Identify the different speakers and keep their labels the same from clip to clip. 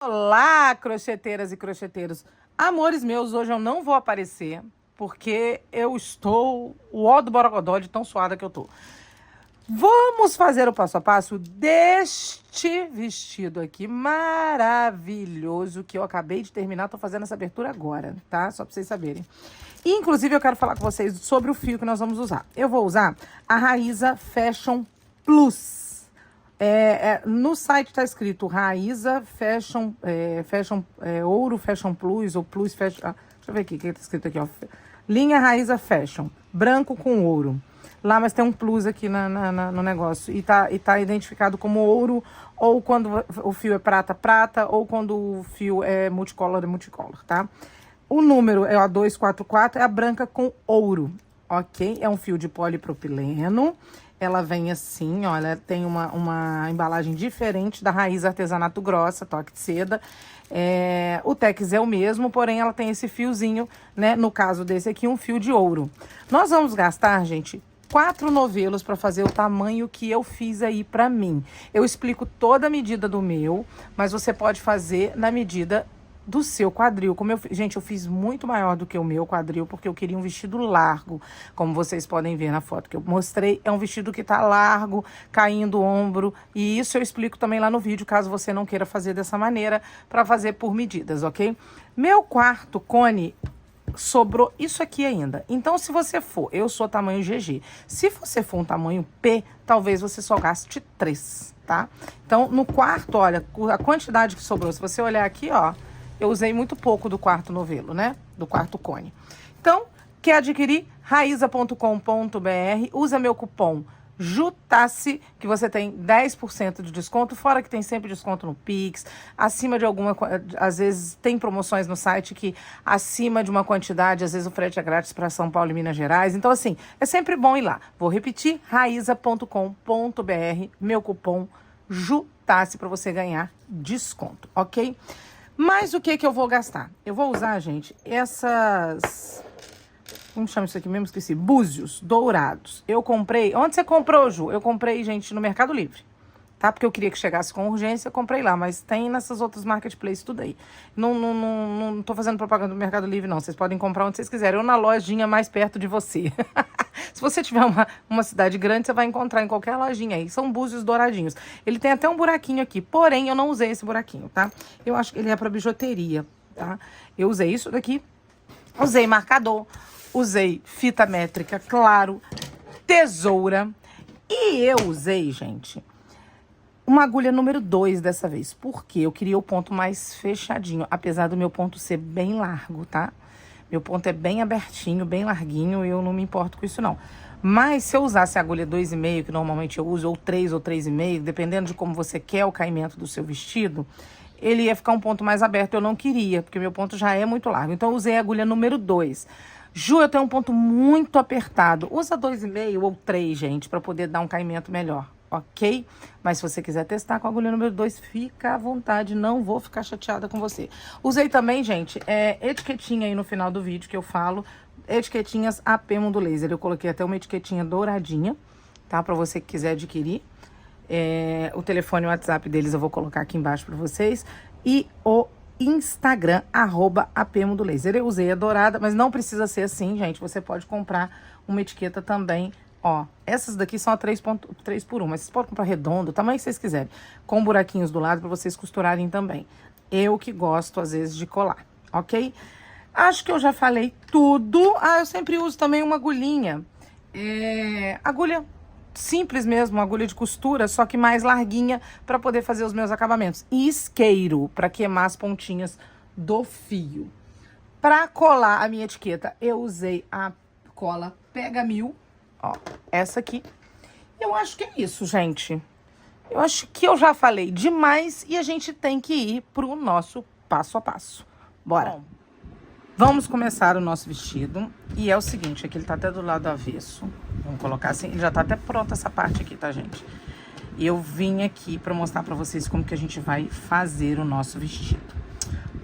Speaker 1: Olá, crocheteiras e crocheteiros. Amores meus, hoje eu não vou aparecer porque eu estou o ó do borogodó de tão suada que eu tô. Vamos fazer o passo a passo deste vestido aqui maravilhoso que eu acabei de terminar. Tô fazendo essa abertura agora, tá? Só pra vocês saberem. Inclusive, eu quero falar com vocês sobre o fio que nós vamos usar. Eu vou usar a Raíza Fashion Plus. No site tá escrito Raíza Fashion, Ouro Fashion Plus ou Plus Fashion. Deixa eu ver aqui, o que tá escrito aqui, ó. Linha Raíza Fashion, branco com ouro. Lá, mas tem um plus aqui no negócio. E tá identificado como ouro, ou quando o fio é prata, prata, ou quando o fio é multicolor, tá? O número é a 244, é a branca com ouro, ok? É um fio de polipropileno. Ela vem assim, ó, ela tem uma embalagem diferente da Raiz Artesanato Grossa, toque de seda. O Tex é o mesmo, porém ela tem esse fiozinho, né? No caso desse aqui, um fio de ouro. Nós vamos gastar, gente, 4 novelos para fazer o tamanho que eu fiz aí para mim. Eu explico toda a medida do meu, mas você pode fazer na medida do seu quadril. Gente, eu fiz muito maior do que o meu quadril, porque eu queria um vestido largo, como vocês podem ver na foto que eu mostrei. É um vestido que tá largo, caindo o ombro, e isso eu explico também lá no vídeo, caso você não queira fazer dessa maneira, para fazer por medidas, ok? Meu quarto cone sobrou isso aqui ainda. Então, se você for, eu sou tamanho GG. Se você for um tamanho P, talvez você só gaste 3, tá? Então, no quarto, olha, a quantidade que sobrou, se você olhar aqui, ó, eu usei muito pouco do quarto novelo, né? Do quarto cone. Então, quer adquirir? Raiza.com.br, usa meu cupom JUTASSE, que você tem 10% de desconto, fora que tem sempre desconto no Pix, acima de alguma, às vezes tem promoções no site que acima de uma quantidade, às vezes o frete é grátis para São Paulo e Minas Gerais, então assim, é sempre bom ir lá. Vou repetir, raiza.com.br, meu cupom JUTASSE para você ganhar desconto, ok? Mas o que eu vou gastar? Eu vou usar, gente, essas... Como chama isso aqui mesmo? Esqueci. Búzios dourados. Eu comprei... Onde você comprou, Ju? Eu comprei, gente, no Mercado Livre. Tá? Porque eu queria que chegasse com urgência, eu comprei lá. Mas tem nessas outras marketplaces tudo aí. Não tô fazendo propaganda do Mercado Livre, não. Vocês podem comprar onde vocês quiserem. Ou na lojinha mais perto de você. Se você tiver uma cidade grande, você vai encontrar em qualquer lojinha aí. São búzios douradinhos. Ele tem até um buraquinho aqui. Porém, eu não usei esse buraquinho, tá? Eu acho que ele é pra bijuteria, tá? Eu usei isso daqui. Usei marcador. Usei fita métrica, claro. Tesoura. E eu usei, gente, uma agulha número 2 dessa vez. Porque eu queria o ponto mais fechadinho. Apesar do meu ponto ser bem largo, tá? Meu ponto é bem abertinho, bem larguinho, e eu não me importo com isso, não. Mas se eu usasse a agulha 2,5, que normalmente eu uso, ou 3 ou 3,5, dependendo de como você quer o caimento do seu vestido, ele ia ficar um ponto mais aberto. Eu não queria, porque meu ponto já é muito largo. Então, eu usei a agulha número 2. Ju, eu tenho um ponto muito apertado. Usa 2,5 ou 3, gente, para poder dar um caimento melhor, ok? Mas se você quiser testar com a agulha número 2, fica à vontade, não vou ficar chateada com você. Usei também, gente, etiquetinha aí no final do vídeo que eu falo, etiquetinhas AP Mundo Laser. Eu coloquei até uma etiquetinha douradinha, tá? Pra você que quiser adquirir. O telefone e o WhatsApp deles eu vou colocar aqui embaixo pra vocês. E o Instagram, @AP Mundo Laser. Eu usei a dourada, mas não precisa ser assim, gente. Você pode comprar uma etiqueta também. Ó, essas daqui são a 3 por 1, mas vocês podem comprar redondo, o tamanho que vocês quiserem, com buraquinhos do lado para vocês costurarem também. Eu que gosto, às vezes, de colar, ok? Acho que eu já falei tudo. Eu sempre uso também uma agulhinha. Agulha simples mesmo, uma agulha de costura, só que mais larguinha para poder fazer os meus acabamentos. E isqueiro, para queimar as pontinhas do fio. Para colar a minha etiqueta, eu usei a cola Pega Mil. Ó, essa aqui. Eu acho que é isso, gente. Eu acho que eu já falei demais e a gente tem que ir pro nosso passo a passo. Bora. Bom, vamos começar o nosso vestido. E é o seguinte, aqui ele tá até do lado avesso. Vamos colocar assim, ele já tá até pronto essa parte aqui, tá, gente? E eu vim aqui pra mostrar pra vocês como que a gente vai fazer o nosso vestido.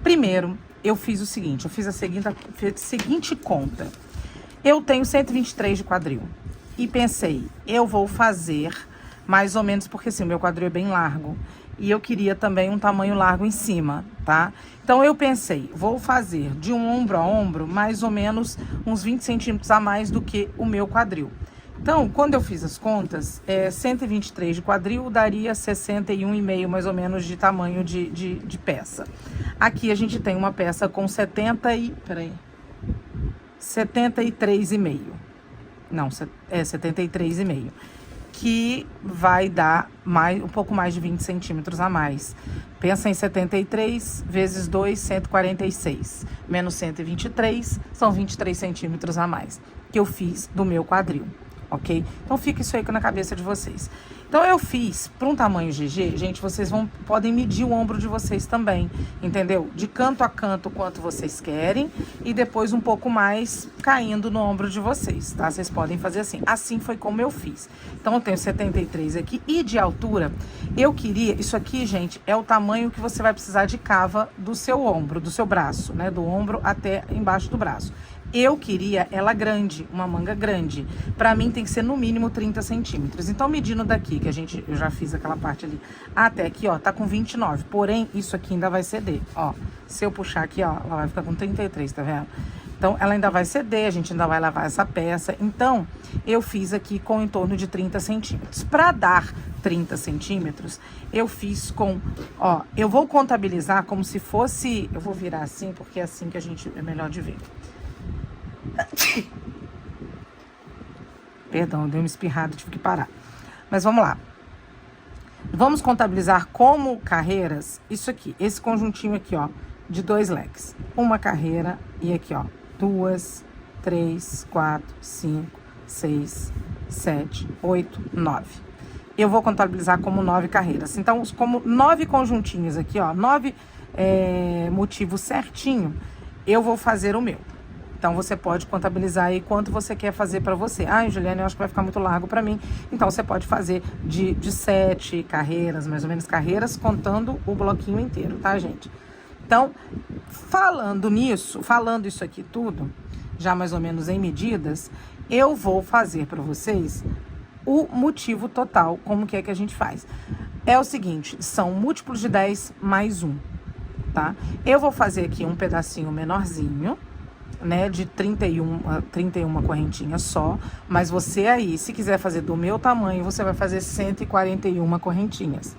Speaker 1: Primeiro, eu fiz o seguinte, eu fiz a seguinte conta. Eu tenho 123 de quadril. E pensei, eu vou fazer mais ou menos, porque assim, o meu quadril é bem largo. e eu queria também um tamanho largo em cima, tá? Então eu pensei, vou fazer de um ombro a ombro mais ou menos uns 20 centímetros a mais do que o meu quadril. Então, quando eu fiz as contas, 123 de quadril daria 61,5 mais ou menos de tamanho de peça. Aqui a gente tem uma peça com 73,5. Não, 73,5. Que vai dar um pouco mais de 20 centímetros a mais. Pensa em 73 vezes 2, 146. Menos 123, são 23 centímetros a mais. Que eu fiz do meu quadril, ok? Então fica isso aí na cabeça de vocês. Então eu fiz para um tamanho GG, gente, vocês podem medir o ombro de vocês também, entendeu? De canto a canto quanto vocês querem e depois um pouco mais caindo no ombro de vocês, tá? Vocês podem fazer assim. Assim foi como eu fiz. Então eu tenho 73 aqui e de altura eu queria, isso aqui, gente, é o tamanho que você vai precisar de cava do seu ombro, do seu braço, né? Do ombro até embaixo do braço. Eu queria ela grande, uma manga grande. Pra mim tem que ser no mínimo 30 centímetros. Então, medindo daqui, que eu já fiz aquela parte ali, até aqui, ó, tá com 29. Porém, isso aqui ainda vai ceder, ó. Se eu puxar aqui, ó, ela vai ficar com 33, tá vendo? Então, ela ainda vai ceder, a gente ainda vai lavar essa peça. Então, eu fiz aqui com em torno de 30 centímetros. Pra dar 30 centímetros, eu fiz com, ó, eu vou contabilizar como se fosse, eu vou virar assim, porque é assim que a gente é melhor de ver. Perdão, deu uma espirrada, tive que parar. Mas vamos lá. Vamos contabilizar como carreiras, isso aqui, esse conjuntinho aqui, ó, de 2 leques. Uma carreira e aqui, ó, 2, 3, 4, 5, 6, 7, 8, 9. Eu vou contabilizar como 9 carreiras. Então, como 9 conjuntinhos aqui, ó, 9 motivos certinho, eu vou fazer o meu. Então, você pode contabilizar aí quanto você quer fazer para você. Ah, Juliane, eu acho que vai ficar muito largo para mim. Então, você pode fazer de 7 carreiras, mais ou menos carreiras, contando o bloquinho inteiro, tá, gente? Então, falando isso aqui tudo, já mais ou menos em medidas, eu vou fazer para vocês o motivo total, como que é que a gente faz. É o seguinte, são múltiplos de 10 mais 1, tá? Eu vou fazer aqui um pedacinho menorzinho, né, de 31 correntinhas só, mas você aí, se quiser fazer do meu tamanho, você vai fazer 141 correntinhas.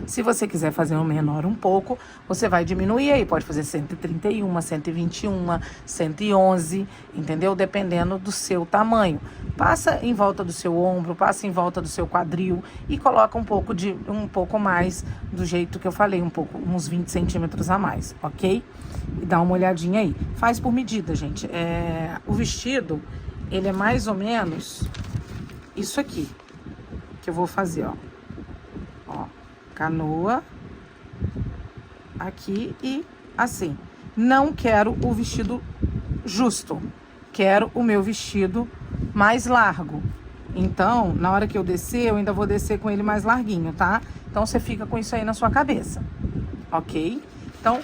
Speaker 1: Se você quiser fazer um menor um pouco, você vai diminuir aí, pode fazer 131, 121, 111, entendeu? Dependendo do seu tamanho. Passa em volta do seu ombro, passa em volta do seu quadril e coloca um pouco mais do jeito que eu falei, uns 20 centímetros a mais, ok? E dá uma olhadinha aí. Faz por medida, gente. O vestido, ele é mais ou menos isso aqui que eu vou fazer, ó. Ó, canoa aqui e assim. Não quero o vestido justo, quero o meu vestido mais largo. Então, na hora que eu descer, eu ainda vou descer com ele mais larguinho, tá? Então, você fica com isso aí na sua cabeça, ok? Então,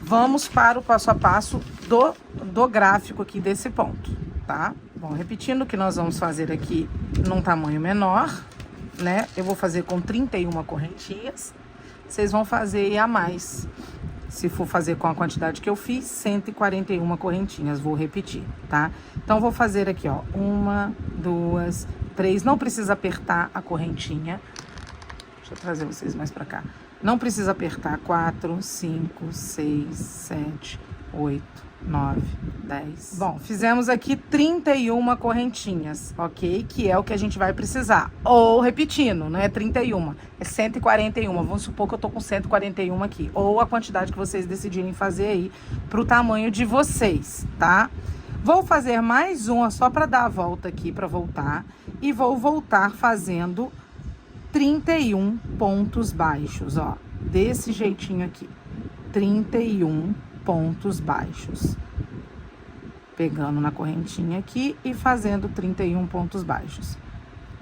Speaker 1: vamos para o passo a passo do gráfico aqui desse ponto, tá? Bom, repetindo que nós vamos fazer aqui num tamanho menor, né? Eu vou fazer com 31 correntinhas. Vocês vão fazer aí a mais. Se for fazer com a quantidade que eu fiz, 141 correntinhas. Vou repetir, tá? Então, vou fazer aqui, ó. 1, 2, 3. Não precisa apertar a correntinha. Deixa eu trazer vocês mais pra cá. Não precisa apertar. 4, 5, 6, 7, 8, 9, 10. Bom, fizemos aqui 31 correntinhas, ok? Que é o que a gente vai precisar. Ou, repetindo, não é 31, é 141. Vamos supor que eu tô com 141 aqui. Ou a quantidade que vocês decidirem fazer aí pro tamanho de vocês, tá? Vou fazer mais uma só pra dar a volta aqui, pra voltar. E vou voltar fazendo 31 pontos baixos, ó. Desse jeitinho aqui. 31 pontos baixos. Pegando na correntinha aqui e fazendo 31 pontos baixos.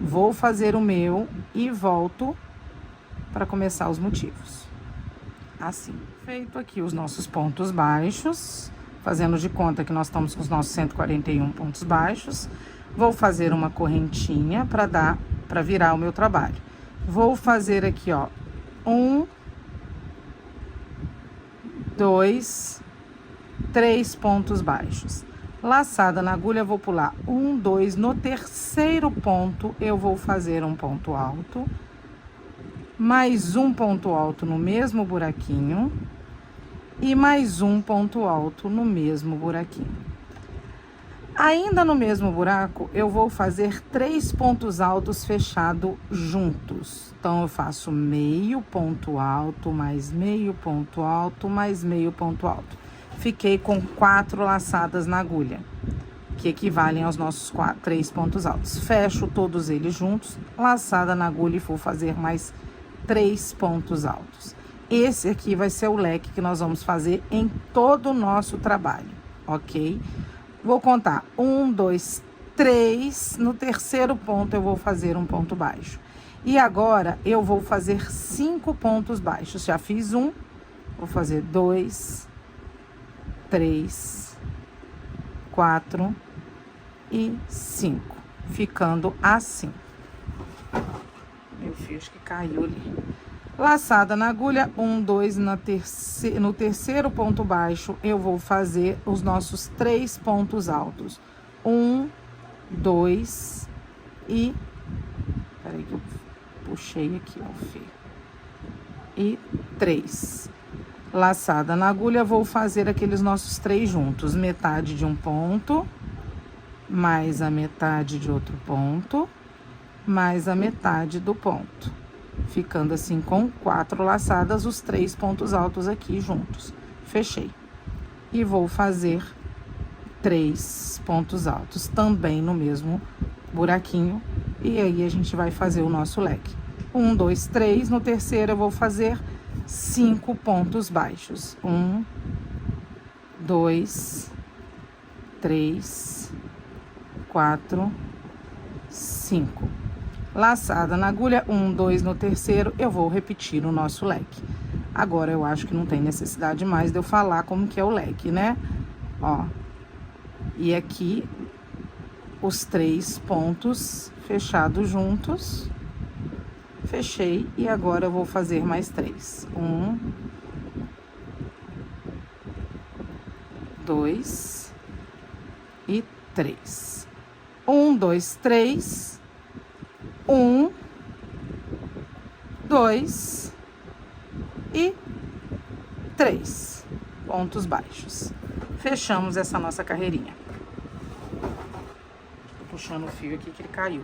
Speaker 1: Vou fazer o meu e volto para começar os motivos. Assim. Feito aqui os nossos pontos baixos, fazendo de conta que nós estamos com os nossos 141 pontos baixos. Vou fazer uma correntinha para virar o meu trabalho. Vou fazer aqui, ó, 1, 2, 3 pontos baixos. Laçada na agulha, vou pular 1, 2, no terceiro ponto eu vou fazer um ponto alto, mais um ponto alto no mesmo buraquinho e mais um ponto alto no mesmo buraquinho. Ainda no mesmo buraco, eu vou fazer 3 pontos altos fechados juntos. Então, eu faço meio ponto alto, mais meio ponto alto, mais meio ponto alto. Fiquei com 4 laçadas na agulha, que equivalem aos nossos 3 pontos altos. Fecho todos eles juntos, laçada na agulha e vou fazer mais 3 pontos altos. Esse aqui vai ser o leque que nós vamos fazer em todo o nosso trabalho, ok? Vou contar 1, 2, 3. No terceiro ponto eu vou fazer um ponto baixo. E agora eu vou fazer 5 pontos baixos. Já fiz um, vou fazer 2, 3, 4 e 5. Ficando assim. Meu fio acho que caiu ali. Laçada na agulha, 1, 2, no terceiro ponto baixo, eu vou fazer os nossos 3 pontos altos. 1, 2 e... Peraí que eu puxei aqui, ó, o fio. E 3. Laçada na agulha, vou fazer aqueles nossos 3 juntos. Metade de um ponto, mais a metade de outro ponto, mais a metade do ponto. Ficando assim com 4 laçadas, os 3 pontos altos aqui juntos. Fechei. E vou fazer 3 pontos altos também no mesmo buraquinho. E aí, a gente vai fazer o nosso leque. 1, 2, 3. No terceiro, eu vou fazer 5 pontos baixos. 1, 2, 3, 4, 5. Laçada na agulha, 1, 2, no terceiro, eu vou repetir o nosso leque. Agora, eu acho que não tem necessidade mais de eu falar como que é o leque, né? Ó, e aqui, os 3 pontos fechados juntos. Fechei, e agora eu vou fazer mais 3. 1, 2 e 3. 1, 2, 3... 1, 2 e 3 pontos baixos. Fechamos essa nossa carreirinha. Tô puxando o fio aqui que ele caiu.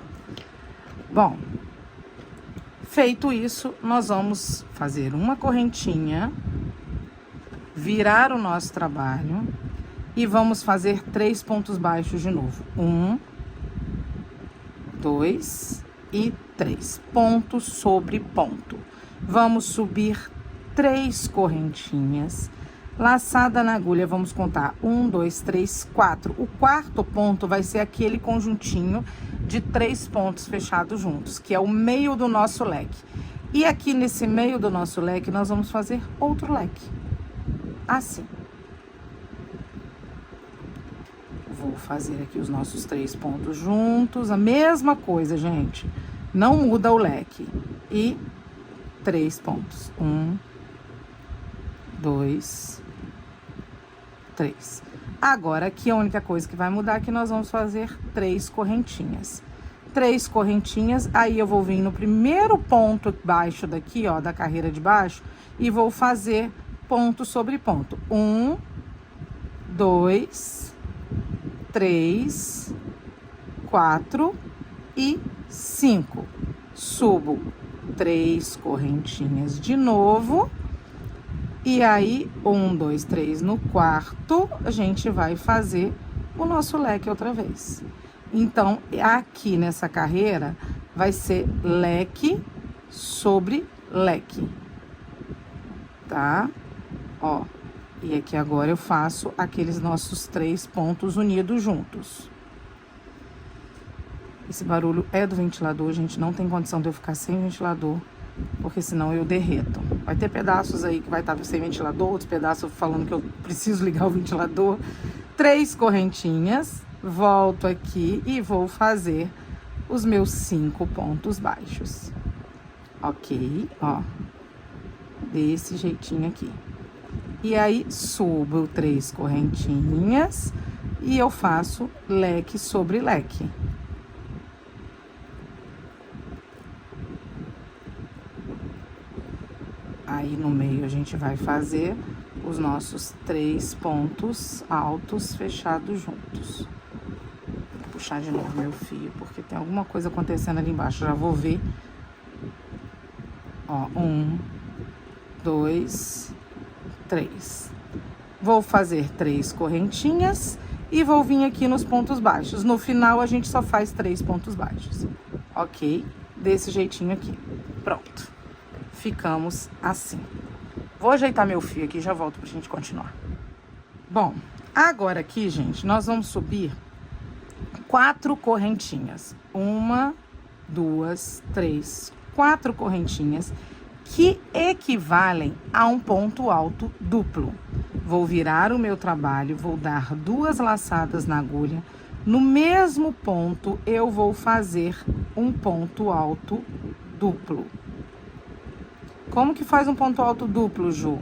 Speaker 1: Bom, feito isso, nós vamos fazer uma correntinha, virar o nosso trabalho e vamos fazer 3 pontos baixos de novo. 1, 2 e 3. Ponto sobre ponto. Vamos subir 3 correntinhas. Laçada na agulha, vamos contar 1, 2, 3, 4. O quarto ponto vai ser aquele conjuntinho de 3 pontos fechados juntos, que é o meio do nosso leque. E aqui nesse meio do nosso leque, nós vamos fazer outro leque. Assim. Vou fazer aqui os nossos 3 pontos juntos, a mesma coisa, gente. Não muda o leque. E 3 pontos. 1, 2, 3. Agora, aqui a única coisa que vai mudar é que nós vamos fazer 3 correntinhas. 3 correntinhas, aí eu vou vir no primeiro ponto baixo daqui, ó, da carreira de baixo, e vou fazer ponto sobre ponto. 1, 2, 3, 4 e 5. Subo 3 correntinhas de novo. E aí, 1, 2, 3 no quarto, a gente vai fazer o nosso leque outra vez. Então, aqui nessa carreira, vai ser leque sobre leque. Tá? Ó. E aqui agora eu faço aqueles nossos 3 pontos unidos juntos. Esse barulho é do ventilador, gente. Não tem condição de eu ficar sem ventilador, porque senão eu derreto. Vai ter pedaços aí que vai estar sem ventilador, outros pedaços falando que eu preciso ligar o ventilador. 3 correntinhas, volto aqui e vou fazer os meus 5 pontos baixos. Ok, ó. Desse jeitinho aqui. E aí, subo 3 correntinhas e eu faço leque sobre leque. Aí, no meio, a gente vai fazer os nossos 3 pontos altos fechados juntos. Vou puxar de novo meu fio, porque tem alguma coisa acontecendo ali embaixo. Já vou ver. Ó, 1, 2, 3. Vou fazer 3 correntinhas e vou vir aqui nos pontos baixos. No final, a gente só faz 3 pontos baixos, ok? Desse jeitinho aqui. Pronto. Ficamos assim. Vou ajeitar meu fio aqui e já volto pra gente continuar. Bom, agora aqui, gente, nós vamos subir 4 correntinhas. 1, 2, 3, 4 correntinhas que equivalem a um ponto alto duplo. Vou virar o meu trabalho, vou dar 2 laçadas na agulha. No mesmo ponto, eu vou fazer um ponto alto duplo. Como que faz um ponto alto duplo, Ju?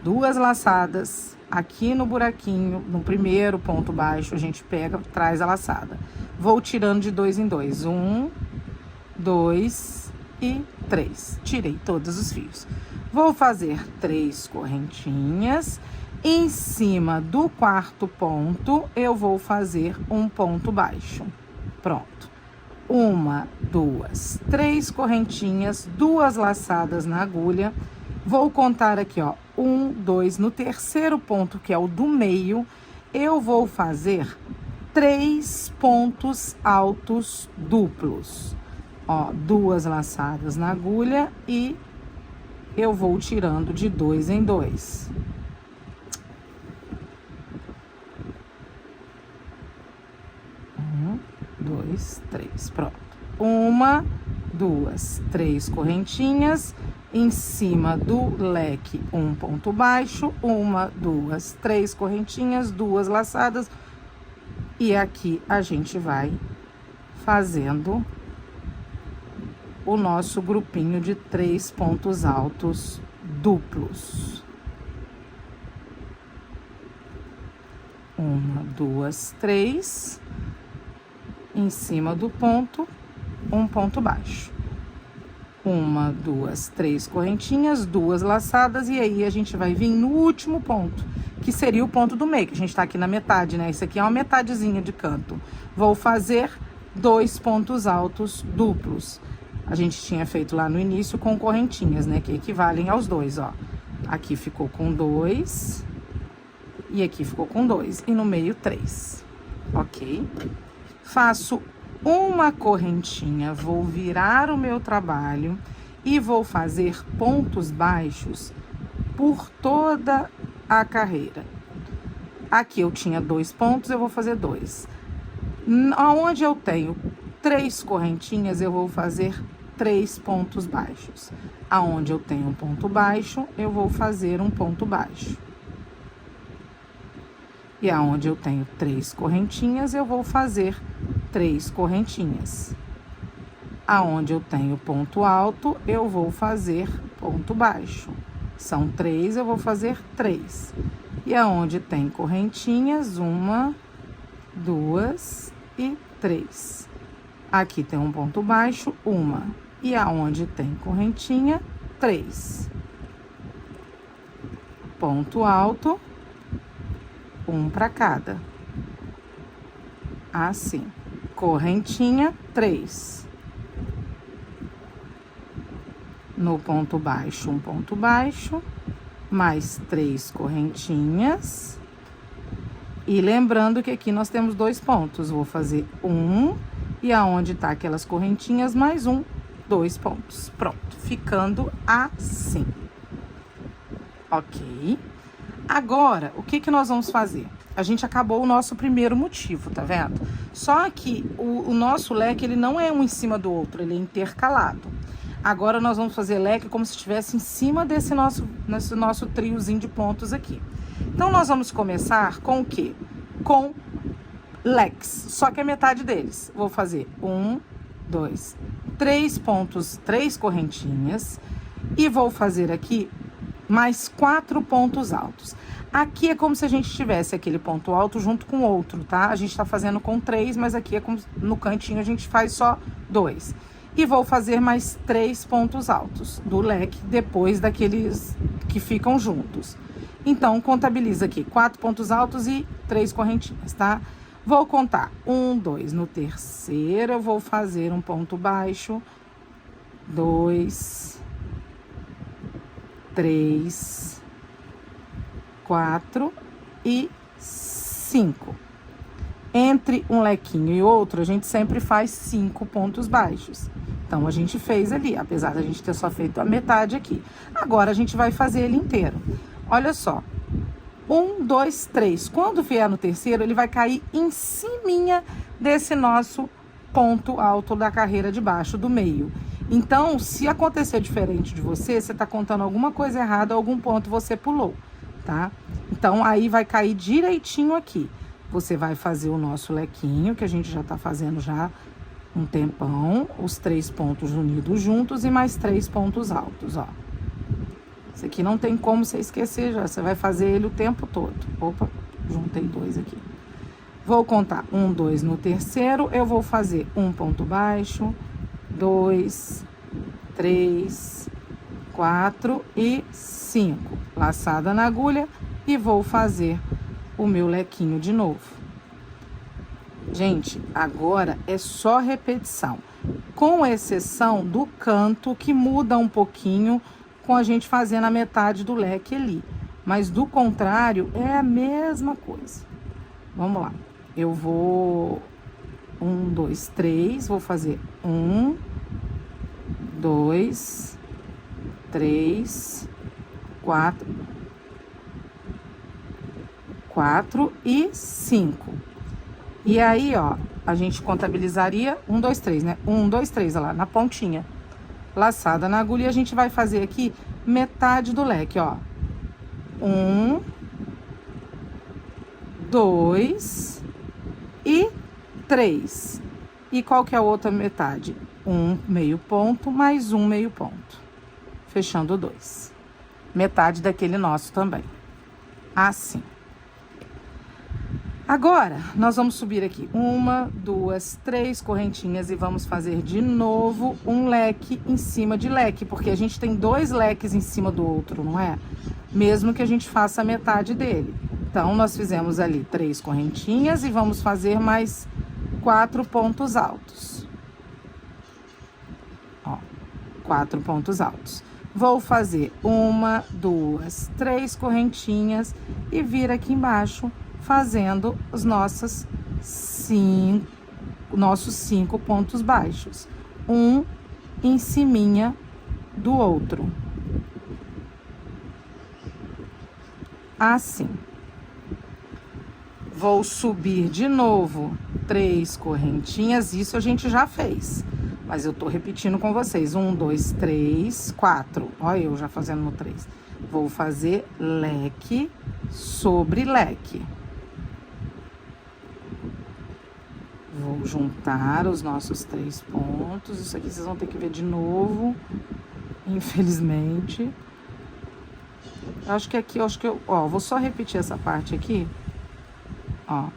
Speaker 1: 2 laçadas aqui no buraquinho, no primeiro ponto baixo, a gente pega, traz a laçada. Vou tirando de 2 em 2. 1, 2 e 3. Tirei todos os fios. Vou fazer 3 correntinhas. Em cima do quarto ponto, eu vou fazer um ponto baixo. Pronto. 1, 2, 3 correntinhas, 2 laçadas na agulha. Vou contar aqui, ó, 1, 2. No terceiro ponto, que é o do meio, eu vou fazer 3 pontos altos duplos. Ó, 2 laçadas na agulha e eu vou tirando de 2 em 2. Um, 2, 3, pronto. 1, 2, 3 correntinhas. Em cima do leque, um ponto baixo. 1, 2, 3 correntinhas, 2 laçadas. E aqui a gente vai fazendo o nosso grupinho de 3 pontos altos duplos. 1, 2, 3. Em cima do ponto, um ponto baixo. 1, 2, 3 correntinhas, 2 laçadas, e aí a gente vai vir no último ponto, que seria o ponto do meio, que a gente tá aqui na metade, né? Isso aqui é uma metadezinha de canto. Vou fazer 2 pontos altos duplos. A gente tinha feito lá no início com correntinhas, né? Que equivalem aos 2, ó. Aqui ficou com 2 e aqui ficou com 2 e no meio 3, ok? Faço uma correntinha, vou virar o meu trabalho e vou fazer pontos baixos por toda a carreira. Aqui eu tinha 2 pontos, eu vou fazer 2. Onde eu tenho 3 correntinhas, eu vou fazer 3 pontos baixos. Aonde eu tenho um ponto baixo, eu vou fazer um ponto baixo. E aonde eu tenho 3 correntinhas, eu vou fazer 3 correntinhas. Aonde eu tenho ponto alto, eu vou fazer ponto baixo. São 3, eu vou fazer 3. E aonde tem correntinhas, 1, 2 e 3. Aqui tem um ponto baixo, 1. E aonde tem correntinha, 3. Ponto alto, 1 para cada. Assim. Correntinha, 3. No ponto baixo, um ponto baixo, mais 3 correntinhas. E lembrando que aqui nós temos 2 pontos. Vou fazer 1, e aonde tá aquelas correntinhas, mais 1, 2 pontos. Pronto, ficando assim. Ok? Agora, o que nós vamos fazer? A gente acabou o nosso primeiro motivo, tá vendo? Só que o nosso leque, ele não é um em cima do outro, ele é intercalado. Agora, nós vamos fazer leque como se estivesse em cima desse nosso triozinho de pontos aqui. Então, nós vamos começar com o quê? Com leques, só que a metade deles. Vou fazer 1, 2, 3 pontos, 3 correntinhas. E vou fazer aqui mais 4 pontos altos. Aqui é como se a gente tivesse aquele ponto alto junto com outro, tá? A gente tá fazendo com 3, mas aqui é como no cantinho a gente faz só 2. E vou fazer mais 3 pontos altos do leque depois daqueles que ficam juntos. Então, contabiliza aqui 4 pontos altos e 3 correntinhas, tá? Vou contar 1, 2. No terceiro, eu vou fazer um ponto baixo, 2, 3, 4 e 5. Entre um lequinho e outro, a gente sempre faz 5 pontos baixos. Então, a gente fez ali, apesar da gente ter só feito a metade aqui. Agora, a gente vai fazer ele inteiro. Olha só. 1, 2, 3. Quando vier no terceiro, ele vai cair em ciminha desse nosso ponto alto da carreira de baixo, do meio. Então, se acontecer diferente de você, você tá contando alguma coisa errada, algum ponto você pulou, tá? Então, aí vai cair direitinho aqui. Você vai fazer o nosso lequinho, que a gente já tá fazendo já um tempão, os 3 pontos unidos juntos e mais 3 pontos altos, ó. Esse aqui não tem como você esquecer já, você vai fazer ele o tempo todo. Opa, juntei 2 aqui. Vou contar 1, 2 no terceiro, eu vou fazer um ponto baixo, 2, 3, 4 e 5. Laçada na agulha e vou fazer o meu lequinho de novo. Gente, agora é só repetição, com exceção do canto que muda um pouquinho com a gente fazendo a metade do leque ali. Mas do contrário, é a mesma coisa. Vamos lá. Eu vou 1, 2, 3, vou fazer 1, 2, 3, 4 e 5. E aí, ó, a gente contabilizaria 1, 2, 3, né? 1, 2, 3, olha lá, na pontinha. Laçada na agulha, e a gente vai fazer aqui metade do leque, ó. 1, 2 e 3. E qual que é a outra metade? Um meio ponto mais um meio ponto. Fechando 2. Metade daquele nosso também. Assim. Agora, nós vamos subir aqui 1, 2, 3 correntinhas e vamos fazer de novo um leque em cima de leque, porque a gente tem 2 leques em cima do outro, não é? Mesmo que a gente faça a metade dele. Então, nós fizemos ali 3 correntinhas e vamos fazer mais 4 pontos altos. Ó, 4 pontos altos. Vou fazer 1, 2, 3 correntinhas e vir aqui embaixo fazendo os nossos 5 pontos baixos. Um em ciminha do outro. Assim. Vou subir de novo 3 correntinhas, isso a gente já fez. Mas eu tô repetindo com vocês. 1, 2, 3, 4. Olha eu já fazendo no 3. Vou fazer leque sobre leque. Vou juntar os nossos 3 pontos. Isso aqui vocês vão ter que ver de novo, infelizmente. Acho que aqui, ó, vou só repetir essa parte aqui. Ó,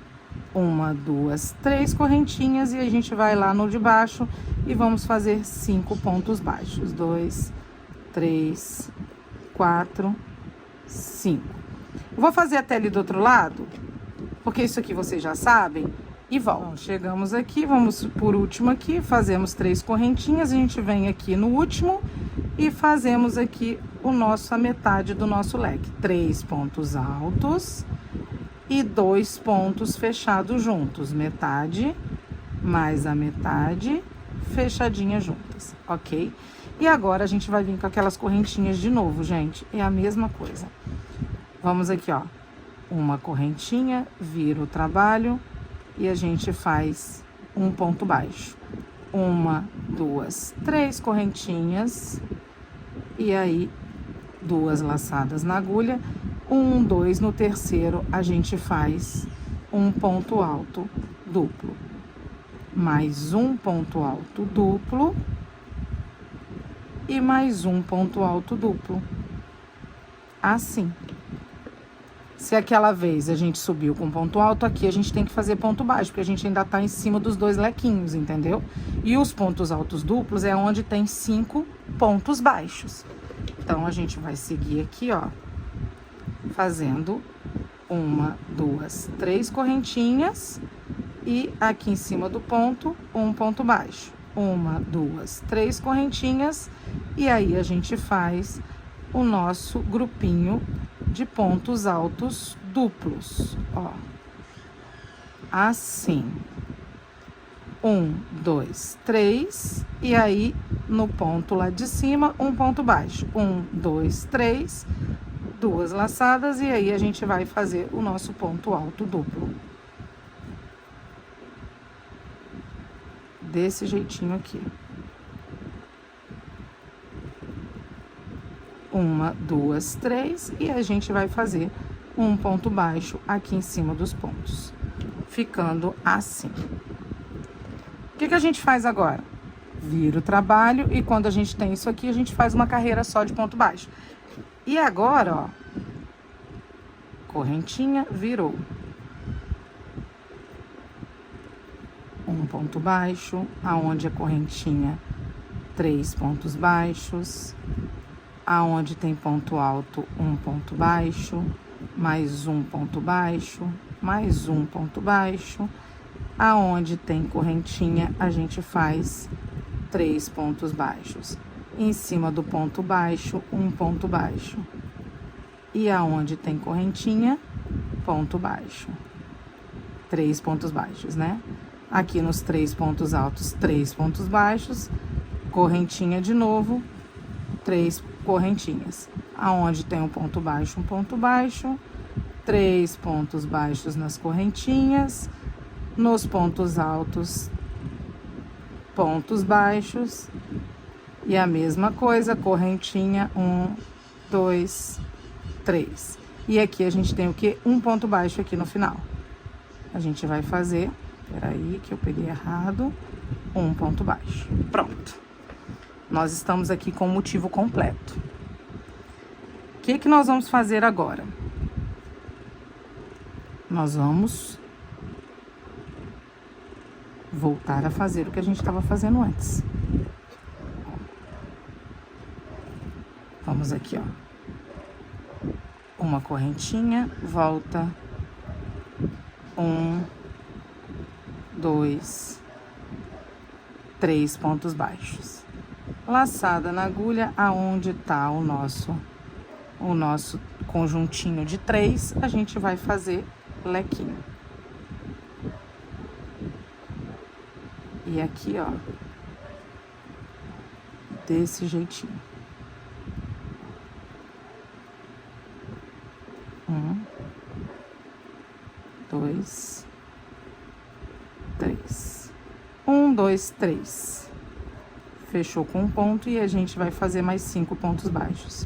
Speaker 1: 1, 2, 3 correntinhas e a gente vai lá no de baixo e vamos fazer 5 pontos baixos. 2, 3, 4, 5. Vou fazer até ali do outro lado, porque isso aqui vocês já sabem. E volta. Bom, chegamos aqui, vamos por último aqui, fazemos 3 correntinhas, a gente vem aqui no último e fazemos aqui a metade do nosso leque. 3 pontos altos e 2 pontos fechados juntos. Metade mais a metade fechadinha juntas, ok? E agora a gente vai vir com aquelas correntinhas de novo, gente. É a mesma coisa. Vamos aqui, ó. Uma correntinha, vira o trabalho. E a gente faz um ponto baixo. 1, 2, 3 correntinhas. E aí, 2 laçadas na agulha. 1, 2, no terceiro, a gente faz um ponto alto duplo. Mais um ponto alto duplo. e mais um ponto alto duplo. Assim. Se aquela vez a gente subiu com ponto alto, aqui a gente tem que fazer ponto baixo, porque a gente ainda tá em cima dos 2 lequinhos, entendeu? E os pontos altos duplos é onde tem 5 pontos baixos. Então, a gente vai seguir aqui, ó, fazendo 1, 2, 3 correntinhas e aqui em cima do ponto, um ponto baixo. 1, 2, 3 correntinhas e aí a gente faz o nosso grupinho de pontos altos duplos, ó. Assim. 1, 2, 3 e aí no ponto lá de cima, um ponto baixo. 1, 2, 3, 2 laçadas e aí a gente vai fazer o nosso ponto alto duplo. Desse jeitinho aqui. 1, 2, 3 e a gente vai fazer um ponto baixo aqui em cima dos pontos, ficando assim. O que a gente faz agora? Vira o trabalho e quando a gente tem isso aqui, a gente faz uma carreira só de ponto baixo. E agora, ó, correntinha, virou. Um ponto baixo, aonde a correntinha, 3 pontos baixos. Aonde tem ponto alto, um ponto baixo, mais um ponto baixo, mais um ponto baixo. Aonde tem correntinha, a gente faz 3 pontos baixos. Em cima do ponto baixo, um ponto baixo. E aonde tem correntinha, ponto baixo. 3 pontos baixos, né? Aqui nos 3 pontos altos, 3 pontos baixos, correntinha de novo, 3 correntinhas. Aonde tem um ponto baixo, 3 pontos baixos nas correntinhas, nos pontos altos, pontos baixos, e a mesma coisa, correntinha, 1, 2, 3. E aqui a gente tem o quê? Um ponto baixo aqui no final. A gente vai fazer, peraí que eu peguei errado, um ponto baixo. Pronto. Nós estamos aqui com o motivo completo. O que nós vamos fazer agora? Nós vamos voltar a fazer o que a gente estava fazendo antes. Vamos aqui, ó. Uma correntinha, volta. 1, 2, 3 pontos baixos. Laçada na agulha, aonde tá o nosso conjuntinho de 3, a gente vai fazer lequinho. E aqui, ó, desse jeitinho. 1, 2, 3. 1, 2, 3. Fechou com um ponto e a gente vai fazer mais 5 pontos baixos.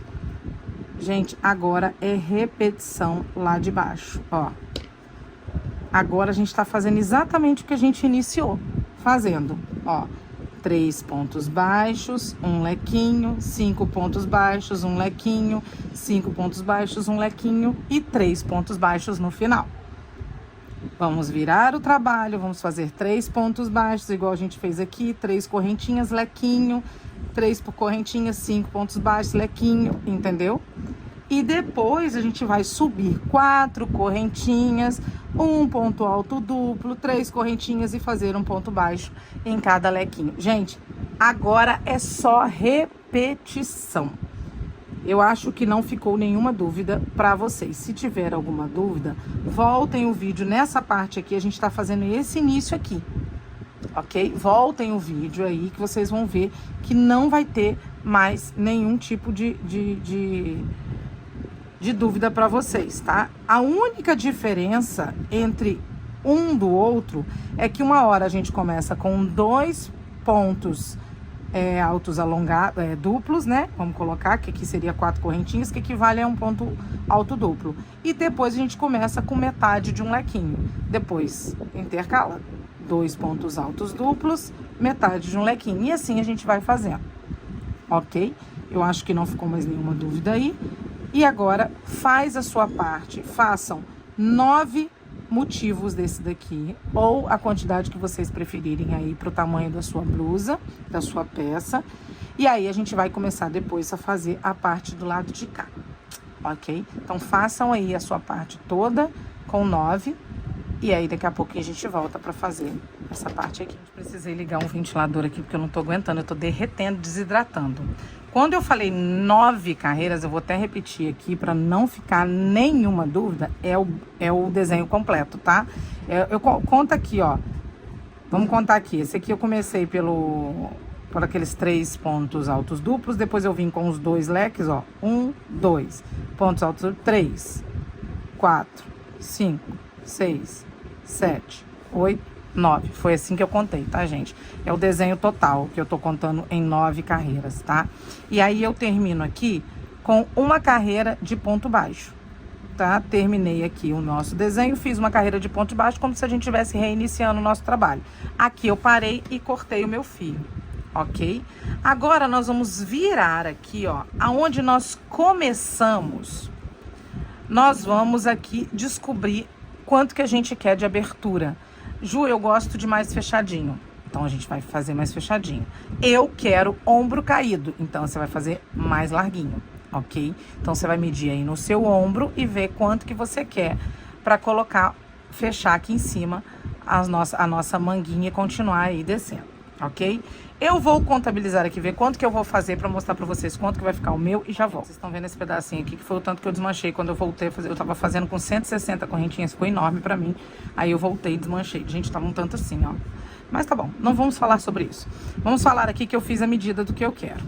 Speaker 1: Gente, agora é repetição lá de baixo, ó. Agora a gente tá fazendo exatamente o que a gente iniciou fazendo, ó. 3 pontos baixos, um lequinho, 5 pontos baixos, um lequinho, 5 pontos baixos, um lequinho e 3 pontos baixos no final. Vamos virar o trabalho, vamos fazer 3 pontos baixos, igual a gente fez aqui, 3 correntinhas, lequinho, 3 correntinhas, 5 pontos baixos, lequinho, entendeu? E depois a gente vai subir 4 correntinhas, um ponto alto duplo, 3 correntinhas e fazer um ponto baixo em cada lequinho. Gente, agora é só repetição. Eu acho que não ficou nenhuma dúvida para vocês. Se tiver alguma dúvida, voltem o vídeo nessa parte aqui, a gente tá fazendo esse início aqui, ok? Voltem o vídeo aí que vocês vão ver que não vai ter mais nenhum tipo de dúvida para vocês, tá? A única diferença entre um do outro é que uma hora a gente começa com 2 pontos altos alongados, duplos, né? Vamos colocar que aqui seria 4 correntinhas, que equivale a um ponto alto duplo. E depois a gente começa com metade de um lequinho. Depois intercala 2 pontos altos duplos, metade de um lequinho. E assim a gente vai fazendo. ok? Eu acho que não ficou mais nenhuma dúvida aí. E agora, faz a sua parte. Façam 9 motivos desse daqui, ou a quantidade que vocês preferirem aí pro tamanho da sua blusa, da sua peça. E aí, a gente vai começar depois a fazer a parte do lado de cá, ok? Então, façam aí a sua parte toda com 9. E aí, daqui a pouquinho a gente volta pra fazer essa parte aqui. Precisei ligar um ventilador aqui, porque eu não tô aguentando, eu tô derretendo, desidratando. Quando eu falei 9 carreiras, eu vou até repetir aqui para não ficar nenhuma dúvida, é o desenho completo, tá? Conta aqui, ó. Vamos contar aqui. Esse aqui eu comecei por aqueles 3 pontos altos duplos, depois eu vim com os 2 leques, ó. 1, 2. Pontos altos, 3, 4, 5, 6, 7, 8, 9. Foi assim que eu contei, tá, gente? É o desenho total que eu tô contando em 9 carreiras, tá? E aí eu termino aqui com uma carreira de ponto baixo, tá? Terminei aqui o nosso desenho, fiz uma carreira de ponto baixo como se a gente estivesse reiniciando o nosso trabalho. Aqui eu parei e cortei o meu fio, ok? Agora nós vamos virar aqui, ó, aonde nós começamos. Nós vamos aqui descobrir quanto que a gente quer de abertura. Ju, eu gosto de mais fechadinho. Então, a gente vai fazer mais fechadinho. Eu quero ombro caído. Então, você vai fazer mais larguinho, ok? Então, você vai medir aí no seu ombro e ver quanto que você quer para colocar, fechar aqui em cima a nossa manguinha e continuar aí descendo, ok? Eu vou contabilizar aqui, ver quanto que eu vou fazer para mostrar para vocês quanto que vai ficar o meu e já volto. Vocês estão vendo esse pedacinho aqui, que foi o tanto que eu desmanchei quando eu voltei a fazer. Eu tava fazendo com 160 correntinhas, ficou enorme para mim. Aí eu voltei e desmanchei. Gente, tava um tanto assim, ó. Mas tá bom, não vamos falar sobre isso. Vamos falar aqui que eu fiz a medida do que eu quero.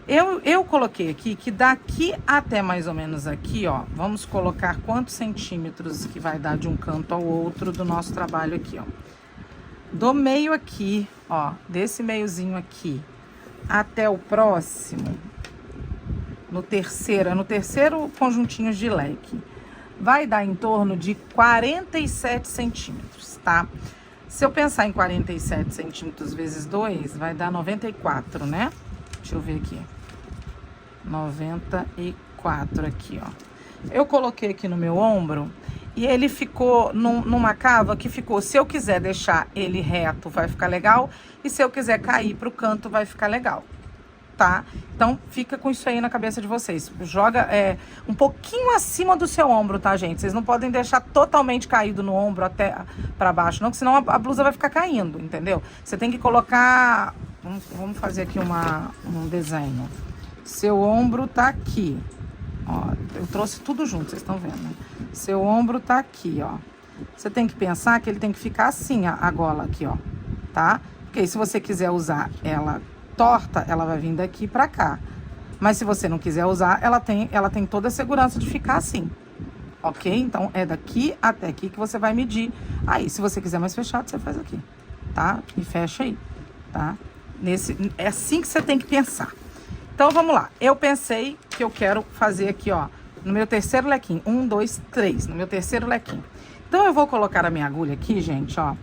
Speaker 1: Eu coloquei aqui que daqui até mais ou menos aqui, ó, vamos colocar quantos centímetros que vai dar de um canto ao outro do nosso trabalho aqui, ó. Do meio aqui, ó, desse meiozinho aqui até o próximo, no terceiro conjuntinho de leque, vai dar em torno de 47 centímetros, tá? Se eu pensar em 47 centímetros vezes 2, vai dar 94, né? Deixa eu ver aqui. 94 aqui, ó. Eu coloquei aqui no meu ombro e ele ficou numa cava que ficou, se eu quiser deixar ele reto, vai ficar legal. E se eu quiser cair pro canto, vai ficar legal, tá? Então, fica com isso aí na cabeça de vocês. Joga um pouquinho acima do seu ombro, tá, gente? Vocês não podem deixar totalmente caído no ombro até pra baixo, não, que senão a blusa vai ficar caindo, entendeu? Você tem que colocar... Vamos fazer aqui um desenho. Seu ombro tá aqui. Ó, eu trouxe tudo junto, vocês estão vendo, né? Seu ombro tá aqui, ó. Você tem que pensar que ele tem que ficar assim, a gola aqui, ó, tá? Porque aí, se você quiser usar ela torta, ela vai vir daqui pra cá. Mas se você não quiser usar, ela tem toda a segurança de ficar assim, ok? Então, é daqui até aqui que você vai medir. Aí, se você quiser mais fechado, você faz aqui, tá? E fecha aí, tá? É assim que você tem que pensar. Então, vamos lá. Eu pensei que eu quero fazer aqui, ó, no meu terceiro lequinho. 1, 2, 3, no meu terceiro lequinho. Então, eu vou colocar a minha agulha aqui, gente, ó,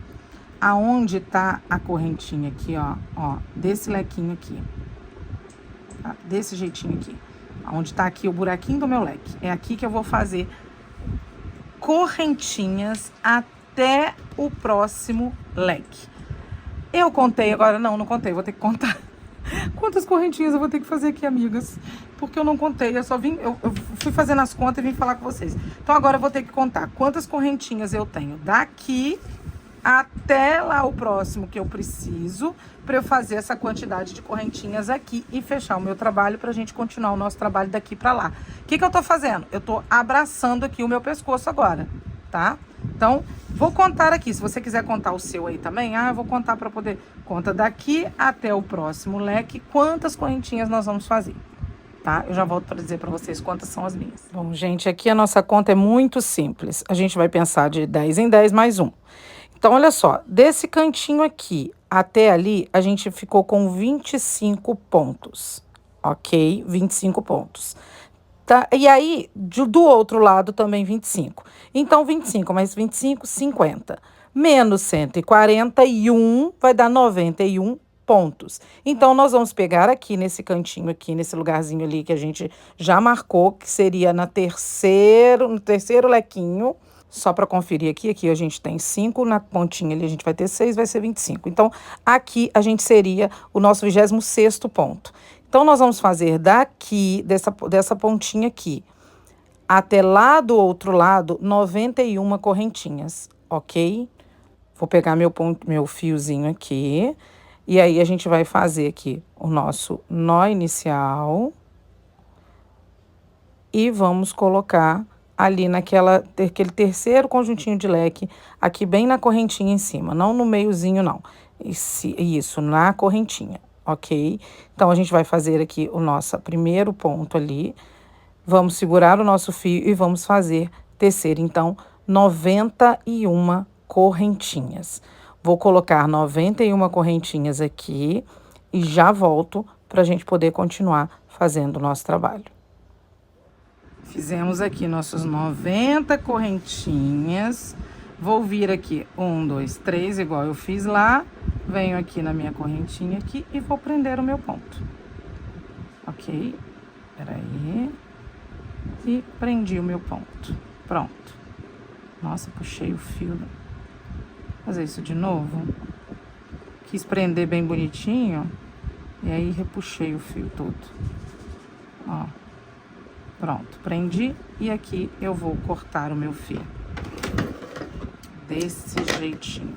Speaker 1: aonde tá a correntinha aqui, ó, desse lequinho aqui. Tá? Desse jeitinho aqui. Onde tá aqui o buraquinho do meu leque. É aqui que eu vou fazer correntinhas até o próximo leque. Eu contei agora, não contei, vou ter que contar. Quantas correntinhas eu vou ter que fazer aqui, amigas? Porque eu não contei, eu fui fazendo as contas e vim falar com vocês. Então, agora eu vou ter que contar quantas correntinhas eu tenho daqui até lá o próximo que eu preciso para eu fazer essa quantidade de correntinhas aqui e fechar o meu trabalho pra gente continuar o nosso trabalho daqui pra lá. O que eu tô fazendo? Eu tô abraçando aqui o meu pescoço agora, tá? Então, vou contar aqui. Se você quiser contar o seu aí também, eu vou contar para poder... Conta daqui até o próximo leque, quantas correntinhas nós vamos fazer, tá? Eu já volto para dizer para vocês quantas são as minhas. Bom, gente, aqui a nossa conta é muito simples. A gente vai pensar de 10 em 10 mais 1. Então, olha só. Desse cantinho aqui até ali, a gente ficou com 25 pontos, ok? 25 pontos. Tá? E aí, do outro lado também 25. Então, 25 mais 25, 50. Menos 141 vai dar 91 pontos. Então, nós vamos pegar aqui nesse cantinho aqui, nesse lugarzinho ali que a gente já marcou, que seria no terceiro lequinho, só para conferir aqui a gente tem 5, na pontinha ali a gente vai ter 6, vai ser 25. Então, aqui a gente seria o nosso 26º ponto. Então, nós vamos fazer daqui, dessa pontinha aqui, até lá do outro lado, 91 correntinhas, ok? Vou pegar meu fiozinho aqui, e aí a gente vai fazer aqui o nosso nó inicial. E vamos colocar ali naquele terceiro conjuntinho de leque, aqui bem na correntinha em cima, não no meiozinho não. Isso, na correntinha, ok? Então, a gente vai fazer aqui o nosso primeiro ponto ali. Vamos segurar o nosso fio e vamos tecer, então, 91 correntinhas. Vou colocar 91 correntinhas aqui e já volto para a gente poder continuar fazendo o nosso trabalho. Fizemos aqui nossos 90 correntinhas. Vou vir aqui 1, 2, 3, igual eu fiz lá. Venho aqui na minha correntinha aqui e vou prender o meu ponto. Ok? Peraí. E prendi o meu ponto. Pronto. Nossa, puxei o fio. Vou fazer isso de novo. Quis prender bem bonitinho. E aí, repuxei o fio todo. Ó. Pronto, prendi. E aqui eu vou cortar o meu fio. Desse jeitinho.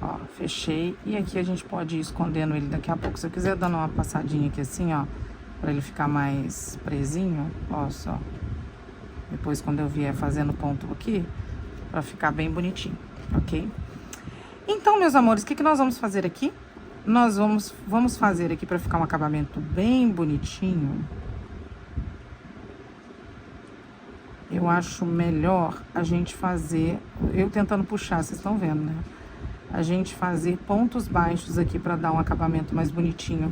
Speaker 1: Ó, fechei. E aqui a gente pode ir escondendo ele daqui a pouco. Se eu quiser dando uma passadinha aqui assim, ó, pra ele ficar mais presinho, ó só. Depois, quando eu vier fazendo ponto aqui, pra ficar bem bonitinho, ok? Então, meus amores, o que nós vamos fazer aqui? Nós vamos fazer aqui pra ficar um acabamento bem bonitinho. Eu acho melhor a gente fazer, eu tentando puxar, vocês estão vendo, né? A gente fazer pontos baixos aqui para dar um acabamento mais bonitinho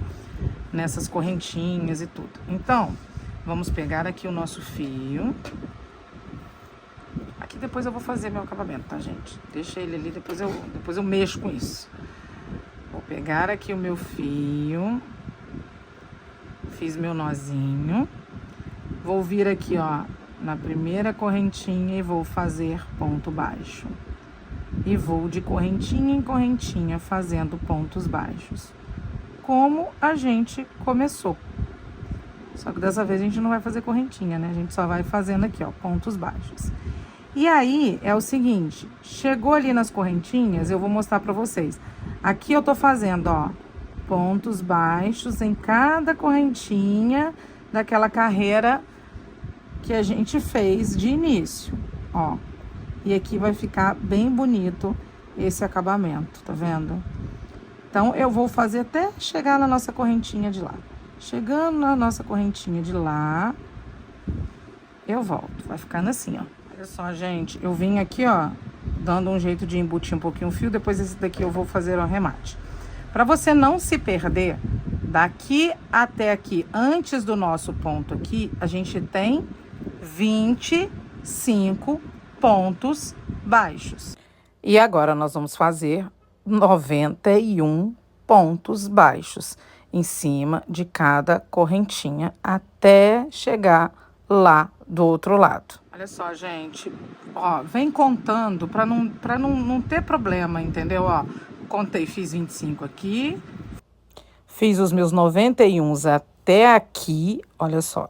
Speaker 1: nessas correntinhas e tudo. Então, vamos pegar aqui o nosso fio. Aqui depois eu vou fazer meu acabamento, tá, gente? Deixa ele ali, depois eu mexo com isso. Vou pegar aqui o meu fio. Fiz meu nozinho. Vou vir aqui, ó, na primeira correntinha e vou fazer ponto baixo. E vou de correntinha em correntinha fazendo pontos baixos. Como a gente começou. Só que dessa vez a gente não vai fazer correntinha, né? A gente só vai fazendo aqui, ó, pontos baixos. E aí, é o seguinte, chegou ali nas correntinhas, eu vou mostrar pra vocês. Aqui eu tô fazendo, ó, pontos baixos em cada correntinha daquela carreira que a gente fez de início, ó. E aqui vai ficar bem bonito esse acabamento, tá vendo? Então, eu vou fazer até chegar na nossa correntinha de lá. Chegando na nossa correntinha de lá, eu volto. Vai ficando assim, ó. Olha só, gente, eu vim aqui, ó, dando um jeito de embutir um pouquinho o fio, depois esse daqui eu vou fazer o arremate. Pra você não se perder, daqui até aqui, antes do nosso ponto aqui, a gente tem 25 pontos baixos. E agora nós vamos fazer 91 pontos baixos em cima de cada correntinha até chegar lá do outro lado. Olha só, gente, ó, vem contando para não ter problema, entendeu? Ó, contei, fiz 25 aqui. Fiz os meus 91 até aqui, olha só,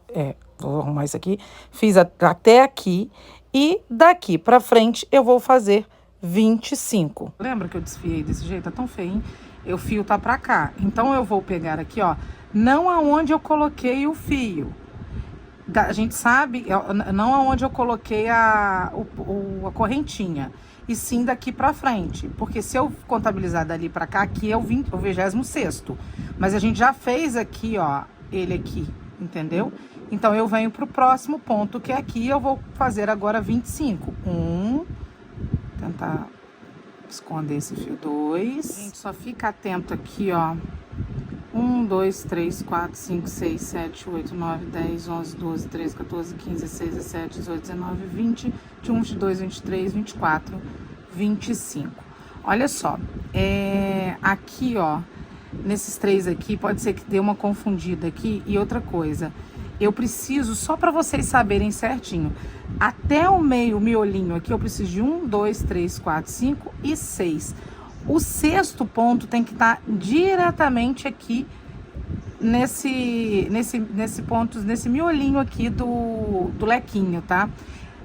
Speaker 1: vou arrumar isso aqui. Fiz até aqui e daqui pra frente eu vou fazer 25. Lembra que eu desfiei desse jeito? Tá tão feio, hein? O fio tá pra cá. Então, eu vou pegar aqui, ó, não aonde eu coloquei o fio. A gente sabe, não aonde eu coloquei a correntinha. E sim daqui pra frente. Porque se eu contabilizar dali pra cá, aqui é o 26º. Mas a gente já fez aqui, ó, ele aqui, entendeu? Então, eu venho pro próximo ponto, que é aqui. Eu vou fazer agora 25. Tentar esconder esse fio. 2. Gente, só fica atento aqui, ó. 1, 2, 3, 4, 5, 6, 7, 8, 9, 10, 11, 12, 13, 14, 15, 16, 17, 18, 19, 20, 21, 22, 23, 24, 25. Olha só, aqui, ó, nesses 3 aqui, pode ser que dê uma confundida aqui. E outra coisa, eu preciso, só para vocês saberem certinho, até o meio, o miolinho aqui, eu preciso de 1, 2, 3, 4, 5 e 6. O 6º ponto tem que estar diretamente aqui nesse ponto, nesse miolinho aqui do lequinho, tá?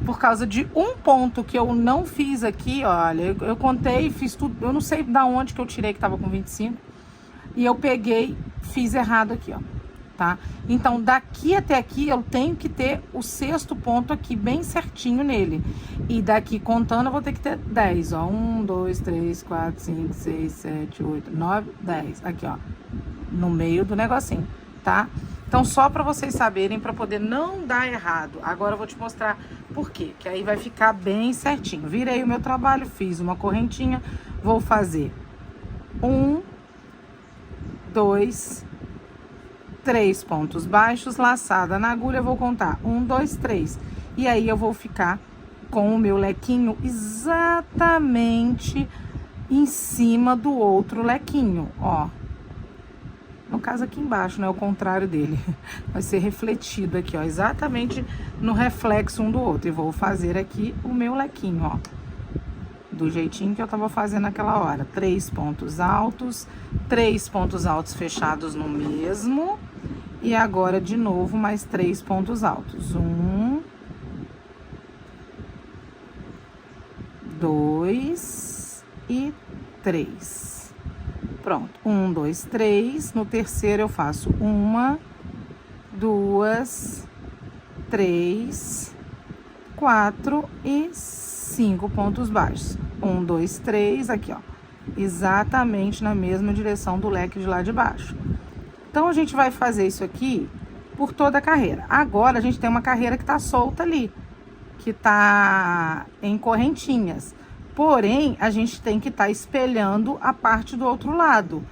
Speaker 1: Por causa de um ponto que eu não fiz aqui, olha, eu contei, fiz tudo, eu não sei da onde que eu tirei que tava com 25, e eu peguei, fiz errado aqui, ó, tá? Então, daqui até aqui, eu tenho que ter o 6º ponto aqui bem certinho nele. E daqui contando, eu vou ter que ter 10, ó. 1, 2, 3, 4, 5, 6, 7, 8, 9, 10. Aqui, ó, no meio do negocinho, tá? Então, só para vocês saberem, para poder não dar errado. Agora eu vou te mostrar por quê, que aí vai ficar bem certinho. Virei o meu trabalho, fiz uma correntinha, vou fazer 1, 2, 3 pontos baixos, laçada na agulha, vou contar 1, 2, 3. E aí eu vou ficar com o meu lequinho exatamente em cima do outro lequinho, ó. No caso aqui embaixo, né? O contrário dele. Vai ser refletido aqui, ó. Exatamente no reflexo um do outro. E vou fazer aqui o meu lequinho, ó. Do jeitinho que eu tava fazendo naquela hora. 3 pontos altos. 3 pontos altos fechados no mesmo. E agora, de novo, mais 3 pontos altos. 1, 2 e 3. Pronto, 1, 2, 3. No terceiro eu faço 1, 2, 3, 4 e 5 pontos baixos. 1, 2, 3, aqui, ó. Exatamente na mesma direção do leque de lá de baixo. Então, a gente vai fazer isso aqui por toda a carreira. Agora, a gente tem uma carreira que tá solta ali, que tá em correntinhas. Porém, a gente tem que estar espelhando a parte do outro lado.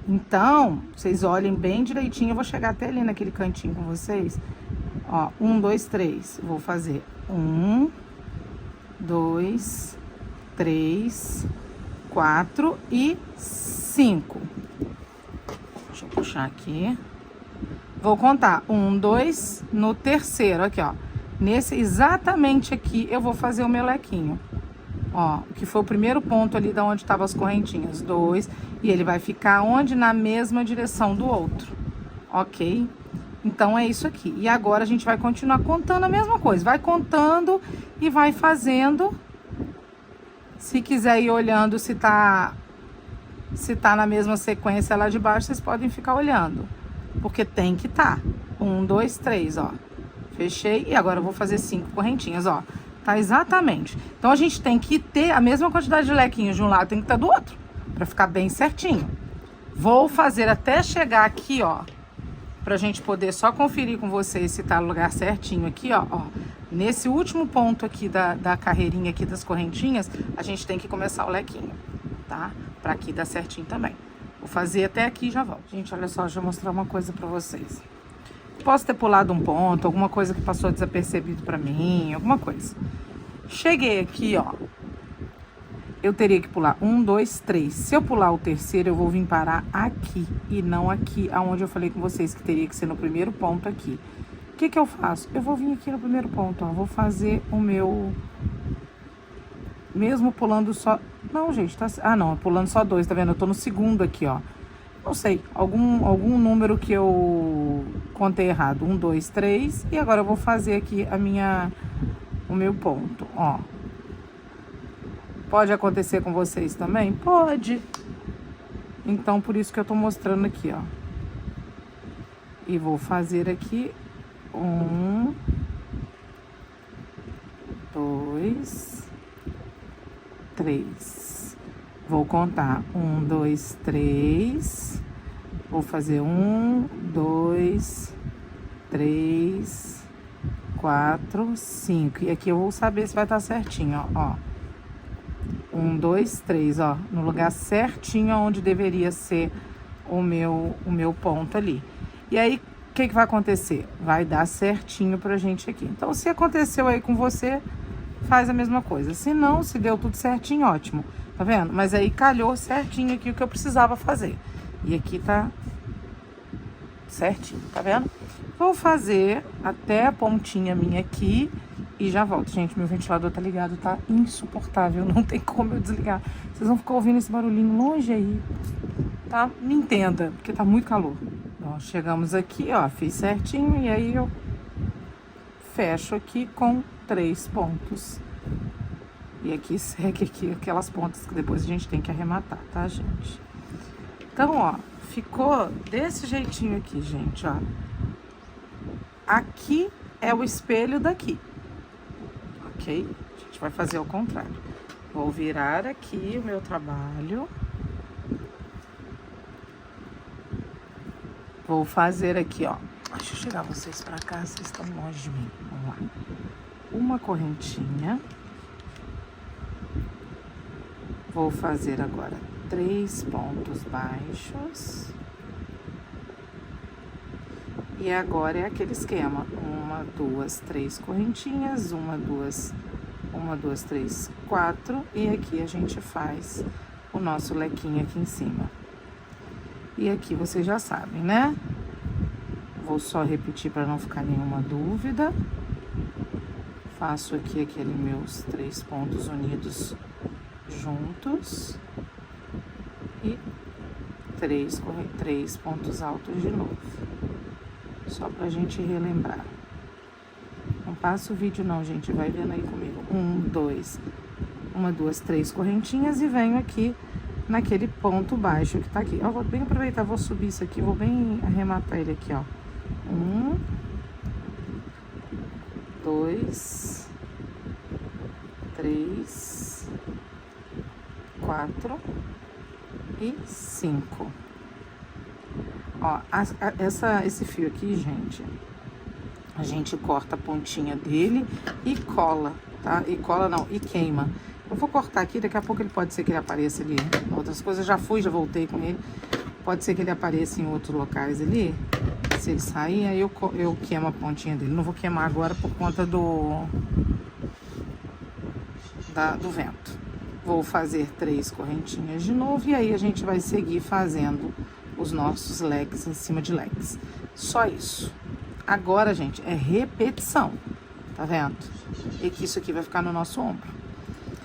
Speaker 1: Então, vocês olhem bem direitinho. Eu vou chegar até ali naquele cantinho com vocês. Ó, 1, 2, 3. Vou fazer 1, 2, 3, 4 e 5. Deixa eu puxar aqui. Vou contar 1, 2, no terceiro, aqui, ó. Nesse, exatamente aqui, eu vou fazer o meu lequinho. Ó, que foi o primeiro ponto ali da onde estavam as correntinhas. 2, e ele vai ficar onde? Na mesma direção do outro. Ok? Então, é isso aqui. E agora, a gente vai continuar contando a mesma coisa. Vai contando e vai fazendo. Se quiser ir olhando se tá na mesma sequência lá de baixo, vocês podem ficar olhando. Porque tem que tá. 1, 2, 3, ó. Fechei. E agora eu vou fazer 5 correntinhas, ó. Tá exatamente. Então, a gente tem que ter a mesma quantidade de lequinhos de um lado, tem que estar do outro. Pra ficar bem certinho. Vou fazer até chegar aqui, ó. Pra gente poder só conferir com vocês se tá no lugar certinho aqui, ó. Nesse último ponto aqui da carreirinha aqui das correntinhas, a gente tem que começar o lequinho, tá? Pra aqui dar certinho também. Vou fazer até aqui e já volto. Gente, olha só, deixa eu mostrar uma coisa pra vocês. Posso ter pulado um ponto, alguma coisa que passou desapercebido pra mim, alguma coisa. Cheguei aqui, ó. Eu teria que pular 1, 2, 3. Se eu pular o terceiro, eu vou vir parar aqui e não aqui, aonde eu falei com vocês que teria que ser no primeiro ponto aqui. O que que eu faço? Eu vou vir aqui no primeiro ponto, ó. Vou fazer o meu... Mesmo pulando só... Não, gente, tá... Ah, não, pulando só 2, tá vendo? Eu tô no segundo aqui, ó. Não sei, algum número que eu contei errado. 1, 2, 3. E agora eu vou fazer aqui o meu ponto, ó. Pode acontecer com vocês também? Pode. Então, por isso que eu tô mostrando aqui, ó. E vou fazer aqui 1, 2, 3. Vou contar 1, 2, 3. Vou fazer 1, 2, 3, 4, 5. E aqui eu vou saber se vai estar certinho, ó. 1, 2, 3, ó. No lugar certinho onde deveria ser o meu ponto ali. E aí, o que vai acontecer? Vai dar certinho pra gente aqui. Então, se aconteceu aí com você, faz a mesma coisa. Se não, se deu tudo certinho, ótimo. Tá vendo? Mas aí calhou certinho aqui o que eu precisava fazer. E aqui tá certinho, tá vendo? Vou fazer até a pontinha minha aqui e já volto. Gente, meu ventilador tá ligado, tá insuportável, não tem como eu desligar. Vocês vão ficar ouvindo esse barulhinho longe aí, tá? Me entenda, porque tá muito calor. Ó, chegamos aqui, ó, fiz certinho e aí eu fecho aqui com 3 pontos. E aqui segue aqui aquelas pontas que depois a gente tem que arrematar, tá, gente? Então, ó, ficou desse jeitinho aqui, gente, ó. Aqui é o espelho daqui, ok? A gente vai fazer ao contrário. Vou virar aqui o meu trabalho. Vou fazer aqui, ó. Deixa eu chegar vocês pra cá, vocês estão longe de mim. Vamos lá. Uma correntinha. Vou fazer agora 3 pontos baixos. E agora é aquele esquema. 1, 2, 3 correntinhas. 1, 2, 3, 4. E aqui a gente faz o nosso lequinho aqui em cima. E aqui vocês já sabem, né? Vou só repetir para não ficar nenhuma dúvida. Faço aqui aquele meus 3 pontos unidos juntos. E 3 pontos altos de novo. Só pra gente relembrar. Não passa o vídeo não, gente. Vai vendo aí comigo. 1, 2, 3 correntinhas e venho aqui naquele ponto baixo que tá aqui. Ó, vou bem aproveitar, vou subir isso aqui, vou bem arrematar ele aqui, ó. 1, 2, 3, 4 e 5. Ó, esse fio aqui, gente, a gente corta a pontinha dele e cola, tá? E cola não, e queima. Eu vou cortar aqui, daqui a pouco ele pode ser que ele apareça ali em outras coisas. Já voltei com ele. Pode ser que ele apareça em outros locais ali. Se ele sair, aí eu queimo a pontinha dele. Não vou queimar agora por conta do vento. Vou fazer 3 correntinhas de novo. E aí a gente vai seguir fazendo os nossos leques em cima de leques. Só isso. Agora, gente, é repetição. Tá vendo? E que isso aqui vai ficar no nosso ombro.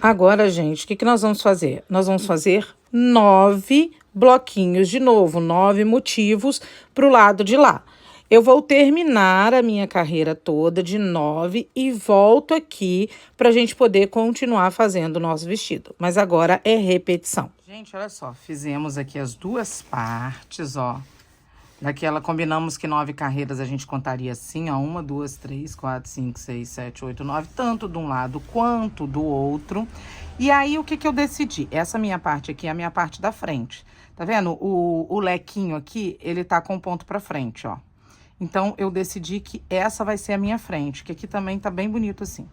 Speaker 1: Agora, gente, o que nós vamos fazer? Nós vamos fazer 9 bloquinhos de novo, 9 motivos pro lado de lá. Eu vou terminar a minha carreira toda de 9 e volto aqui pra gente poder continuar fazendo o nosso vestido. Mas agora é repetição. Gente, olha só, fizemos aqui as 2 partes, ó. Daquela, combinamos que 9 carreiras a gente contaria assim, ó. 1, 2, 3, 4, 5, 6, 7, 8, 9. Tanto de um lado quanto do outro. E aí, o que eu decidi? Essa minha parte aqui é a minha parte da frente. Tá vendo? O lequinho aqui, ele tá com ponto pra frente, ó. Então, eu decidi que essa vai ser a minha frente. Que aqui também tá bem bonito assim.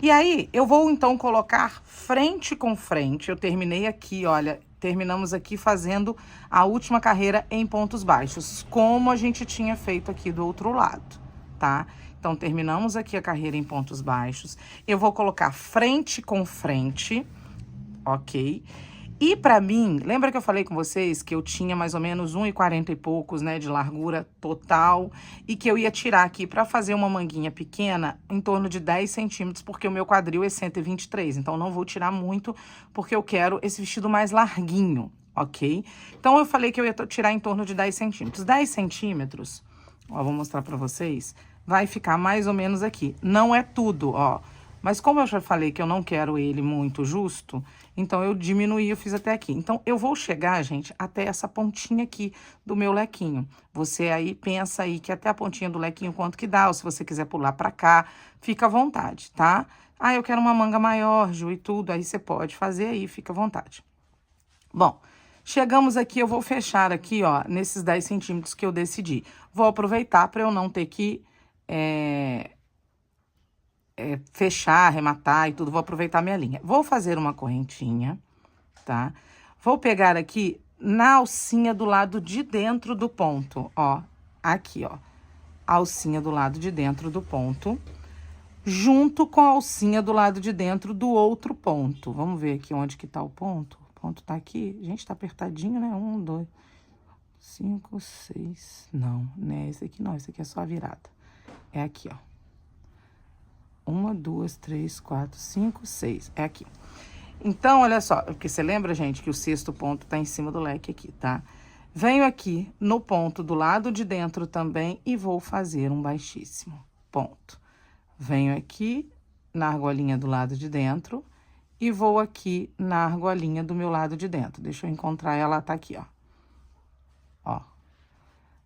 Speaker 1: E aí, eu vou, então, colocar frente com frente. Eu terminei aqui, olha... Terminamos aqui fazendo a última carreira em pontos baixos, como a gente tinha feito aqui do outro lado, tá? Então, terminamos aqui a carreira em pontos baixos. Eu vou colocar frente com frente, ok? E pra mim, lembra que eu falei com vocês que eu tinha mais ou menos 1,40 e poucos, né, de largura total, e que eu ia tirar aqui pra fazer uma manguinha pequena em torno de 10 centímetros, porque o meu quadril é 123, então não vou tirar muito, porque eu quero esse vestido mais larguinho, ok? Então eu falei que eu ia tirar em torno de 10 centímetros. 10 centímetros, ó, vou mostrar pra vocês, vai ficar mais ou menos aqui. Não é tudo, ó. Mas como eu já falei que eu não quero ele muito justo, então eu diminuí, eu fiz até aqui. Então, eu vou chegar, gente, até essa pontinha aqui do meu lequinho. Você aí pensa aí que até a pontinha do lequinho quanto que dá, ou se você quiser pular pra cá, fica à vontade, tá? Ah, eu quero uma manga maior, Ju, e tudo, aí você pode fazer aí, fica à vontade. Bom, chegamos aqui, eu vou fechar aqui, ó, nesses 10 centímetros que eu decidi. Vou aproveitar pra eu não ter que... fechar, arrematar e tudo, vou aproveitar minha linha. Vou fazer uma correntinha, tá? Vou pegar aqui na alcinha do lado de dentro do ponto, ó. Aqui, ó. A alcinha do lado de dentro do ponto. junto com a alcinha do lado de dentro do outro ponto. Vamos ver aqui onde que tá o ponto. O ponto tá aqui. Gente, tá apertadinho, né? 1, 2, 5, 6. Não, né? Esse aqui não, esse aqui é só a virada. É aqui, ó. 1, 2, 3, 4, 5, 6. É aqui. Então, olha só, porque você lembra, gente, que o sexto ponto tá em cima do leque aqui, tá? Venho aqui no ponto do lado de dentro também e vou fazer um baixíssimo. Ponto. Venho aqui na argolinha do lado de dentro e vou aqui na argolinha do meu lado de dentro. Deixa eu encontrar ela, tá aqui, ó. Ó.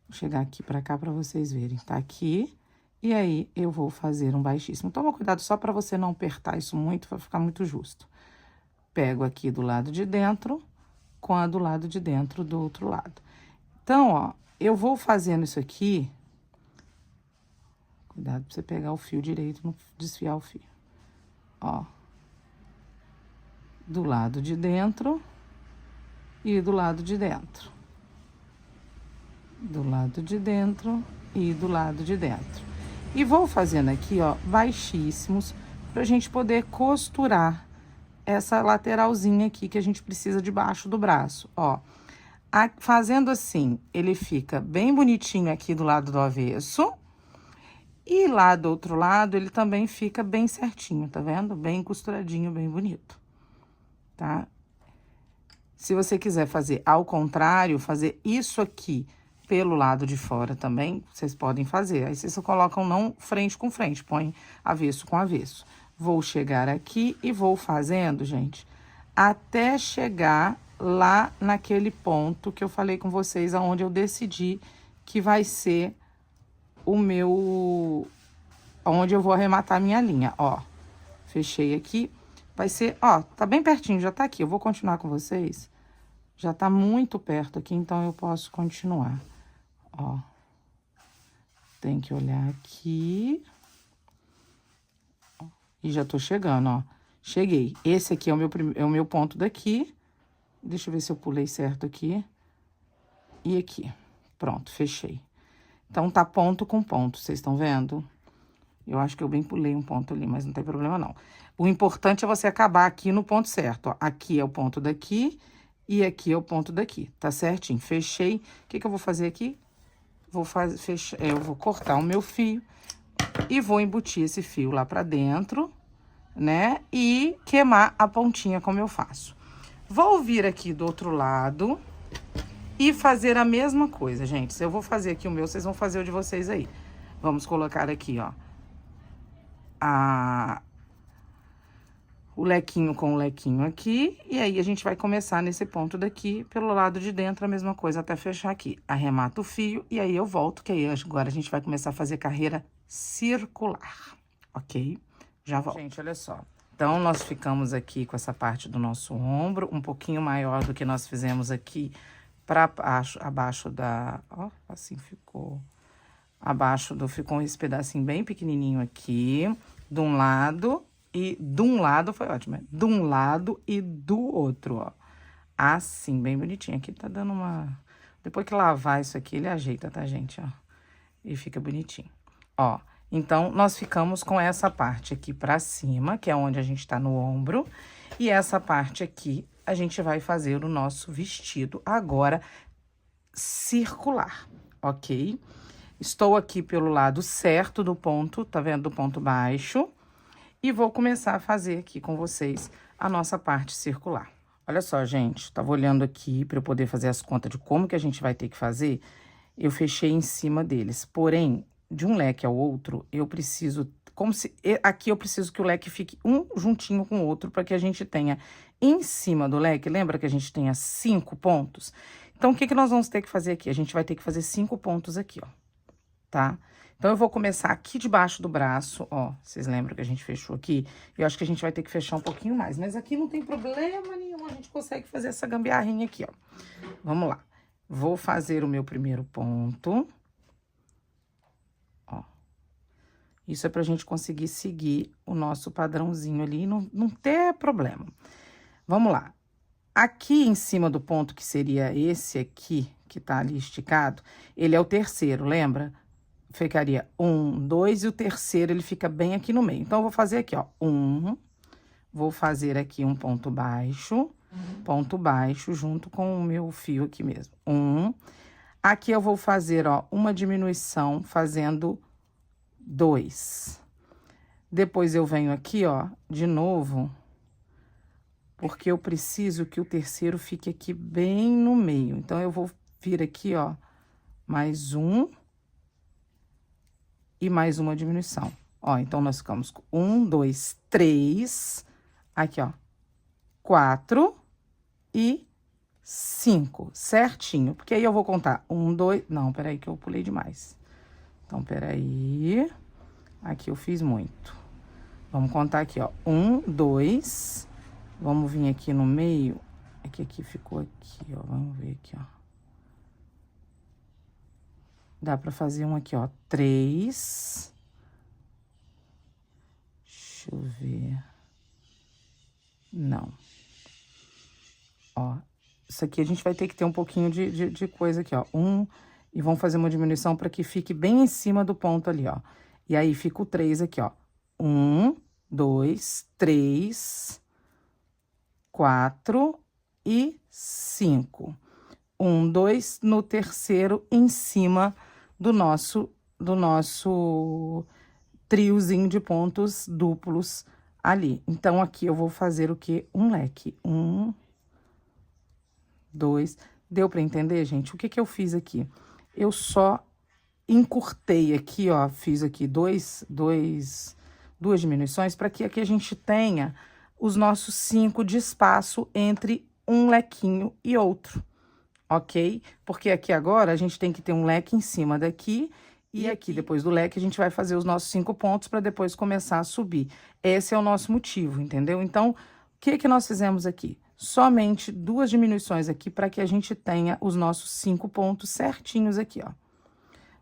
Speaker 1: Vou chegar aqui pra cá pra vocês verem. Tá aqui. E aí, eu vou fazer um baixíssimo. Toma cuidado só pra você não apertar isso muito, vai ficar muito justo. Pego aqui do lado de dentro, com a do lado de dentro do outro lado. Então, ó, eu vou fazendo isso aqui. Cuidado pra você pegar o fio direito, não desfiar o fio. Ó. Do lado de dentro e do lado de dentro. Do lado de dentro e do lado de dentro. E vou fazendo aqui, ó, baixíssimos, pra gente poder costurar essa lateralzinha aqui que a gente precisa debaixo do braço, ó. Fazendo assim, ele fica bem bonitinho aqui do lado do avesso. E lá do outro lado, ele também fica bem certinho, tá vendo? Bem costuradinho, bem bonito, tá? Se você quiser fazer ao contrário, fazer isso aqui pelo lado de fora também, vocês podem fazer. Aí vocês colocam não frente com frente, põe avesso com avesso. Vou chegar aqui e vou fazendo, gente, até chegar lá naquele ponto que eu falei com vocês, aonde eu decidi que vai ser o meu... onde eu vou arrematar a minha linha, ó. Fechei aqui. Vai ser, ó, tá bem pertinho, já tá aqui. Eu vou continuar com vocês. Já tá muito perto aqui, então eu posso continuar. Ó. Tem que olhar aqui. E já tô chegando, ó. Cheguei. Esse aqui é o meu ponto daqui. Deixa eu ver se eu pulei certo aqui. E aqui. Pronto, fechei. Então, tá ponto com ponto, vocês estão vendo? Eu acho que eu bem pulei um ponto ali, mas não tem problema, não. O importante é você acabar aqui no ponto certo, ó. Aqui é o ponto daqui e aqui é o ponto daqui, tá certinho? Fechei. O que que eu vou fazer aqui? Eu vou cortar o meu fio e vou embutir esse fio lá pra dentro, né? E queimar a pontinha como eu faço. Vou vir aqui do outro lado e fazer a mesma coisa, gente. Se eu vou fazer aqui o meu, vocês vão fazer o de vocês aí. Vamos colocar aqui, ó, o lequinho com o lequinho aqui. E aí, a gente vai começar nesse ponto daqui, pelo lado de dentro, a mesma coisa, até fechar aqui. Arremato o fio e aí eu volto, que aí agora a gente vai começar a fazer carreira circular, ok? Já volto. Gente, olha só. Então, nós ficamos aqui com essa parte do nosso ombro, um pouquinho maior do que nós fizemos aqui pra baixo, abaixo da... Ó, assim ficou. Ficou esse pedacinho bem pequenininho aqui, de um lado, e de um lado foi ótimo, né? De um lado e do outro, ó. Assim, bem bonitinho. Aqui tá dando uma... Depois que lavar isso aqui, ele ajeita, tá, gente, ó? E fica bonitinho. Ó, então, nós ficamos com essa parte aqui pra cima, que é onde a gente tá no ombro, e essa parte aqui, a gente vai fazer o nosso vestido agora circular, ok? Estou aqui pelo lado certo do ponto, tá vendo? Do ponto baixo. E vou começar a fazer aqui com vocês a nossa parte circular. Olha só, gente, tava olhando aqui para eu poder fazer as contas de como que a gente vai ter que fazer. Eu fechei em cima deles. Porém, de um leque ao outro, eu preciso... Aqui eu preciso que o leque fique um juntinho com o outro, para que a gente tenha em cima do leque, lembra que a gente tenha 5 pontos? Então, o que que nós vamos ter que fazer aqui? A gente vai ter que fazer 5 pontos aqui, ó, tá? Então, eu vou começar aqui debaixo do braço, ó, vocês lembram que a gente fechou aqui? Eu acho que a gente vai ter que fechar um pouquinho mais, mas aqui não tem problema nenhum, a gente consegue fazer essa gambiarrinha aqui, ó. Vamos lá. Vou fazer o meu primeiro ponto. Isso é pra gente conseguir seguir o nosso padrãozinho ali e não ter problema. Vamos lá. Aqui em cima do ponto, que seria esse aqui, que tá ali esticado, ele é o terceiro, lembra? ficaria 1, 2, e o terceiro ele fica bem aqui no meio. Então, eu vou fazer aqui, ó, 1, vou fazer aqui um ponto baixo, junto com o meu fio aqui mesmo. 1. Aqui eu vou fazer, ó, uma diminuição fazendo 2. Depois eu venho aqui, ó, de novo, porque eu preciso que o terceiro fique aqui bem no meio. Então, eu vou vir aqui, ó, mais um e mais uma diminuição. Ó, então, nós ficamos com 1, 2, 3, aqui, ó, 4 e 5, certinho. Porque aí eu vou contar 1, 2... Não, peraí que eu pulei demais. Então, peraí. Aqui eu fiz muito. Vamos contar aqui, ó. 1, 2. Vamos vir aqui no meio. É que aqui ficou aqui, ó. Vamos ver aqui, ó. Dá pra fazer um aqui, ó. 3. Deixa eu ver. Não. Ó. Isso aqui a gente vai ter que ter um pouquinho de coisa aqui, ó. 1. E vamos fazer uma diminuição para que fique bem em cima do ponto ali, ó. E aí fica o 3 aqui, ó. 1, 2, 3, 4 e 5. 1, 2 no terceiro em cima do nosso triozinho de pontos duplos ali. Então, aqui eu vou fazer o quê? Um leque. 1, 2. Deu para entender, gente? O que que eu fiz aqui? Eu só encurtei aqui, ó, fiz aqui duas diminuições para que aqui a gente tenha os nossos 5 de espaço entre um lequinho e outro, ok? Porque aqui agora a gente tem que ter um leque em cima daqui e aqui depois do leque a gente vai fazer os nossos 5 pontos para depois começar a subir. Esse é o nosso motivo, entendeu? Então, o que que nós fizemos aqui? Somente 2 diminuições aqui para que a gente tenha os nossos 5 pontos certinhos aqui, ó.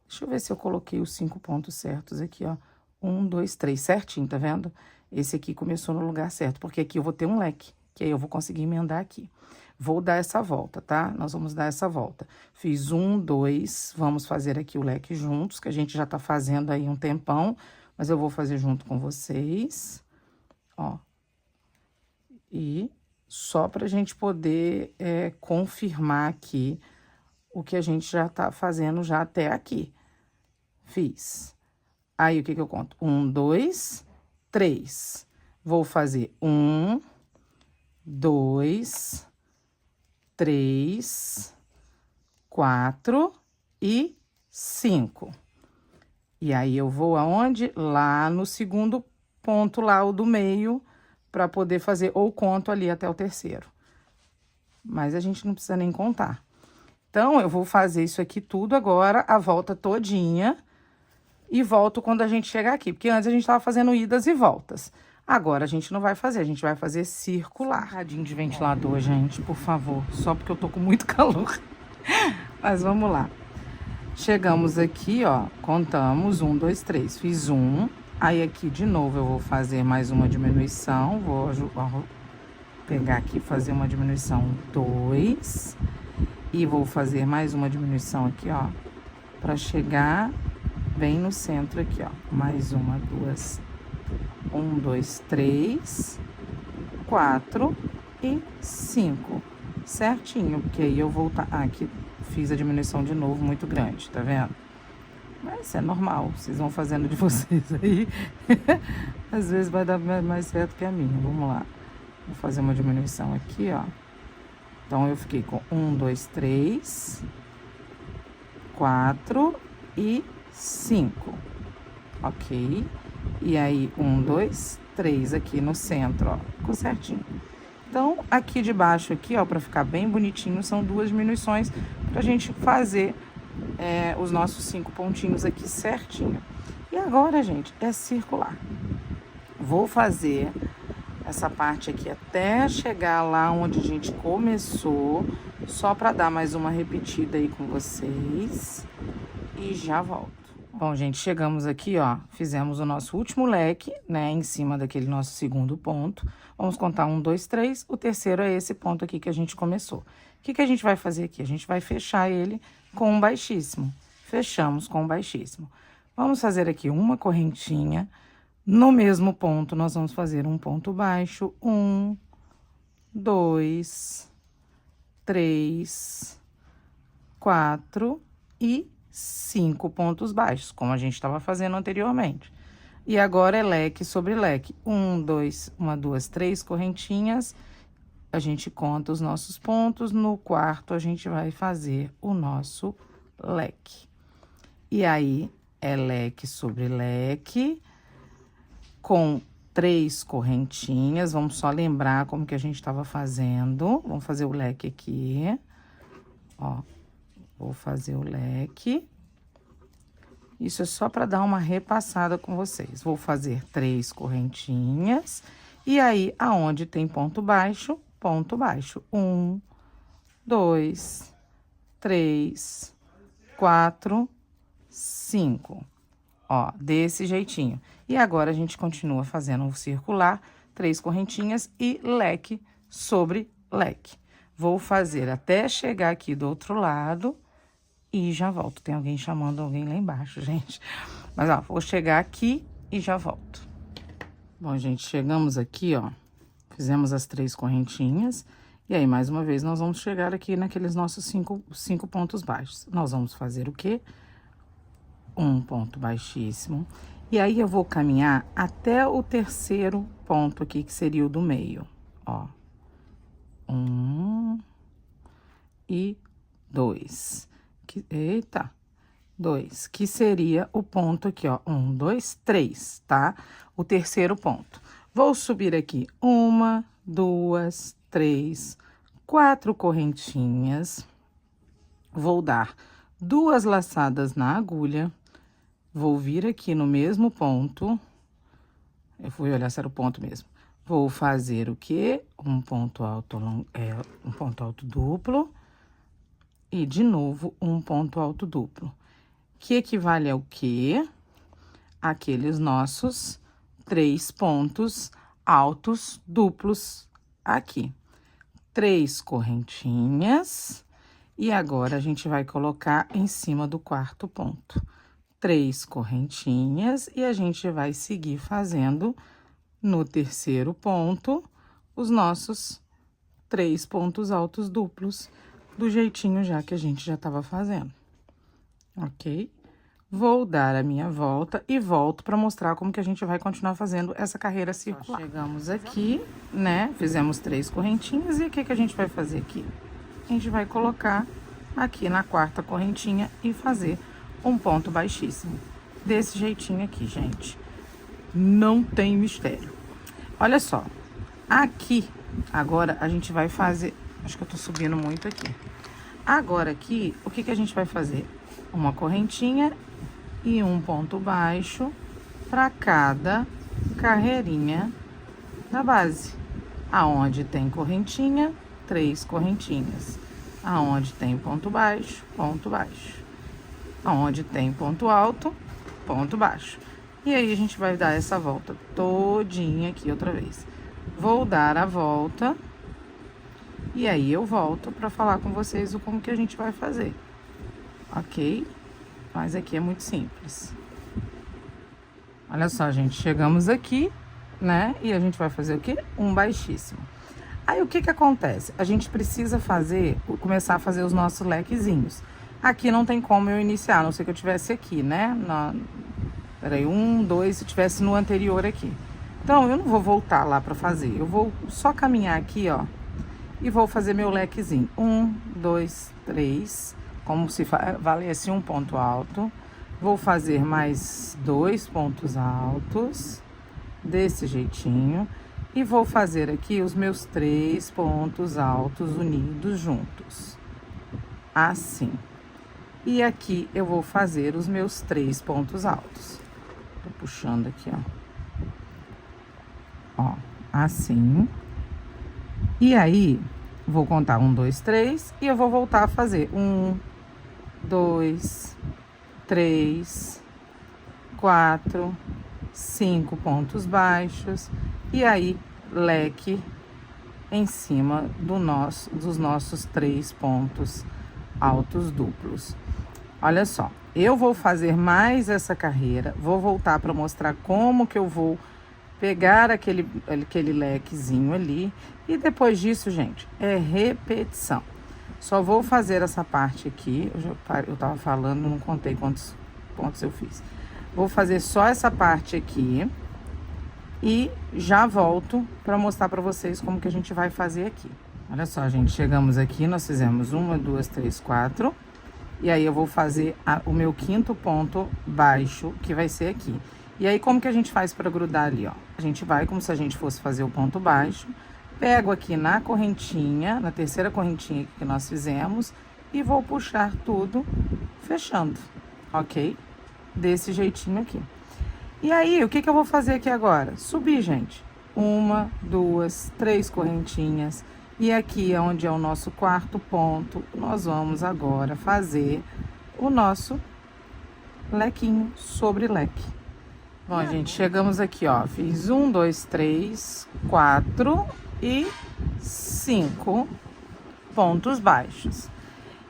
Speaker 1: Deixa eu ver se eu coloquei os 5 pontos certos aqui, ó. 1, 2, 3, certinho, tá vendo? Esse aqui começou no lugar certo, porque aqui eu vou ter um leque, que aí eu vou conseguir emendar aqui. Vou dar essa volta, tá? Nós vamos dar essa volta. Fiz 1, 2, vamos fazer aqui o leque juntos, que a gente já tá fazendo aí um tempão, mas eu vou fazer junto com vocês, ó. E só pra gente poder confirmar aqui o que a gente já tá fazendo já até aqui. Fiz. Aí, o que que eu conto? 1, 2, 3. Vou fazer 1, 2, 3, 4 e 5. E aí, eu vou aonde? Lá no segundo ponto, lá o do meio, para poder fazer, ou conto ali até o terceiro. Mas a gente não precisa nem contar. Então, eu vou fazer isso aqui tudo agora, a volta todinha, e volto quando a gente chegar aqui. Porque antes a gente tava fazendo idas e voltas. Agora a gente não vai fazer, a gente vai fazer circular. Radinho de ventilador, gente, por favor. Só porque eu tô com muito calor. Mas vamos lá. Chegamos aqui, ó, contamos 1, 2, 3. Fiz 1. Aí aqui de novo eu vou fazer mais uma diminuição. Vou pegar aqui e fazer uma diminuição 2. E vou fazer mais uma diminuição aqui, ó, pra chegar bem no centro aqui, ó. Mais uma, 2, 1, 2, 3, 4 e 5. Certinho, porque aí eu vou... aqui fiz a diminuição de novo muito grande, tá vendo? Mas é normal, vocês vão fazendo de vocês aí. Às vezes vai dar mais certo que a minha. Vamos lá. Vou fazer uma diminuição aqui, ó. Então, eu fiquei com 1, 2, 3, 4 e 5, ok? E aí, 1, 2, 3 aqui no centro, ó, ficou certinho. Então, aqui de baixo, aqui, ó, pra ficar bem bonitinho, são 2 diminuições pra gente fazer os nossos 5 pontinhos aqui certinho. E agora, gente, é circular. Vou fazer essa parte aqui até chegar lá onde a gente começou, só pra dar mais uma repetida aí com vocês. E já volto. Bom, gente, chegamos aqui, ó, fizemos o nosso último leque, né, em cima daquele nosso segundo ponto. Vamos contar 1, 2, 3, o terceiro é esse ponto aqui que a gente começou. O que que a gente vai fazer aqui? A gente vai fechar ele com um baixíssimo. Fechamos com um baixíssimo. Vamos fazer aqui uma correntinha. No mesmo ponto, nós vamos fazer um ponto baixo. 1, 2, 3, 4 e 5 pontos baixos, como a gente estava fazendo anteriormente. E agora é leque sobre leque. 1, 2, 1, 2, 3 correntinhas. A gente conta os nossos pontos. No quarto, a gente vai fazer o nosso leque. E aí, é leque sobre leque, com 3 correntinhas. Vamos só lembrar como que a gente estava fazendo. Vamos fazer o leque aqui. Ó, vou fazer o leque. Isso é só para dar uma repassada com vocês. Vou fazer 3 correntinhas. E aí, aonde tem ponto baixo, 1, 2, 3, 4, 5. Ó, desse jeitinho. E agora, a gente continua fazendo um circular, 3 correntinhas e leque sobre leque. Vou fazer até chegar aqui do outro lado e já volto. Tem alguém chamando alguém lá embaixo, gente. Mas, ó, vou chegar aqui e já volto. Bom, gente, chegamos aqui, ó. Fizemos as 3 correntinhas. E aí, mais uma vez, nós vamos chegar aqui naqueles nossos 5 pontos baixos. Nós vamos fazer o quê? Um ponto baixíssimo. E aí, eu vou caminhar até o terceiro ponto aqui, que seria o do meio. Ó. 1 e 2. Eita! 2, que seria o ponto aqui, ó. 1, 2, 3, tá? O terceiro ponto. Vou subir aqui 1, 2, 3, 4 correntinhas. Vou dar 2 laçadas na agulha. Vou vir aqui no mesmo ponto. Eu fui olhar se era o ponto mesmo. Vou fazer o quê? Um ponto alto, um ponto alto duplo. E, de novo, um ponto alto duplo. Que equivale ao quê? Aqueles nossos 3 pontos altos duplos aqui. 3 correntinhas. E agora, a gente vai colocar em cima do quarto ponto. 3 correntinhas. E a gente vai seguir fazendo no terceiro ponto os nossos 3 pontos altos duplos, do jeitinho já que a gente já estava fazendo. Ok? Vou dar a minha volta e volto para mostrar como que a gente vai continuar fazendo essa carreira circular. Chegamos aqui, né? Fizemos 3 correntinhas e o que que a gente vai fazer aqui? A gente vai colocar aqui na quarta correntinha e fazer um ponto baixíssimo. Desse jeitinho aqui, gente. Não tem mistério. Olha só. Aqui, agora, a gente vai fazer... Acho que eu tô subindo muito aqui. Agora, aqui, o que que a gente vai fazer? Uma correntinha e um ponto baixo para cada carreirinha da base. Aonde tem correntinha, 3 correntinhas. Aonde tem ponto baixo, ponto baixo. Aonde tem ponto alto, ponto baixo. E aí, a gente vai dar essa volta todinha aqui outra vez. Vou dar a volta... E aí, eu volto para falar com vocês o como que a gente vai fazer, ok? Mas aqui é muito simples. Olha só, gente, chegamos aqui, né? E a gente vai fazer o quê? Um baixíssimo. Aí, o que que acontece? A gente precisa começar a fazer os nossos lequezinhos. Aqui não tem como eu iniciar, a não ser que eu tivesse aqui, né? Peraí, 1, 2, se tivesse no anterior aqui. Então, eu não vou voltar lá para fazer. Eu vou só caminhar aqui, ó. E vou fazer meu lequezinho. 1, 2, 3, como se valesse um ponto alto. Vou fazer mais 2 pontos altos, desse jeitinho. E vou fazer aqui os meus 3 pontos altos unidos juntos. Assim. E aqui eu vou fazer os meus 3 pontos altos. Tô puxando aqui, ó. Ó, assim. E aí, vou contar 1, 2, 3 e eu vou voltar a fazer 1, 2, 3, 4, 5 pontos baixos. E aí, leque em cima dos nossos 3 pontos altos duplos. Olha só, Eu vou fazer mais essa carreira, vou voltar para mostrar como que eu vou pegar aquele lequezinho ali. E depois disso, gente, é repetição. Só vou fazer essa parte aqui. Eu tava falando, não contei quantos pontos eu fiz. Vou fazer só essa parte aqui. E já volto para mostrar para vocês como que a gente vai fazer aqui. Olha só, gente, chegamos aqui, nós fizemos 1, 2, 3, 4. E aí eu vou fazer o meu quinto ponto baixo, que vai ser aqui. E aí, como que a gente faz para grudar ali, ó? A gente vai como se a gente fosse fazer o ponto baixo. Pego aqui na correntinha, na terceira correntinha que nós fizemos, e vou puxar tudo fechando, ok? Desse jeitinho aqui. E aí, o que que eu vou fazer aqui agora? Subir, gente. 1, 2, 3 correntinhas. E aqui, onde é o nosso quarto ponto, nós vamos agora fazer o nosso lequinho sobre leque. Bom, gente, chegamos aqui, ó. Fiz 1, 2, 3, 4 e 5 pontos baixos.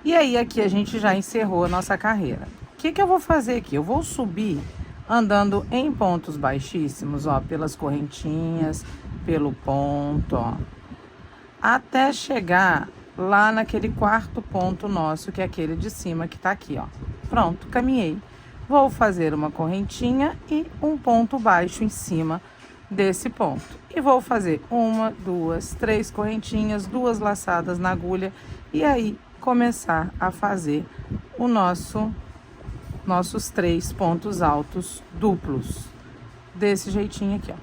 Speaker 1: E aí, aqui a gente já encerrou a nossa carreira. O que que eu vou fazer aqui? Eu vou subir andando em pontos baixíssimos, ó, pelas correntinhas, pelo ponto, ó, até chegar lá naquele quarto ponto nosso, que é aquele de cima que tá aqui, ó. Pronto, caminhei. Vou fazer uma correntinha e um ponto baixo em cima desse ponto. E vou fazer 1, 2, 3 correntinhas, 2 laçadas na agulha e aí começar a fazer o nossos 3 pontos altos duplos. Desse jeitinho aqui, ó.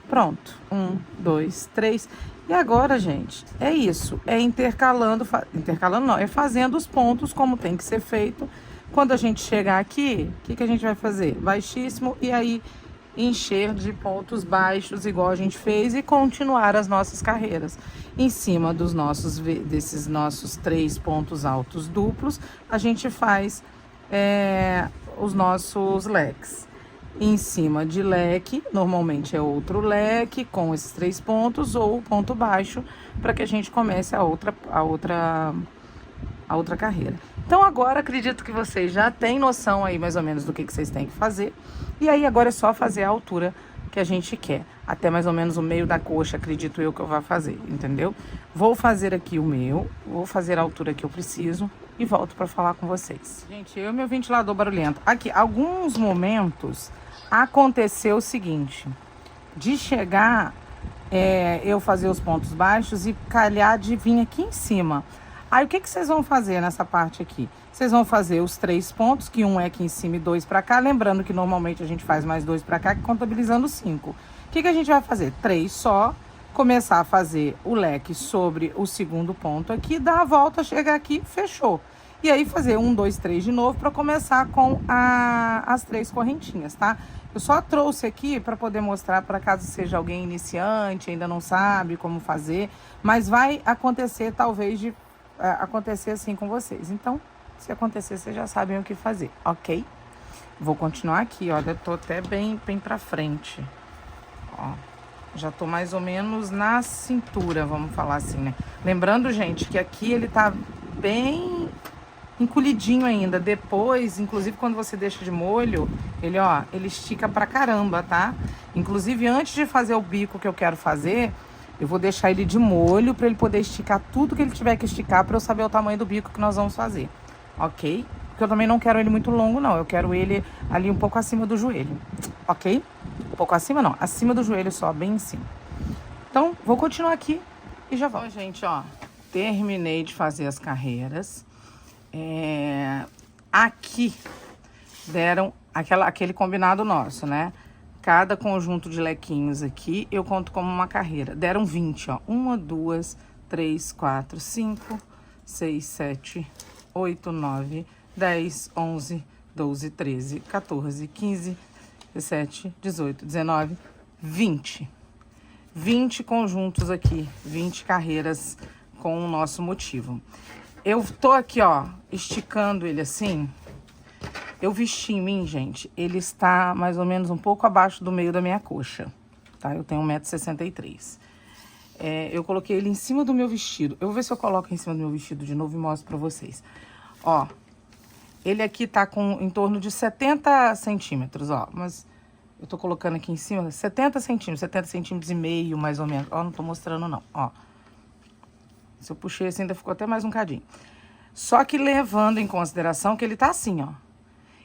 Speaker 1: Pronto. 1, 2, 3. E agora, gente, é isso. É intercalando não, é fazendo os pontos como tem que ser feito. Quando a gente chegar aqui, o que que a gente vai fazer? Baixíssimo e aí encher de pontos baixos, igual a gente fez, e continuar as nossas carreiras. Em cima desses nossos 3 pontos altos duplos, a gente faz os nossos leques. Em cima de leque, normalmente é outro leque com esses 3 pontos ou ponto baixo, para que a gente comece a outra carreira. Então agora acredito que vocês já têm noção aí mais ou menos do que vocês têm que fazer. E aí agora é só fazer a altura que a gente quer. Até mais ou menos o meio da coxa, acredito eu que eu vou fazer, entendeu? Vou fazer aqui o meu, vou fazer a altura que eu preciso e volto para falar com vocês. Gente, eu e meu ventilador barulhento. Aqui, alguns momentos aconteceu o seguinte, de chegar, eu fazer os pontos baixos e calhar de vir aqui em cima. Aí, o que que vocês vão fazer nessa parte aqui? Vocês vão fazer os 3 pontos, que um é aqui em cima e 2 pra cá. Lembrando que normalmente a gente faz mais 2 pra cá, contabilizando 5. O que que a gente vai fazer? 3 só. Começar a fazer o leque sobre o segundo ponto aqui. Dar a volta, chegar aqui, fechou. E aí, fazer 1, 2, 3 de novo pra começar com as 3 correntinhas, tá? Eu só trouxe aqui para poder mostrar, para caso seja alguém iniciante, ainda não sabe como fazer. Mas vai acontecer, talvez, de acontecer assim com vocês. Então, se acontecer, vocês já sabem o que fazer, ok? Vou continuar aqui, ó, eu tô até bem pra frente, ó. Já tô mais ou menos na cintura, vamos falar assim, né? Lembrando, gente, que aqui ele tá bem encolhidinho ainda. Depois, inclusive quando você deixa de molho, ele, ó, ele estica pra caramba, tá? Inclusive, antes de fazer o bico que eu quero fazer, eu vou deixar ele de molho para ele poder esticar tudo que ele tiver que esticar para eu saber o tamanho do bico que nós vamos fazer, ok? Porque eu também não quero ele muito longo, não. Eu quero ele ali um pouco acima do joelho, ok? Um pouco acima, não. Acima do joelho só, bem em cima. Então, vou continuar aqui e já volto. Então, gente, ó, terminei de fazer as carreiras. Aqui deram aquele combinado nosso, né? Cada conjunto de lequinhos aqui, eu conto como uma carreira. Deram 20, ó. 1, 2, 3, 4, 5, 6, 7, 8, 9, 10, 11, 12, 13, 14, 15, 17, 18, 19, 20. 20 conjuntos aqui, 20 carreiras com o nosso motivo. Eu tô aqui, ó, esticando ele assim. Eu vesti em mim, gente, ele está mais ou menos um pouco abaixo do meio da minha coxa, tá? Eu tenho 1,63 m. Eu coloquei ele em cima do meu vestido. Eu vou ver se eu coloco em cima do meu vestido de novo e mostro pra vocês. Ó, Ele aqui tá com em torno de 70 centímetros, ó. Mas eu tô colocando aqui em cima 70 centímetros, 70 centímetros e meio, mais ou menos. Ó, não tô mostrando não, ó. Se eu puxei assim, ainda ficou até mais um cadinho. Só que levando em consideração que ele tá assim, ó.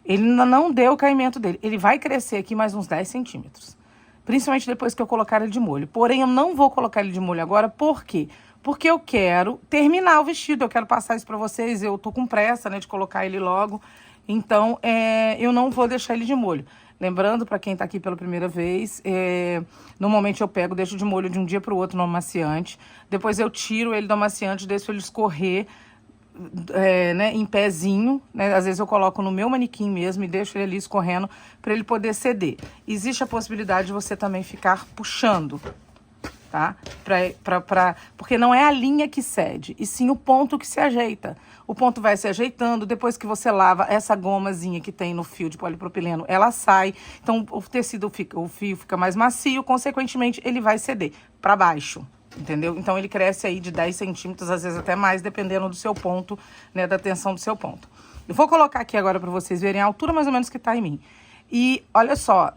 Speaker 1: Ele ainda não deu o caimento dele. Ele vai crescer aqui mais uns 10 centímetros. Principalmente depois que eu colocar ele de molho. Porém, eu não vou colocar ele de molho agora, por quê? Porque eu quero terminar o vestido, eu quero passar isso pra vocês, eu tô com pressa, né, de colocar ele logo. Então, eu não vou deixar ele de molho. Lembrando, para quem tá aqui pela primeira vez, normalmente eu pego, deixo de molho de um dia pro outro no amaciante. Depois eu tiro ele do amaciante, deixo ele escorrer, né, em pezinho, né? Às vezes eu coloco no meu manequim mesmo e deixo ele ali escorrendo para ele poder ceder. Existe a possibilidade de você também ficar puxando, tá? Porque não é a linha que cede, e sim o ponto que se ajeita. O ponto vai se ajeitando, depois que você lava essa gomazinha que tem no fio de polipropileno, ela sai, então o tecido fica, o fio fica mais macio, consequentemente ele vai ceder para baixo. Entendeu? Então, ele cresce aí de 10 centímetros, às vezes até mais, dependendo do seu ponto, né, da tensão do seu ponto. Eu vou colocar aqui agora para vocês verem a altura mais ou menos que tá em mim. E, olha só,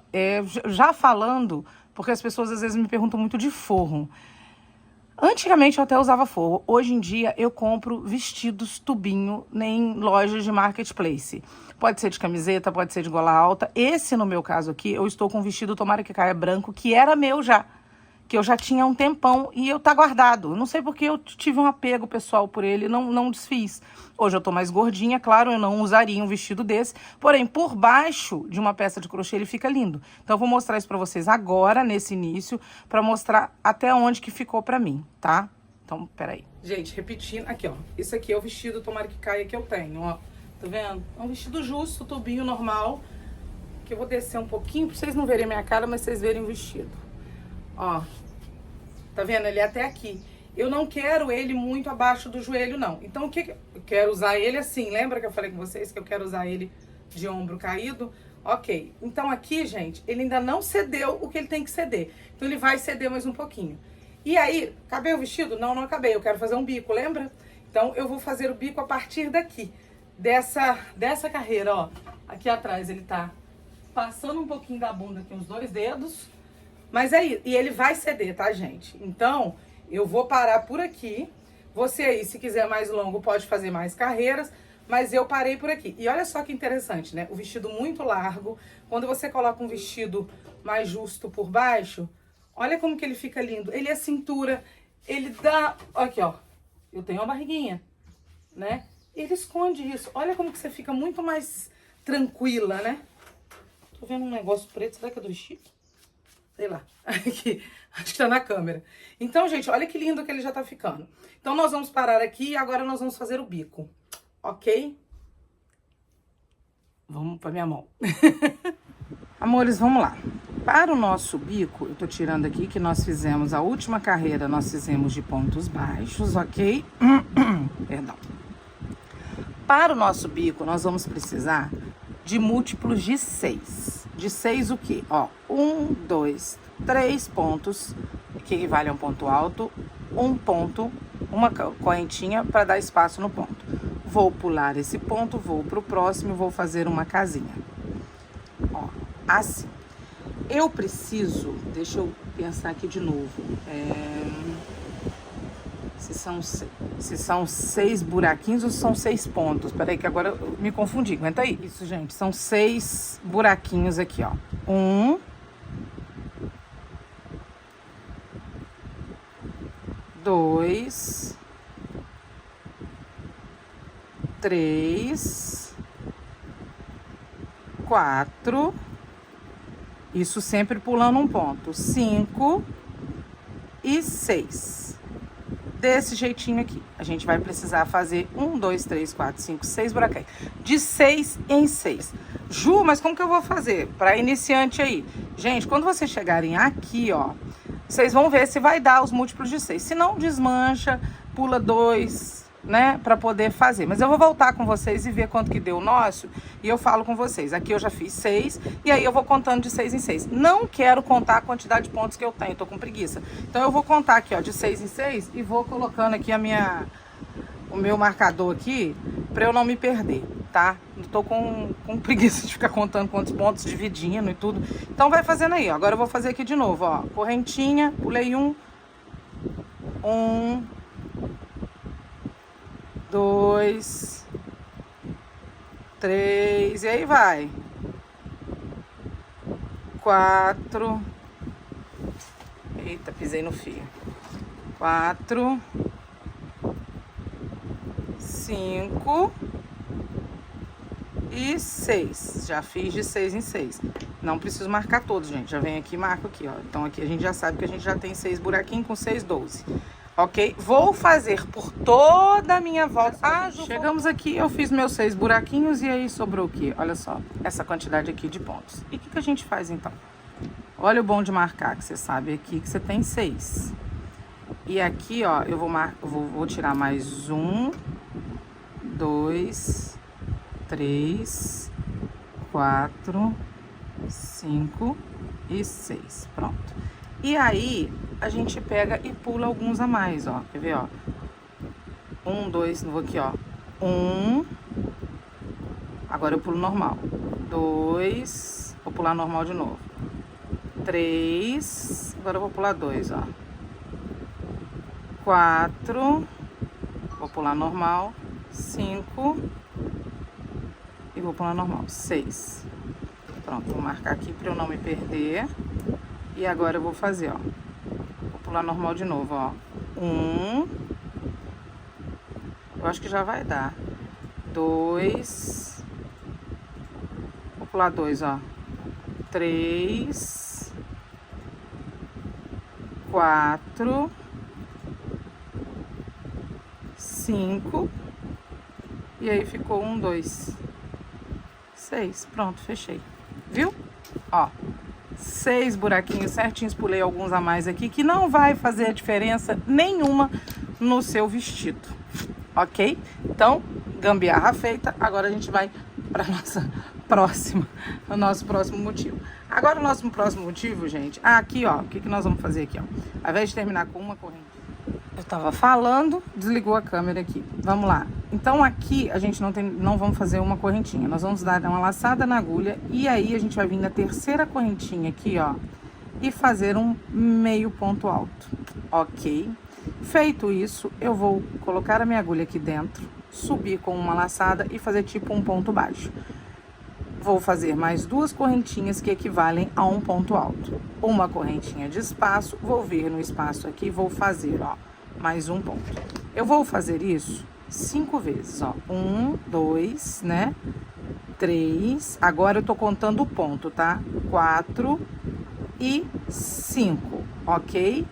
Speaker 1: já falando, porque as pessoas às vezes me perguntam muito de forro. Antigamente eu até usava forro. Hoje em dia eu compro vestidos tubinho em lojas de marketplace. Pode ser de camiseta, pode ser de gola alta. Esse, no meu caso aqui, eu estou com um vestido, tomara que caia, branco, que era meu já. Que eu já tinha há um tempão e eu tá guardado. Não sei porque eu tive um apego pessoal por ele, não desfiz. Hoje eu tô mais gordinha, claro, eu não usaria um vestido desse. Porém, por baixo de uma peça de crochê ele fica lindo. Então eu vou mostrar isso pra vocês agora, nesse início, pra mostrar até onde que ficou pra mim, tá? Então, peraí. Gente, repetindo, aqui ó, esse aqui é o vestido, tomara que caia, que eu tenho, ó. Tá vendo? É um vestido justo, tubinho normal, que eu vou descer um pouquinho pra vocês não verem minha cara, mas vocês verem o vestido. Ó, tá vendo? Ele é até aqui. Eu não quero ele muito abaixo do joelho, não. Então, o que eu quero usar ele assim? Lembra que eu falei com vocês que eu quero usar ele de ombro caído? Ok. Então, aqui, gente, ele ainda não cedeu o que ele tem que ceder. Então, ele vai ceder mais um pouquinho. E aí, acabei o vestido? Não, não acabei. Eu quero fazer um bico, lembra? Então, eu vou fazer o bico a partir daqui. Dessa carreira, ó. Aqui atrás ele tá passando um pouquinho da bunda aqui, uns 2 dedos. Mas aí, e ele vai ceder, tá, gente? Então, eu vou parar por aqui. Você aí, se quiser mais longo, pode fazer mais carreiras, mas eu parei por aqui. E olha só que interessante, né? O vestido muito largo, quando você coloca um vestido mais justo por baixo, olha como que ele fica lindo. Ele é cintura, ele dá... Aqui, ó, eu tenho uma barriguinha, né? Ele esconde isso. Olha como que você fica muito mais tranquila, né? Tô vendo um negócio preto, será que é do vestido? Sei lá, aqui, acho que tá na câmera. Então, gente, olha que lindo que ele já tá ficando. Então, nós vamos parar aqui e agora nós vamos fazer o bico, ok? Vamos pra minha mão. Amores, vamos lá. Para o nosso bico, eu tô tirando aqui que nós fizemos a última carreira, nós fizemos de pontos baixos, ok? Perdão. Para o nosso bico, nós vamos precisar de múltiplos de 6. De 6 o quê? Ó, 1, 2, 3 pontos, que equivale a um ponto alto, um ponto, uma correntinha para dar espaço no ponto. Vou pular esse ponto, vou pro próximo e vou fazer uma casinha. Ó, assim. Eu preciso, deixa eu pensar aqui de novo, se são 6 buraquinhos ou são 6 pontos. Peraí que agora eu me confundi, aguenta aí. Isso, gente, são 6 buraquinhos aqui, ó. 1, 2, 3, 4, isso sempre pulando um ponto, 5 e 6. Desse jeitinho aqui. A gente vai precisar fazer 1, 2, 3, 4, 5, 6 buraquinhos. De 6 em 6. Ju, mas como que eu vou fazer? Para iniciante aí. Gente, quando vocês chegarem aqui, ó, vocês vão ver se vai dar os múltiplos de 6. Se não, desmancha, pula 2, né, para poder fazer. Mas eu vou voltar com vocês e ver quanto que deu o nosso e eu falo com vocês. Aqui eu já fiz 6 e aí eu vou contando de 6 em 6. Não quero contar a quantidade de pontos que eu tenho, tô com preguiça. Então eu vou contar aqui, ó, de 6 em 6 e vou colocando aqui o meu marcador aqui para eu não me perder, tá? tá? Não tô com preguiça de ficar contando quantos pontos, dividindo e tudo. Então vai fazendo aí, ó. Agora eu vou fazer aqui de novo, ó. Correntinha, pulei um, 2, 3, e aí vai. 4. Eita, pisei no fio. 4, 5 e 6. Já fiz de 6 em 6. Não preciso marcar todos, gente. Já vem aqui e marco aqui, ó. Então aqui a gente já sabe que a gente já tem 6 buraquinhos com 6, 12. Ok? Vou fazer por toda a minha volta. Chegamos aqui, eu fiz meus 6 buraquinhos e aí sobrou o quê? Olha só, essa quantidade aqui de pontos. E o que a gente faz então? Olha o bom de marcar, que você sabe aqui que você tem 6. E aqui, ó, eu vou tirar mais 1, 2, 3, 4, 5 e 6. Pronto. E aí, a gente pega e pula alguns a mais, ó. Quer ver, ó? 1, 2, vou aqui, ó. 1. Agora eu pulo normal. 2. Vou pular normal de novo. 3. Agora eu vou pular 2, ó. 4. Vou pular normal. 5. E vou pular normal. 6. Pronto, vou marcar aqui pra eu não me perder. E agora eu vou fazer, ó. Vou pular normal de novo, ó. 1. Eu acho que já vai dar. 2. Vou pular 2, ó. 3. 4. 5. E aí ficou 1, 2, 6. Pronto, fechei. Viu? Ó. 6 buraquinhos certinhos, pulei alguns a mais aqui, que não vai fazer diferença nenhuma no seu vestido, ok? Então, gambiarra feita, agora a gente vai para o nosso próximo motivo. Agora o nosso próximo motivo, gente, aqui, ó, o que nós vamos fazer aqui, ó? Ao invés de terminar com uma corrente, eu tava falando, desligou a câmera aqui. Vamos lá. Então aqui a gente não vamos fazer uma correntinha. Nós vamos dar uma laçada na agulha e aí a gente vai vir na terceira correntinha aqui, ó, e fazer um meio ponto alto. Ok? Feito isso, eu vou colocar a minha agulha aqui dentro, subir com uma laçada e fazer tipo um ponto baixo. Vou fazer mais 2 correntinhas que equivalem a um ponto alto. Uma correntinha de espaço, vou vir no espaço aqui e vou fazer, ó, mais um ponto. Eu vou fazer isso 5 vezes, ó. 1, 2, né? 3. Agora eu tô contando o ponto, tá? 4 e 5, ok?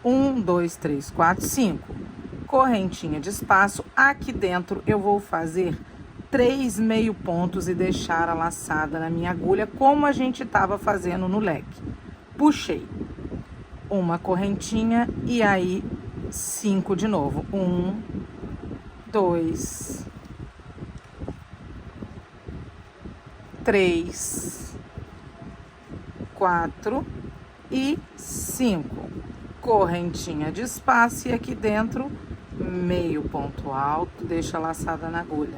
Speaker 1: 1, 2, 3, 4, 5. Correntinha de espaço. Aqui dentro eu vou fazer 3 meio pontos e deixar a laçada na minha agulha, como a gente tava fazendo no leque. Puxei uma correntinha e aí 5 de novo. 1, 2, 3, 4 e 5. Correntinha de espaço e aqui dentro meio ponto alto, deixa a laçada na agulha.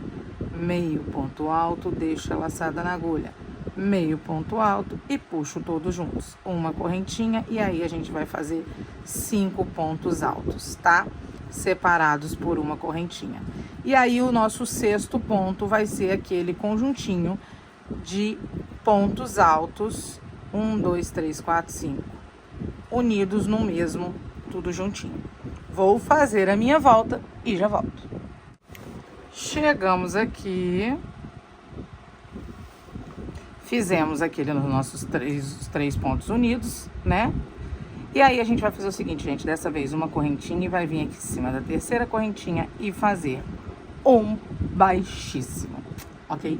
Speaker 1: Meio ponto alto, deixa a laçada na agulha. Meio ponto alto e puxo todos juntos. Uma correntinha e aí a gente vai fazer 5 pontos altos, tá? Separados por uma correntinha. E aí o nosso sexto ponto vai ser aquele conjuntinho de pontos altos, 1, 2, 3, 4, 5, unidos no mesmo, tudo juntinho. Vou fazer a minha volta e já volto. Chegamos aqui, fizemos aquele nos nossos 3 pontos unidos, né? E aí a gente vai fazer o seguinte, gente, dessa vez uma correntinha e vai vir aqui em cima da terceira correntinha e fazer um baixíssimo, ok?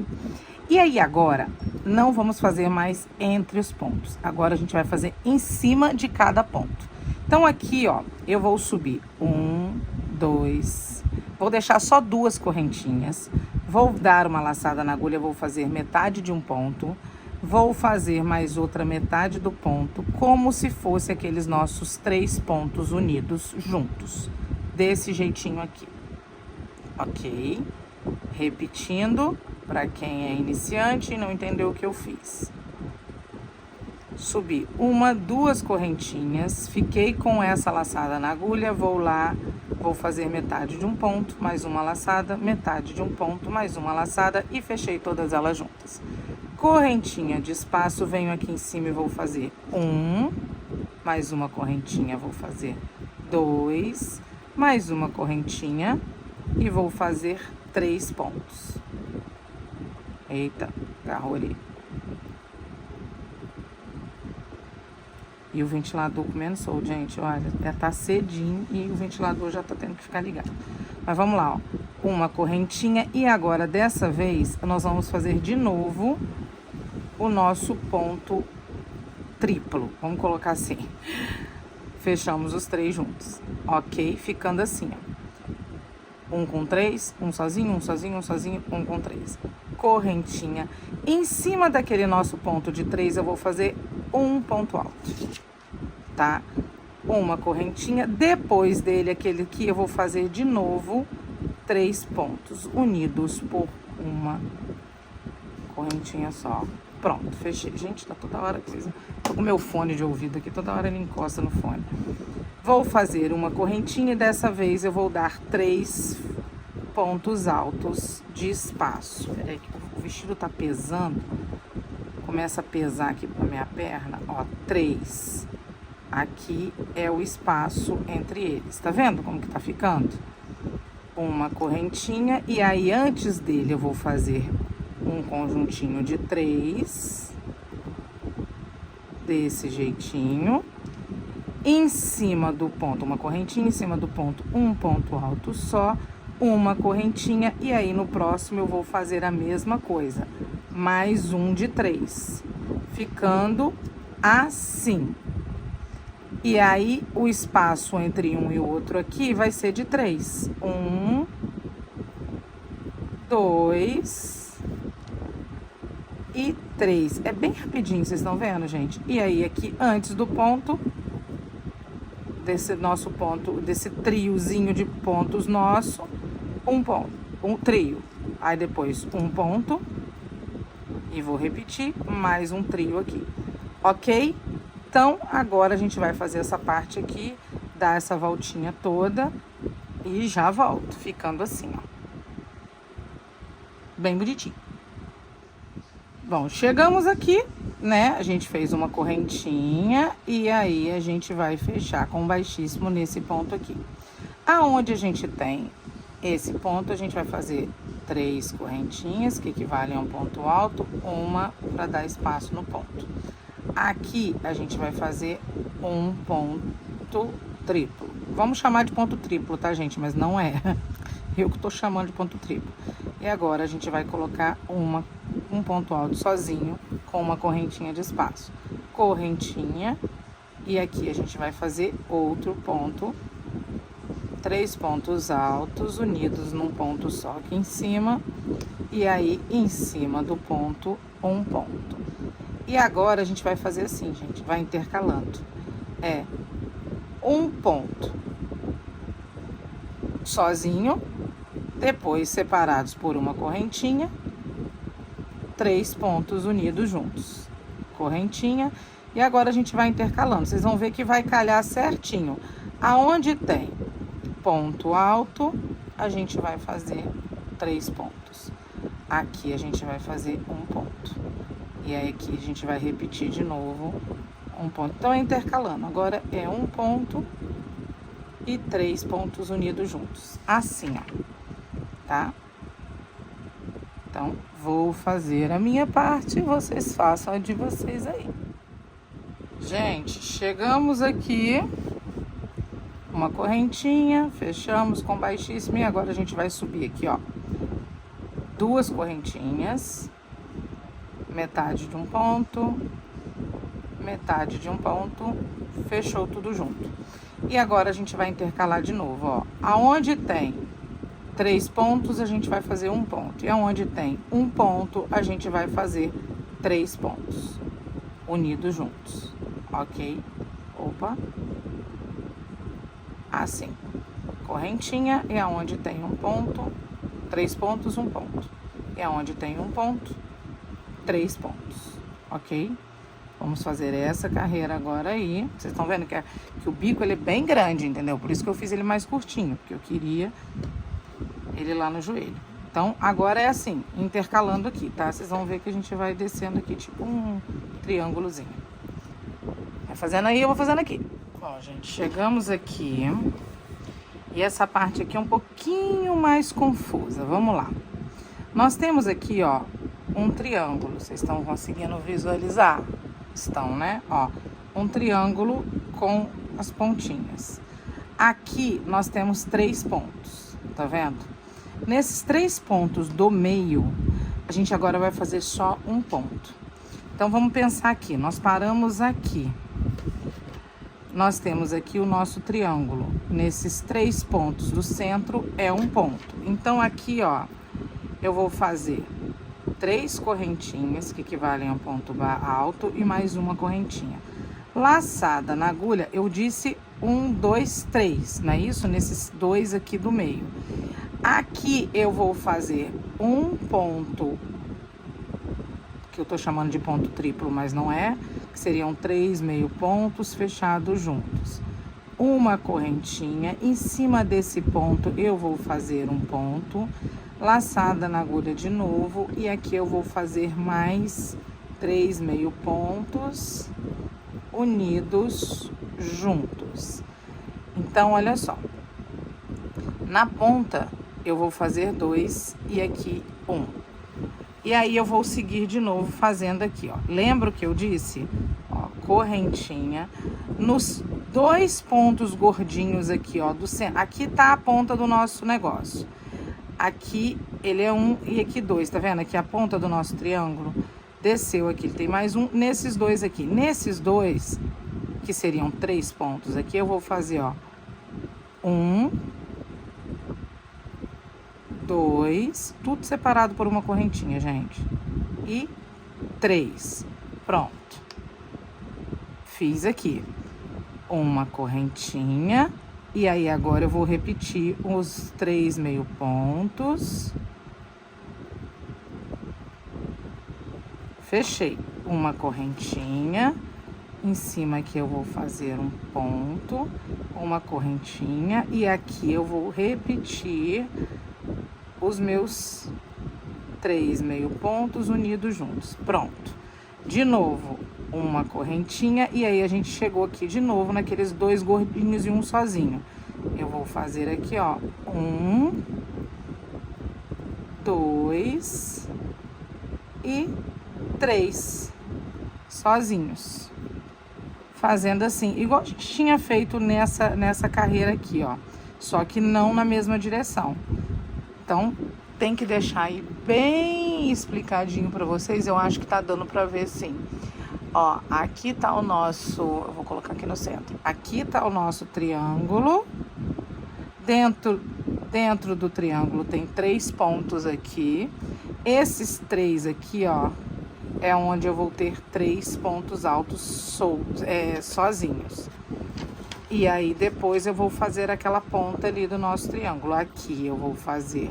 Speaker 1: E aí agora, não vamos fazer mais entre os pontos. Agora a gente vai fazer em cima de cada ponto. Então aqui, ó, eu vou subir 1, 2, vou deixar só 2 correntinhas. Vou dar uma laçada na agulha, vou fazer metade de um ponto. Vou fazer mais outra metade do ponto, como se fosse aqueles nossos 3 pontos unidos juntos. Desse jeitinho aqui. Ok? Repetindo, para quem é iniciante e não entendeu o que eu fiz. Subi uma, duas correntinhas, fiquei com essa laçada na agulha, vou lá, vou fazer metade de um ponto, mais uma laçada, metade de um ponto, mais uma laçada e fechei todas elas juntas. Correntinha de espaço, venho aqui em cima e vou fazer um, mais uma correntinha, vou fazer dois, mais uma correntinha e vou fazer 3 pontos. Eita, agarrou ali. E o ventilador comendo solto, gente, olha, tá cedinho e o ventilador já tá tendo que ficar ligado. Mas vamos lá, ó. Uma correntinha e agora, dessa vez, nós vamos fazer de novo o nosso ponto triplo. Vamos colocar assim. Fechamos os 3 juntos, ok? Ficando assim, ó. Um com 3, um sozinho, um sozinho, um sozinho, um com 3. Correntinha. Em cima daquele nosso ponto de 3, eu vou fazer um ponto alto, tá? Uma correntinha. Depois dele, aquele aqui, eu vou fazer de novo 3 pontos unidos por uma correntinha só. Pronto, fechei. Gente, tá toda hora coisa. Tô com meu fone de ouvido aqui, toda hora ele encosta no fone. Vou fazer uma correntinha e dessa vez eu vou dar 3 pontos altos de espaço. Peraí que o vestido tá pesando. Começa a pesar aqui pra minha perna, ó, 3. Aqui é o espaço entre eles. Tá vendo como que tá ficando? Uma correntinha e aí antes dele eu vou fazer um conjuntinho de 3. Desse jeitinho. Em cima do ponto, uma correntinha, em cima do ponto, um ponto alto só, uma correntinha, e aí no próximo eu vou fazer a mesma coisa, mais um de 3, ficando assim. E aí o espaço entre um e o outro aqui vai ser de 3. 1, 2 e 3. É bem rapidinho, vocês estão vendo, gente? E aí aqui, antes do ponto, desse nosso ponto, desse triozinho de pontos nosso, um ponto, um trio. Aí depois um ponto, e vou repetir, mais um trio aqui, ok? Então, agora a gente vai fazer essa parte aqui, dar essa voltinha toda e já volto, ficando assim, ó. Bem bonitinho. Bom, chegamos aqui, né? A gente fez uma correntinha e aí a gente vai fechar com baixíssimo nesse ponto aqui. Aonde a gente tem esse ponto, a gente vai fazer 3 correntinhas, que equivalem a um ponto alto, uma para dar espaço no ponto. Aqui a gente vai fazer um ponto triplo. Vamos chamar de ponto triplo, tá, gente? Mas não é. Eu que tô chamando de ponto triplo. E agora a gente vai colocar um ponto alto sozinho com uma correntinha de espaço. Correntinha. E aqui a gente vai fazer outro ponto. 3 pontos altos unidos num ponto só aqui em cima. E aí, em cima do ponto, um ponto. E agora a gente vai fazer assim, gente. Vai intercalando. É um ponto sozinho. Depois separados por uma correntinha. 3 pontos unidos juntos. Correntinha. E agora a gente vai intercalando. Vocês vão ver que vai calhar certinho. Aonde tem ponto alto, a gente vai fazer 3 pontos. Aqui a gente vai fazer um ponto. E aí aqui a gente vai repetir de novo um ponto. Então, é intercalando. Agora é um ponto e 3 pontos unidos juntos. Assim, ó. Tá? Então, vou fazer a minha parte e vocês façam a de vocês aí. Gente, chegamos aqui, uma correntinha, fechamos com baixíssimo e agora a gente vai subir aqui, ó. 2 correntinhas, metade de um ponto, metade de um ponto, fechou tudo junto. E agora a gente vai intercalar de novo, ó. Aonde tem 3 pontos, a gente vai fazer um ponto. E aonde tem um ponto, a gente vai fazer 3 pontos unidos juntos, ok? Opa. Assim. Correntinha e aonde tem um ponto, 3 pontos, 1 ponto. E aonde tem 1 ponto, 3 pontos, ok? Vamos fazer essa carreira agora aí. Vocês estão vendo que o bico ele é bem grande, entendeu? Por isso que eu fiz ele mais curtinho, porque eu queria ele lá no joelho. Então, agora é assim, intercalando aqui, tá? Vocês vão ver que a gente vai descendo aqui, tipo um triângulozinho. Vai fazendo aí, eu vou fazendo aqui. Ó, gente, chegamos aqui. E essa parte aqui é um pouquinho mais confusa. Vamos lá. Nós temos aqui, ó, um triângulo. Vocês estão conseguindo visualizar? Estão, né? Ó, um triângulo com as pontinhas. Aqui nós temos 3 pontos, tá vendo? Nesses 3 pontos do meio, a gente agora vai fazer só 1 ponto. Então, vamos pensar aqui. Nós paramos aqui. Nós temos aqui o nosso triângulo. Nesses 3 pontos do centro é 1 ponto. Então, aqui, ó, eu vou fazer 3 correntinhas, que equivalem a um ponto alto, e mais uma correntinha. Laçada na agulha, eu disse 1, 2, 3, não é isso? Nesses 2 aqui do meio. Aqui eu vou fazer um ponto, que eu tô chamando de ponto triplo, mas não é, que seriam 3 meio pontos fechados juntos. Uma correntinha, em cima desse ponto eu vou fazer um ponto, laçada na agulha de novo, e aqui eu vou fazer mais 3 meio pontos unidos juntos. Então, olha só, na ponta eu vou fazer 2 e aqui 1. E aí eu vou seguir de novo fazendo aqui, ó. Lembra que eu disse? Ó, correntinha. Nos 2 pontos gordinhos aqui, ó, do centro. Aqui tá a ponta do nosso negócio. Aqui ele é 1 e aqui 2, tá vendo? Aqui a ponta do nosso triângulo. Desceu aqui, ele tem mais 1. Nesses 2 aqui. Nesses 2, que seriam 3 pontos aqui, eu vou fazer, ó, 1, 2, tudo separado por uma correntinha, gente. E 3. Pronto. Fiz aqui uma correntinha. E aí, agora eu vou repetir os 3 meio pontos. Fechei uma correntinha. Em cima aqui eu vou fazer um ponto, uma correntinha. E aqui eu vou repetir os meus 3 meio pontos unidos juntos. Pronto. De novo, uma correntinha. E aí, a gente chegou aqui de novo naqueles 2 gordinhos e um sozinho. Eu vou fazer aqui, ó, 1, 2 e 3 sozinhos. Fazendo assim, igual a gente tinha feito nessa carreira aqui, ó. Só que não na mesma direção. Então, tem que deixar aí bem explicadinho pra vocês. Eu acho que tá dando pra ver, sim. Ó, aqui tá o nosso... Eu vou colocar aqui no centro. Aqui tá o nosso triângulo. Dentro do triângulo tem 3 pontos aqui. Esses 3 aqui, ó, é onde eu vou ter 3 pontos altos sozinhos. E aí, depois eu vou fazer aquela ponta ali do nosso triângulo. Aqui eu vou fazer...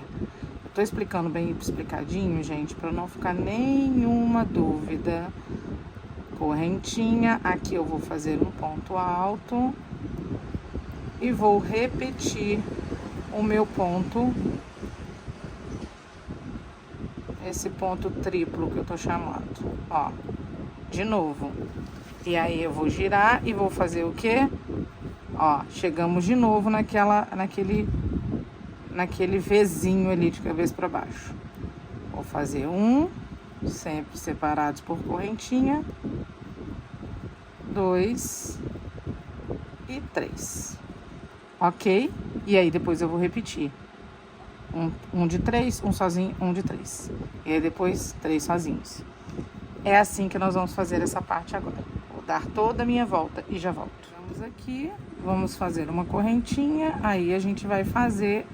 Speaker 1: Eu tô explicando bem explicadinho, gente, pra não ficar nenhuma dúvida. Correntinha. Aqui eu vou fazer um ponto alto. E vou repetir o meu ponto. Esse ponto triplo que eu tô chamando. Ó, de novo. E aí, eu vou girar e vou fazer o quê? Ó, chegamos de novo naquele Vzinho ali de cabeça para baixo. Vou fazer 1, sempre separados por correntinha. 2 e 3. Ok? E aí, depois eu vou repetir. Um de 3, um sozinho, um de 3. E aí, depois, 3 sozinhos. É assim que nós vamos fazer essa parte agora. Vou dar toda a minha volta e já volto. Vamos aqui, vamos fazer uma correntinha. Aí, a gente vai fazer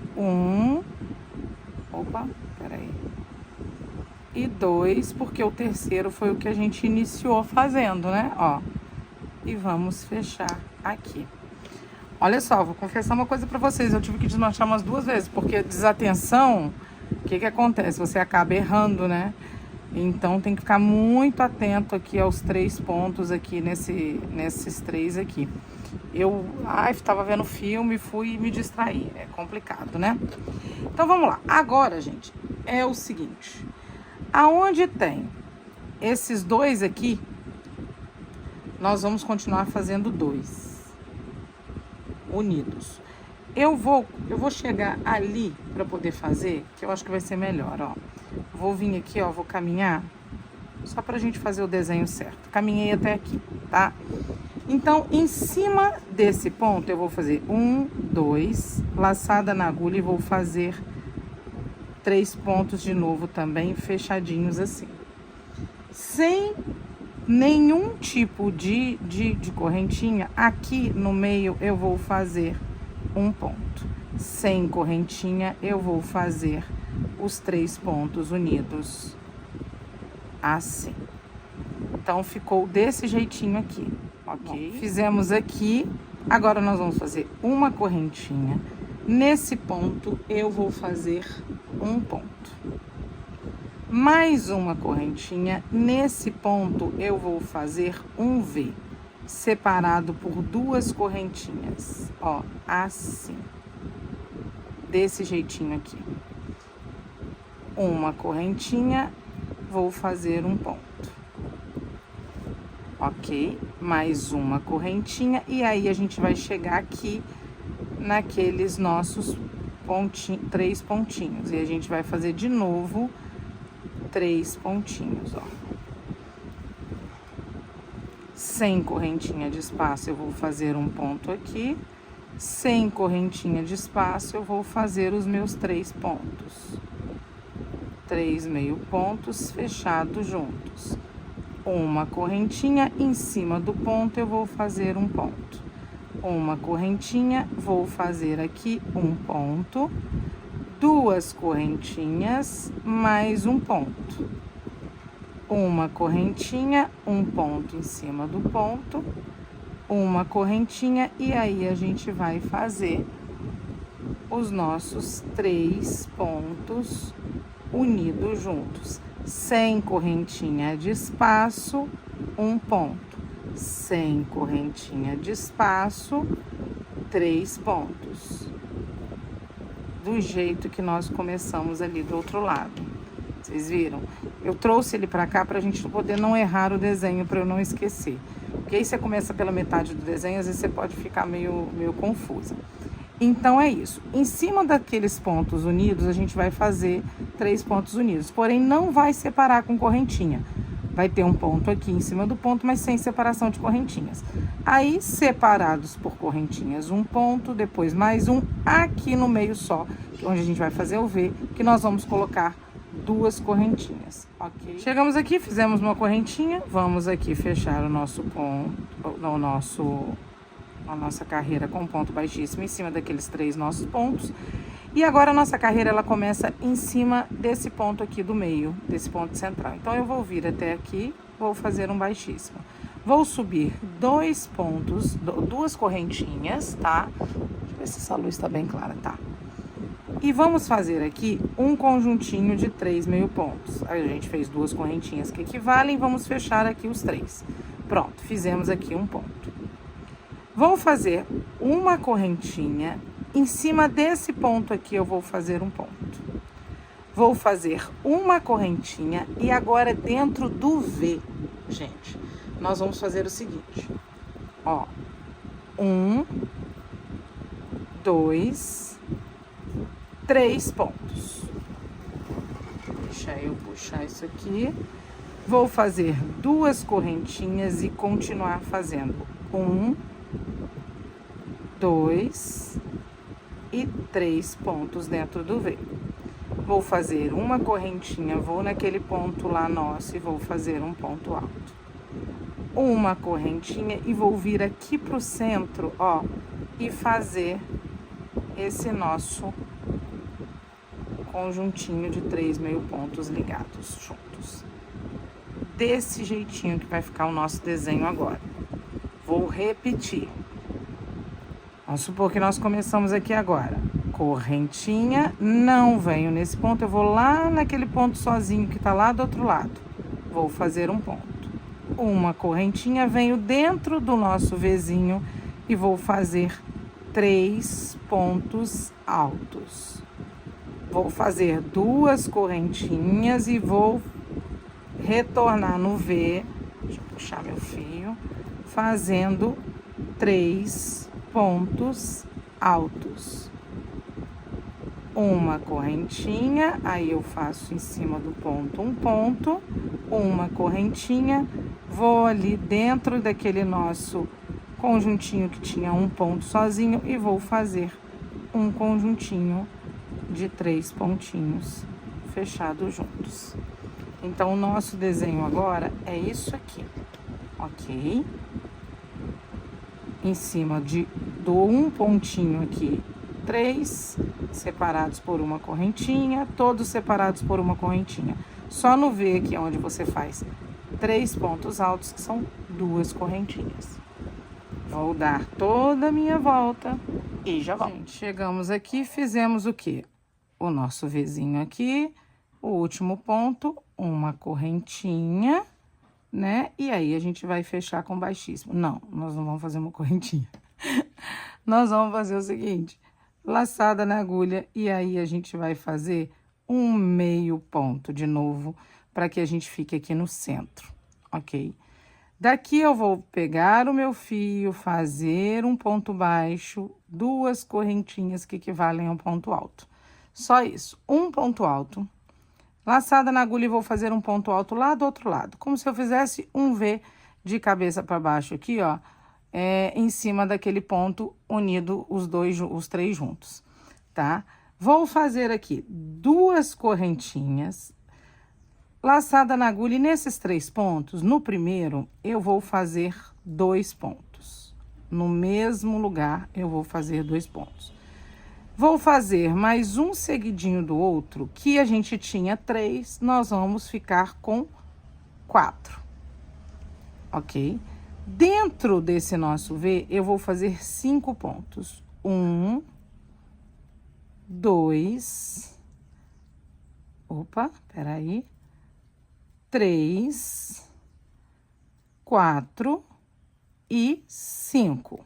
Speaker 1: e 2, porque o terceiro foi o que a gente iniciou fazendo, né? Ó, e vamos fechar aqui. Olha só, vou confessar uma coisa pra vocês. Eu tive que desmanchar umas 2 vezes, porque desatenção O que que acontece? Você acaba errando, né? Então tem que ficar muito atento aqui aos 3 pontos aqui nesses 3 aqui. Eu estava vendo filme, fui me distrair. É complicado, né? Então vamos lá. Agora, gente, é o seguinte. Aonde tem esses 2 aqui, nós vamos continuar fazendo 2 unidos. Eu vou chegar ali para poder fazer, que eu acho que vai ser melhor, ó. Vou vir aqui, ó, vou caminhar, só pra gente fazer o desenho certo. Caminhei até aqui, tá? Então, em cima desse ponto, eu vou fazer 1, 2, laçada na agulha e vou fazer 3 pontos de novo também, fechadinhos assim. Sem nenhum tipo de correntinha, aqui no meio eu vou fazer um ponto. Sem correntinha, eu vou fazer os 3 pontos unidos assim. Então, ficou desse jeitinho aqui, ok? Bom, fizemos aqui, agora nós vamos fazer uma correntinha. Nesse ponto, eu vou fazer um ponto. Mais uma correntinha, nesse ponto, eu vou fazer um V, separado por 2 correntinhas, ó, assim. Desse jeitinho aqui. Uma correntinha, vou fazer um ponto. Ok? Mais uma correntinha, e aí a gente vai chegar aqui naqueles nossos 3 pontinhos. E a gente vai fazer de novo 3 pontinhos, ó. Sem correntinha de espaço, eu vou fazer um ponto aqui. Sem correntinha de espaço, eu vou fazer os meus 3 pontos. 3 meio pontos fechados juntos. Uma correntinha em cima do ponto, eu vou fazer um ponto. Uma correntinha, vou fazer aqui um ponto. 2 correntinhas, mais um ponto. Uma correntinha, um ponto em cima do ponto. Uma correntinha, e aí a gente vai fazer os nossos 3 pontos unidos juntos. Sem correntinha de espaço, um ponto. Sem correntinha de espaço, 3 pontos. Do jeito que nós começamos ali do outro lado. Vocês viram? Eu trouxe ele pra cá pra gente poder não errar o desenho, pra eu não esquecer. Porque aí você começa pela metade do desenho, às vezes você pode ficar meio confusa. Então, é isso. Em cima daqueles pontos unidos, a gente vai fazer 3 pontos unidos. Porém, não vai separar com correntinha. Vai ter um ponto aqui em cima do ponto, mas sem separação de correntinhas. Aí, separados por correntinhas, um ponto, depois mais um aqui no meio só, onde a gente vai fazer o V, que nós vamos colocar 2 correntinhas, ok? Chegamos aqui, fizemos uma correntinha, vamos aqui fechar o nosso ponto, a nossa carreira com ponto baixíssimo em cima daqueles 3 nossos pontos. E agora a nossa carreira, ela começa em cima desse ponto aqui do meio, desse ponto central. Então, eu vou vir até aqui, vou fazer um baixíssimo. Vou subir 2 pontos, 2 correntinhas, tá? Deixa eu ver se essa luz tá bem clara, tá? E vamos fazer aqui um conjuntinho de 3 meio pontos. Aí a gente fez 2 correntinhas que equivalem, vamos fechar aqui os 3. Pronto, fizemos aqui um ponto. Vou fazer uma correntinha, em cima desse ponto aqui eu vou fazer um ponto. Vou fazer uma correntinha e agora dentro do V, gente, nós vamos fazer o seguinte, ó. 1, 2, 3 pontos. Deixa eu puxar isso aqui. Vou fazer 2 correntinhas e continuar fazendo 1, 2 e 3 pontos dentro do V. Vou fazer uma correntinha, vou naquele ponto lá nosso e vou fazer um ponto alto. Uma correntinha e vou vir aqui pro centro, ó, e fazer esse nosso conjuntinho de 3 meio pontos ligados juntos. Desse jeitinho que vai ficar o nosso desenho agora. Vou repetir. Vamos supor que nós começamos aqui agora correntinha, não venho nesse ponto, eu vou lá naquele ponto sozinho que tá lá do outro lado. Vou fazer um ponto. Uma correntinha, venho dentro do nosso Vzinho e vou fazer 3 pontos altos. Vou fazer 2 correntinhas e vou retornar no V, deixa eu puxar meu fio, fazendo 3 pontos altos. Uma correntinha, aí eu faço em cima do ponto um ponto, uma correntinha, vou ali dentro daquele nosso conjuntinho que tinha um ponto sozinho e vou fazer um conjuntinho de 3 pontinhos fechados juntos. Então, o nosso desenho agora é isso aqui, ok? Em cima do um pontinho aqui, 3 separados por uma correntinha, todos separados por uma correntinha. Só no V aqui é onde você faz 3 pontos altos, que são 2 correntinhas. Vou dar toda a minha volta e já volto. Gente, chegamos aqui, fizemos o quê? O nosso Vzinho aqui, o último ponto, uma correntinha, né? E aí, a gente vai fechar com baixíssimo. Não, nós não vamos fazer uma correntinha. Nós vamos fazer o seguinte, laçada na agulha, e aí a gente vai fazer um meio ponto de novo, para que a gente fique aqui no centro, ok? Daqui eu vou pegar o meu fio, fazer um ponto baixo, 2 correntinhas que equivalem a um ponto alto. Só isso, um ponto alto, laçada na agulha e vou fazer um ponto alto lá do outro lado, como se eu fizesse um V de cabeça para baixo aqui, ó, em cima daquele ponto unido os 3 juntos, tá? Vou fazer aqui 2 correntinhas, laçada na agulha, e nesses 3 pontos, no primeiro, eu vou fazer 2 pontos. No mesmo lugar, eu vou fazer 2 pontos. Vou fazer mais um seguidinho do outro, que a gente tinha 3, nós vamos ficar com 4, ok? Dentro desse nosso V, eu vou fazer 5 pontos. 1, 2, opa, peraí, 3, 4 e 5.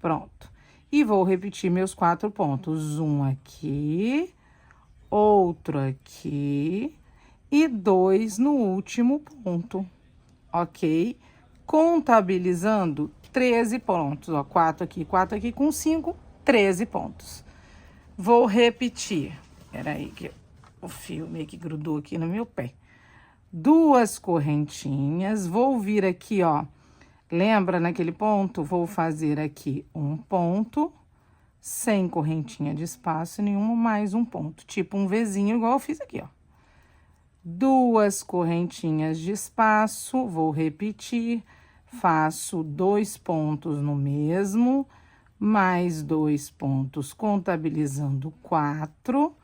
Speaker 1: Pronto. E vou repetir meus 4 pontos. Um aqui, outro aqui e 2 no último ponto, ok? Contabilizando 13 pontos, ó, 4 aqui com 5, 13 pontos. Vou repetir, peraí que o fio meio que grudou aqui no meu pé. 2 correntinhas, vou vir aqui, ó, lembra naquele ponto? Vou fazer aqui um ponto, sem correntinha de espaço nenhuma, mais um ponto, tipo um Vzinho, igual eu fiz aqui, ó. 2 correntinhas de espaço, vou repetir, faço 2 pontos no mesmo, mais 2 pontos, contabilizando 4,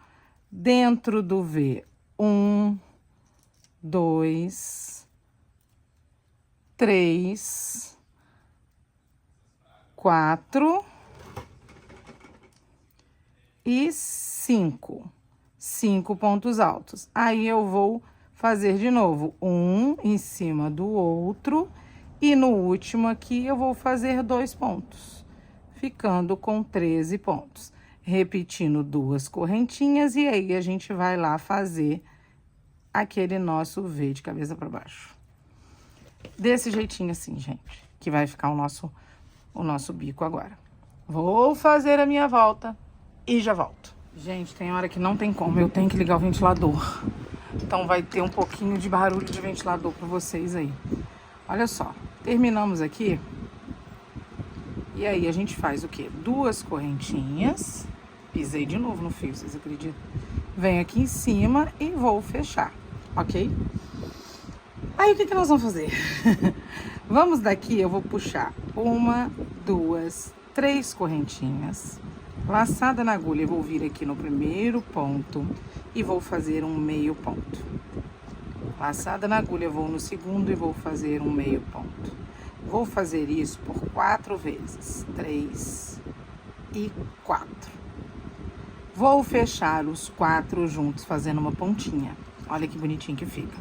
Speaker 1: dentro do V, 1, 2, 3, 4 e 5. 5 pontos altos. Aí, eu vou fazer de novo um em cima do outro, e no último aqui, eu vou fazer 2 pontos, ficando com 13 pontos. Repetindo 2 correntinhas, e aí, a gente vai lá fazer aquele nosso V de cabeça para baixo. Desse jeitinho assim, gente, que vai ficar o nosso bico agora. Vou fazer a minha volta e já volto. Gente, tem hora que não tem como, eu tenho que ligar o ventilador. Então, vai ter um pouquinho de barulho de ventilador para vocês aí. Olha só, terminamos aqui. E aí, a gente faz o quê? 2 correntinhas. Pisei de novo no fio, vocês acreditam? Venho aqui em cima e vou fechar, ok? Aí, o que que nós vamos fazer? Vamos daqui, eu vou puxar 1, 2, 3 correntinhas. Laçada na agulha, eu vou vir aqui no primeiro ponto e vou fazer um meio ponto. Laçada na agulha, eu vou no segundo e vou fazer um meio ponto. Vou fazer isso por 4 vezes. 3 e 4. Vou fechar os 4 juntos, fazendo uma pontinha. Olha que bonitinho que fica.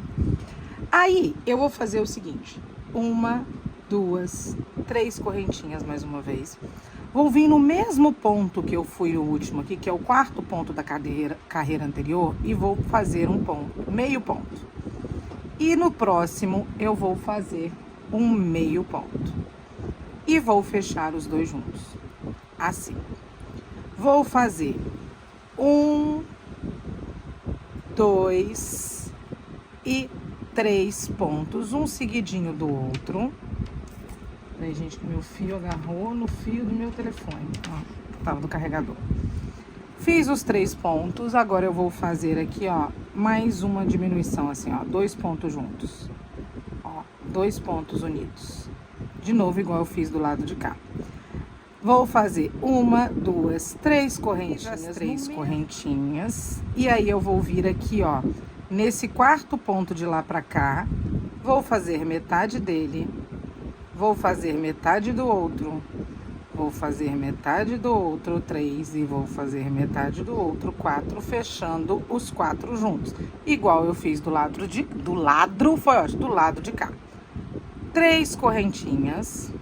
Speaker 1: Aí, eu vou fazer o seguinte. 1, 2, 3 correntinhas mais uma vez. Vou vir no mesmo ponto que eu fui o último aqui, que é o 4º ponto da carreira anterior, e vou fazer um ponto, meio ponto. E no próximo, eu vou fazer um meio ponto. E vou fechar os 2 juntos. Assim. Vou fazer 1, 2 e 3 pontos, um seguidinho do outro. Peraí, gente, que meu fio agarrou no fio do meu telefone, ó, que tava do carregador. Fiz os 3 pontos, agora eu vou fazer aqui, ó, mais uma diminuição, assim, ó, 2 pontos juntos. Ó, 2 pontos unidos. De novo, igual eu fiz do lado de cá. Vou fazer 1, 2, 3 correntinhas, 3 correntinhas. E aí, eu vou vir aqui, ó, nesse 4º ponto de lá pra cá. Vou fazer metade dele. Vou fazer metade do outro. Vou fazer metade do outro, 3. E vou fazer metade do outro, 4. Fechando os 4 juntos. Igual eu fiz do lado foi ótimo, do lado de cá. 3 correntinhas.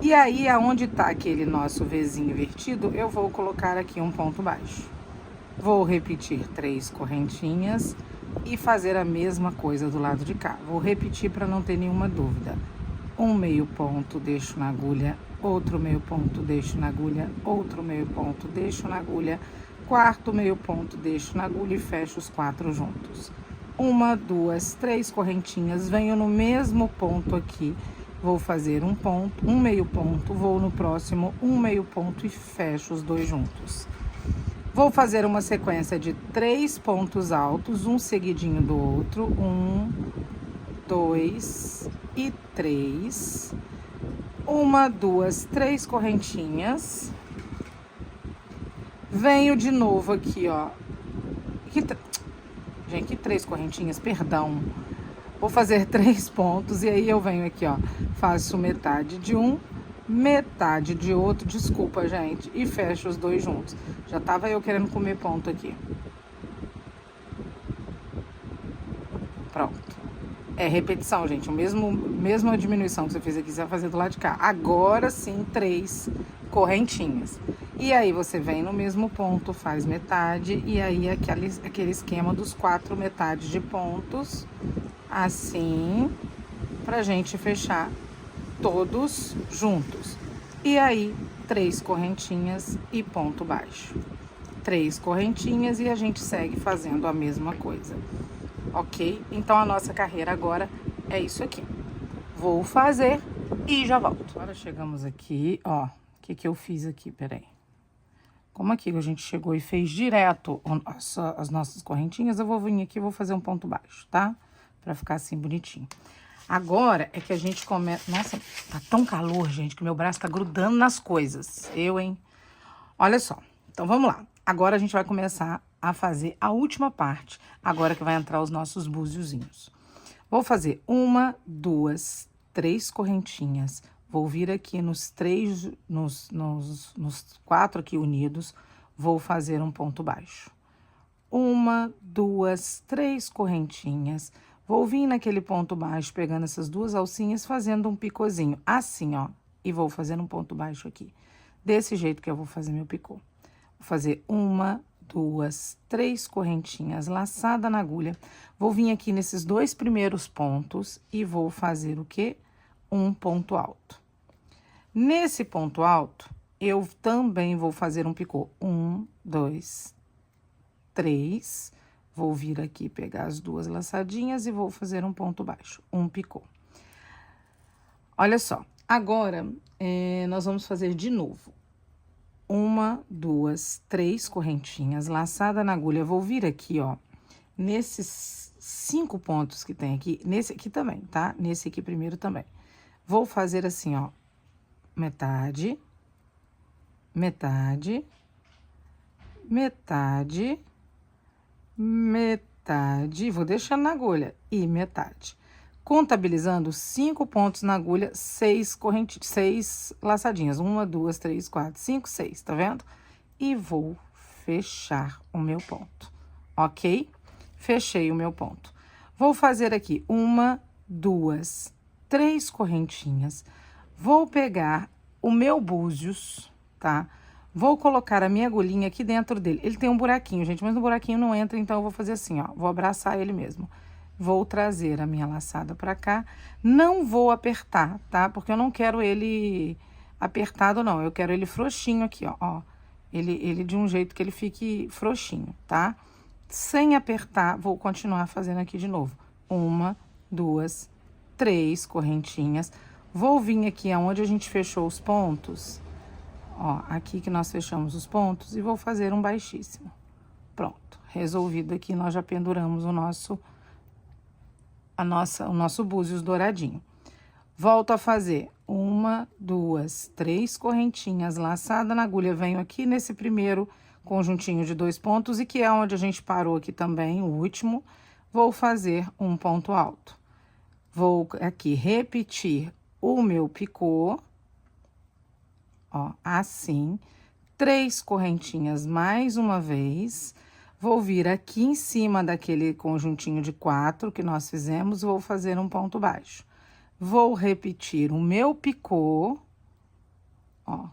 Speaker 1: E aí, aonde tá aquele nosso Vzinho invertido, eu vou colocar aqui um ponto baixo. Vou repetir 3 correntinhas e fazer a mesma coisa do lado de cá. Vou repetir para não ter nenhuma dúvida. Um meio ponto, deixo na agulha, outro meio ponto, deixo na agulha, outro meio ponto, deixo na agulha, 4º meio ponto, deixo na agulha e fecho os 4 juntos. 1, 2, 3 correntinhas, venho no mesmo ponto aqui, vou fazer um ponto, um meio ponto, vou no próximo, um meio ponto e fecho os 2 juntos. Vou fazer uma sequência de 3 pontos altos, um seguidinho do outro, 1, 2 e 3. 1, 2, 3 correntinhas. Venho de novo aqui, ó. Gente, que 3 correntinhas, perdão. Vou fazer 3 pontos e aí eu venho aqui, ó. Faço metade de um, metade de outro, desculpa, gente, e fecho os 2 juntos. Já tava eu querendo comer ponto aqui. Pronto. É repetição, gente. Mesma diminuição que você fez aqui, você vai fazer do lado de cá. Agora sim, 3 correntinhas. E aí, você vem no mesmo ponto, faz metade. E aí, aquele esquema dos 4 metades de pontos. Assim, pra gente fechar todos juntos. E aí, 3 correntinhas e ponto baixo. 3 correntinhas e a gente segue fazendo a mesma coisa. Ok? Então, a nossa carreira agora é isso aqui. Vou fazer e já volto. Agora chegamos aqui, ó. O que eu fiz aqui? Peraí. Como aqui a gente chegou e fez direto as nossas correntinhas, eu vou vir aqui e vou fazer um ponto baixo, tá? Pra ficar assim bonitinho. Agora é que a gente começa... Nossa, tá tão calor, gente, que meu braço tá grudando nas coisas. Hein? Olha só. Então, vamos lá. Agora a gente vai começar a fazer a última parte, agora que vai entrar os nossos búziozinhos. Vou fazer 1, 2, 3 correntinhas. Vou vir aqui nos 4 aqui unidos, vou fazer um ponto baixo. 1, 2, 3 correntinhas. Vou vir naquele ponto baixo, pegando essas 2 alcinhas, fazendo um picozinho, assim, ó. E vou fazendo um ponto baixo aqui. Desse jeito que eu vou fazer meu picô. Vou fazer 1, 2, 3 correntinhas, laçada na agulha. Vou vir aqui nesses 2 primeiros pontos e vou fazer o quê? Um ponto alto. Nesse ponto alto, eu também vou fazer um picô. 1, 2, 3. Vou vir aqui pegar as 2 laçadinhas e vou fazer um ponto baixo, um picô. Olha só, agora, nós vamos fazer de novo. 1, 2, 3 correntinhas, laçada na agulha. Vou vir aqui, ó, nesses 5 pontos que tem aqui, nesse aqui também, tá? Nesse aqui primeiro também. Vou fazer assim, ó, metade, metade, metade, metade, vou deixando na agulha, e metade. Contabilizando 5 pontos na agulha, 6 laçadinhas. 1, 2, 3, 4, 5, 6, tá vendo? E vou fechar o meu ponto, ok? Fechei o meu ponto. Vou fazer aqui 1, 2, 3 correntinhas. Vou pegar o meu búzios, tá? Vou colocar a minha agulhinha aqui dentro dele. Ele tem um buraquinho, gente, mas no buraquinho não entra, então eu vou fazer assim, ó. Vou abraçar ele mesmo. Vou trazer a minha laçada pra cá. Não vou apertar, tá? Porque eu não quero ele apertado, não. Eu quero ele frouxinho aqui, ó. Ele de um jeito que ele fique frouxinho, tá? Sem apertar, vou continuar fazendo aqui de novo. 1, 2, 3 correntinhas. Vou vir aqui aonde a gente fechou os pontos, ó, aqui que nós fechamos os pontos, e vou fazer um baixíssimo. Pronto, resolvido aqui, nós já penduramos o nosso búzios douradinho. Volto a fazer 1, 2, 3 correntinhas, laçada na agulha, venho aqui nesse primeiro conjuntinho de 2 pontos, e que é onde a gente parou aqui também, o último, vou fazer um ponto alto. Vou aqui repetir o meu picô, ó, assim, 3 correntinhas mais uma vez, vou vir aqui em cima daquele conjuntinho de 4 que nós fizemos, vou fazer um ponto baixo. Vou repetir o meu picô, ó,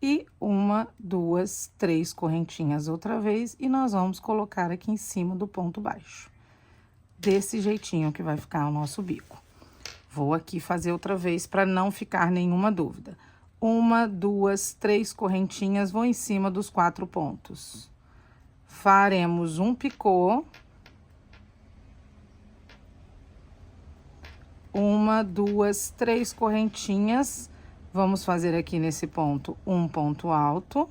Speaker 1: e 1, 2, 3 correntinhas outra vez, e nós vamos colocar aqui em cima do ponto baixo. Desse jeitinho que vai ficar o nosso bico. Vou aqui fazer outra vez para não ficar nenhuma dúvida. 1, 2, 3 correntinhas, vou em cima dos 4 pontos. Faremos um picô. 1, 2, 3 correntinhas. Vamos fazer aqui nesse ponto um ponto alto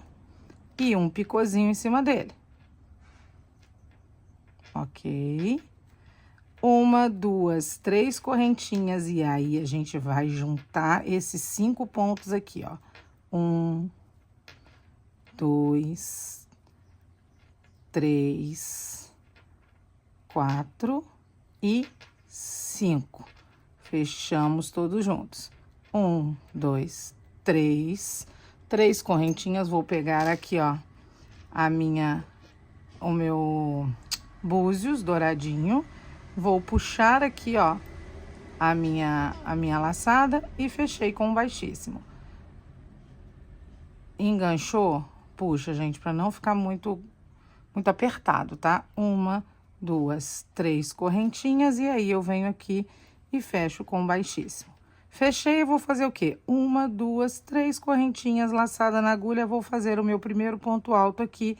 Speaker 1: e um picôzinho em cima dele. Ok? 1, 2, 3 correntinhas, e aí a gente vai juntar esses 5 pontos aqui, ó. 1, 2, 3, 4 e 5. Fechamos todos juntos. 1, 2, 3. 3 correntinhas, vou pegar aqui, ó, o meu búzios douradinho. Vou puxar aqui, ó, a minha laçada e fechei com um baixíssimo. Enganchou? Puxa, gente, para não ficar muito apertado, tá? 1, 2, 3 correntinhas, e aí eu venho aqui e fecho com um baixíssimo. Fechei, eu vou fazer o quê? 1, 2, 3 correntinhas, laçada na agulha, vou fazer o meu primeiro ponto alto aqui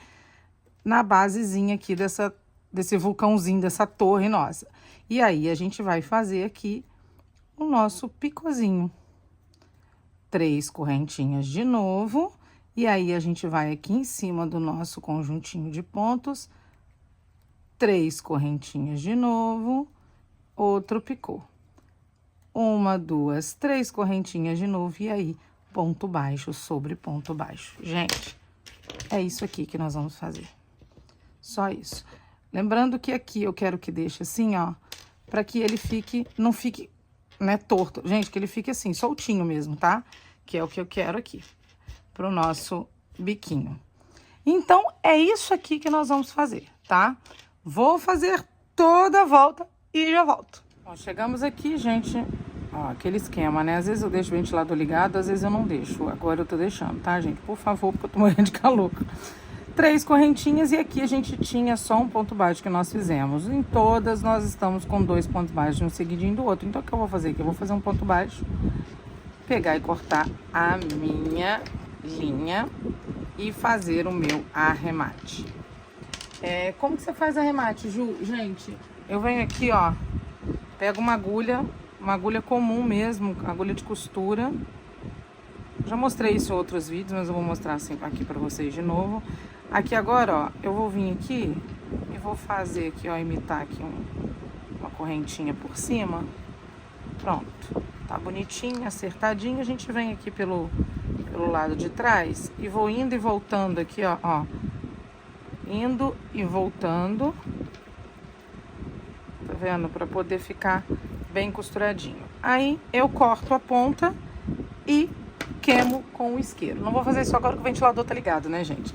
Speaker 1: na basezinha aqui desse vulcãozinho, dessa torre nossa. E aí, a gente vai fazer aqui o nosso picôzinho. 3 correntinhas de novo, e aí a gente vai aqui em cima do nosso conjuntinho de pontos, 3 correntinhas de novo, outro picô. 1, 2, 3 correntinhas de novo, e aí, ponto baixo sobre ponto baixo. Gente, é isso aqui que nós vamos fazer. Só isso. Lembrando que aqui eu quero que deixe assim, ó, para que ele não fique, né, torto. Gente, que ele fique assim, soltinho mesmo, tá? Que é o que eu quero aqui, pro nosso biquinho. Então, é isso aqui que nós vamos fazer, tá? Vou fazer toda a volta e já volto. Bom, chegamos aqui, gente, ó, aquele esquema, né? Às vezes eu deixo o ventilador ligado, às vezes eu não deixo. Agora eu tô deixando, tá, gente? Por favor, porque eu tô morrendo de calor. 3 correntinhas, e aqui a gente tinha só um ponto baixo que nós fizemos. Em todas, nós estamos com 2 pontos baixos, um seguidinho do outro. Então, o que eu vou fazer aqui? Eu vou fazer um ponto baixo, pegar e cortar a minha linha e fazer o meu arremate. Como que você faz arremate, Ju? Gente, eu venho aqui, ó, pego uma agulha comum mesmo, agulha de costura. Já mostrei isso em outros vídeos, mas eu vou mostrar assim aqui pra vocês de novo. Aqui agora, ó, eu vou vir aqui e vou fazer aqui, ó, imitar aqui uma correntinha por cima. Pronto, tá bonitinho, acertadinho. A gente vem aqui pelo lado de trás e vou indo e voltando aqui, ó, indo e voltando. Tá vendo? Pra poder ficar bem costuradinho. Aí, eu corto a ponta e queimo com o isqueiro. Não vou fazer isso agora que o ventilador tá ligado, né, gente?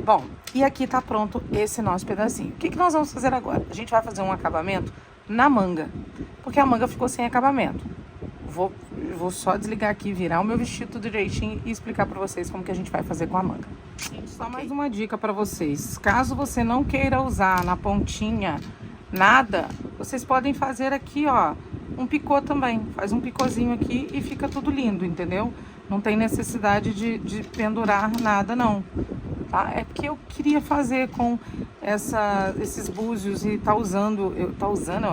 Speaker 1: Bom, e aqui tá pronto esse nosso pedacinho. O que nós vamos fazer agora? A gente vai fazer um acabamento na manga, porque a manga ficou sem acabamento. Vou só desligar aqui, virar o meu vestido direitinho e explicar pra vocês como que a gente vai fazer com a manga. Só mais uma dica pra vocês. Caso você não queira usar na pontinha nada, vocês podem fazer aqui, ó, um picô também. Faz um picôzinho aqui e fica tudo lindo, entendeu? Não tem necessidade de pendurar nada, não. Tá? É porque eu queria fazer com esses búzios e tá usando, eu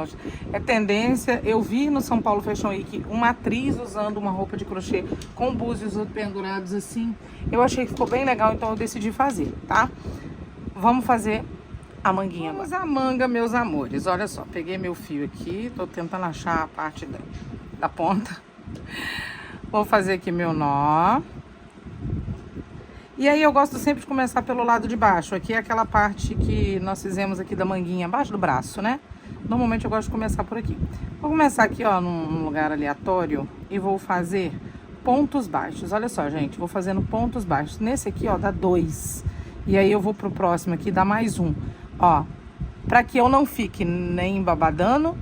Speaker 1: acho. É tendência, eu vi no São Paulo Fashion Week uma atriz usando uma roupa de crochê com búzios pendurados assim. Eu achei que ficou bem legal, então eu decidi fazer, tá? Vamos fazer a manguinha agora. Vamos a manga, meus amores. Olha só, peguei meu fio aqui, tô tentando achar a parte da ponta. Vou fazer aqui meu nó. E aí eu gosto sempre de começar pelo lado de baixo. Aqui é aquela parte que nós fizemos aqui da manguinha, abaixo do braço, né? Normalmente eu gosto de começar por aqui. Vou começar aqui, ó, num lugar aleatório e vou fazer pontos baixos. Olha só, gente, vou fazendo pontos baixos. Nesse aqui, ó, dá 2. E aí eu vou pro próximo aqui, dá mais 1. Ó, pra que eu não fique nem babadando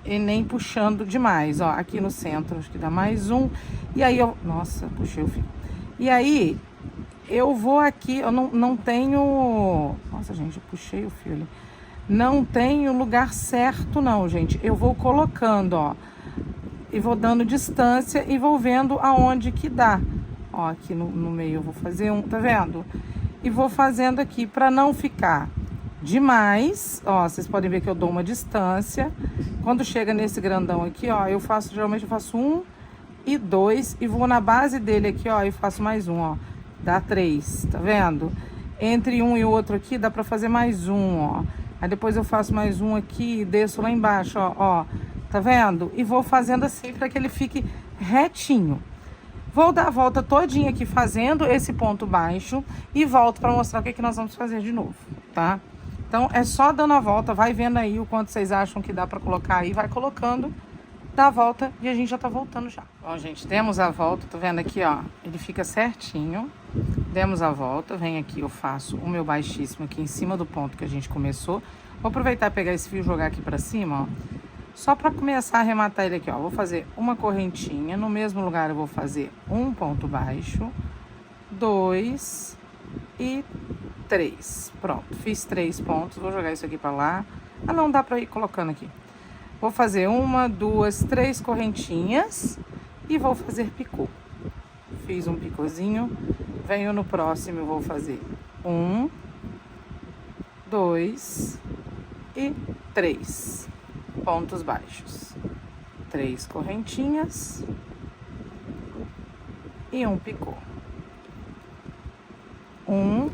Speaker 1: e nem puxando demais, ó. Aqui no centro, acho que dá mais 1. E aí eu... Nossa, puxei o fio. E aí... eu vou aqui, eu não tenho... Nossa, gente, eu puxei o fio ali. Não tenho lugar certo, não, gente. Eu vou colocando, ó. E vou dando distância e vou vendo aonde que dá. Ó, aqui no meio eu vou fazer um, tá vendo? E vou fazendo aqui pra não ficar demais. Ó, vocês podem ver que eu dou uma distância. Quando chega nesse grandão aqui, ó, eu faço, geralmente eu faço 1 e 2. E vou na base dele aqui, ó, e faço mais 1, ó. Dá 3, tá vendo? Entre um e o outro aqui dá pra fazer mais 1, ó. Aí depois eu faço mais 1 aqui e desço lá embaixo, ó. Tá vendo? E vou fazendo assim pra que ele fique retinho. Vou dar a volta todinha aqui fazendo esse ponto baixo e volto pra mostrar o que nós vamos fazer de novo, tá? Então é só dando a volta, vai vendo aí o quanto vocês acham que dá pra colocar aí, vai colocando. Dá a volta e a gente já tá voltando já. Bom, gente, demos a volta, tá vendo aqui, ó? Ele fica certinho. Demos a volta, vem aqui, eu faço o meu baixíssimo aqui em cima do ponto que a gente começou. Vou aproveitar e pegar esse fio e jogar aqui pra cima, ó. Só pra começar a arrematar ele aqui, ó. Vou fazer uma correntinha, no mesmo lugar eu vou fazer um ponto baixo, 2 e 3. Pronto, fiz 3 pontos, vou jogar isso aqui pra lá. Ah, não, dá pra ir colocando aqui. Vou fazer 1, 2, 3 correntinhas e vou fazer picô. Fiz um picôzinho, venho no próximo, eu vou fazer 1, 2 e 3 pontos baixos. 3 correntinhas e um picô. 1,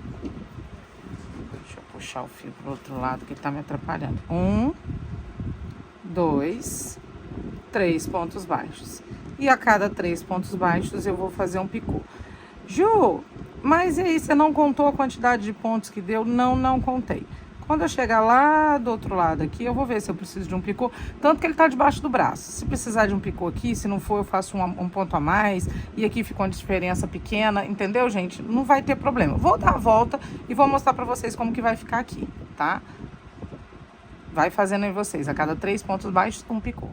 Speaker 1: deixa eu puxar o fio pro outro lado que tá me atrapalhando. 1, 2, 3 pontos baixos. E a cada 3 pontos baixos eu vou fazer um picô. Ju, mas e aí, você não contou a quantidade de pontos que deu? Não contei. Quando eu chegar lá do outro lado aqui, eu vou ver se eu preciso de um picô. Tanto que ele tá debaixo do braço. Se precisar de um picô aqui, se não for, eu faço um ponto a mais. E aqui fica uma diferença pequena, entendeu, gente? Não vai ter problema. Vou dar a volta e vou mostrar pra vocês como que vai ficar aqui, tá? Vai fazendo aí vocês, a cada 3 pontos baixos, um picô.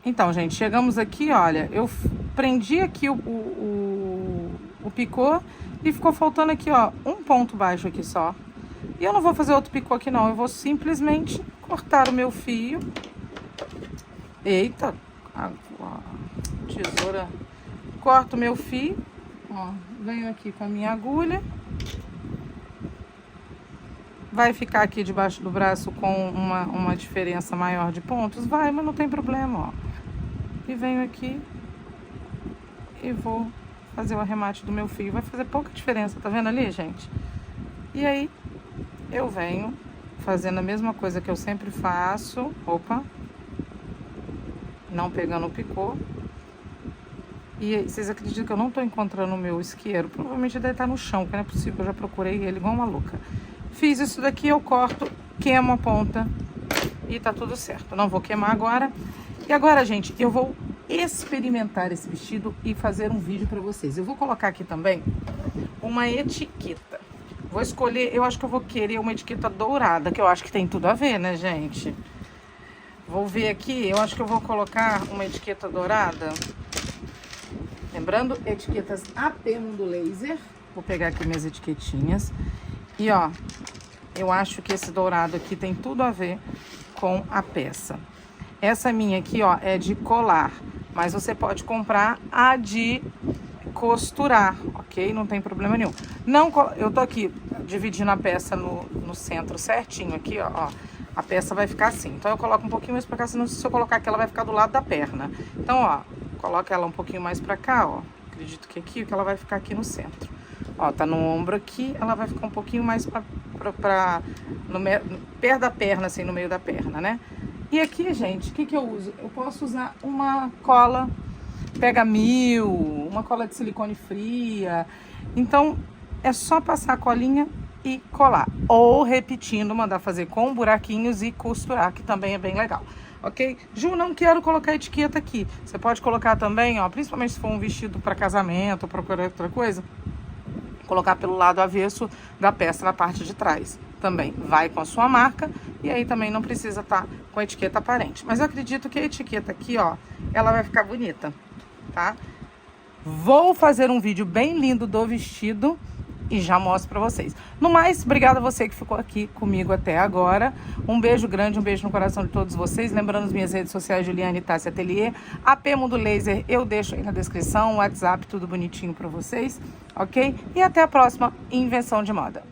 Speaker 1: Então, gente, chegamos aqui, olha, eu prendi aqui o picô e ficou faltando aqui, ó, um ponto baixo aqui só. E eu não vou fazer outro picô aqui, não. Eu vou simplesmente cortar o meu fio. Eita, a tesoura. Corto o meu fio, ó, venho aqui com a minha agulha. Vai ficar aqui debaixo do braço com uma diferença maior de pontos? Vai, mas não tem problema, ó. E venho aqui e vou fazer o arremate do meu fio. Vai fazer pouca diferença, tá vendo ali, gente? E aí, eu venho fazendo a mesma coisa que eu sempre faço. Opa! Não pegando o picô. E vocês acreditam que eu não tô encontrando o meu isqueiro? Provavelmente deve estar no chão, que não é possível, eu já procurei ele igual uma louca. Fiz isso daqui, eu corto, queimo a ponta e tá tudo certo. Não vou queimar agora. E agora, gente, eu vou experimentar esse vestido e fazer um vídeo pra vocês. Eu vou colocar aqui também uma etiqueta. Vou escolher, eu acho que eu vou querer uma etiqueta dourada, que eu acho que tem tudo a ver, né, gente? Vou ver aqui, eu acho que eu vou colocar uma etiqueta dourada. Lembrando, etiquetas AP Mundo Laser. Vou pegar aqui minhas etiquetinhas. E ó, eu acho que esse dourado aqui tem tudo a ver com a peça. Essa minha aqui, ó, é de colar. Mas você pode comprar a de costurar, ok? Não tem problema nenhum. Não, eu tô aqui dividindo a peça no centro certinho aqui, ó. A peça vai ficar assim. Então eu coloco um pouquinho mais pra cá, senão se eu colocar aqui ela vai ficar do lado da perna. Então, ó, coloca ela um pouquinho mais pra cá, ó. Acredito que aqui, que ela vai ficar aqui no centro. Ó, tá no ombro aqui, ela vai ficar um pouquinho mais perto da perna, assim, no meio da perna, né? E aqui, gente, o que que eu uso? Eu posso usar uma cola Pega Mil, uma cola de silicone fria. Então, é só passar a colinha e colar. Ou, repetindo, mandar fazer com buraquinhos e costurar, que também é bem legal. Ok? Ju, não quero colocar etiqueta aqui. Você pode colocar também, ó, principalmente se for um vestido para casamento ou para qualquer outra coisa, colocar pelo lado avesso da peça na parte de trás. Também vai com a sua marca e aí também não precisa estar com a etiqueta aparente. Mas eu acredito que a etiqueta aqui, ó, ela vai ficar bonita, tá? Vou fazer um vídeo bem lindo do vestido e já mostro pra vocês. No mais, obrigada a você que ficou aqui comigo até agora. Um beijo grande, um beijo no coração de todos vocês. Lembrando as minhas redes sociais, Juliane Tassi Atelier. AP Mundo Laser, eu deixo aí na descrição, o WhatsApp, tudo bonitinho pra vocês, ok? E até a próxima Invenção de Moda.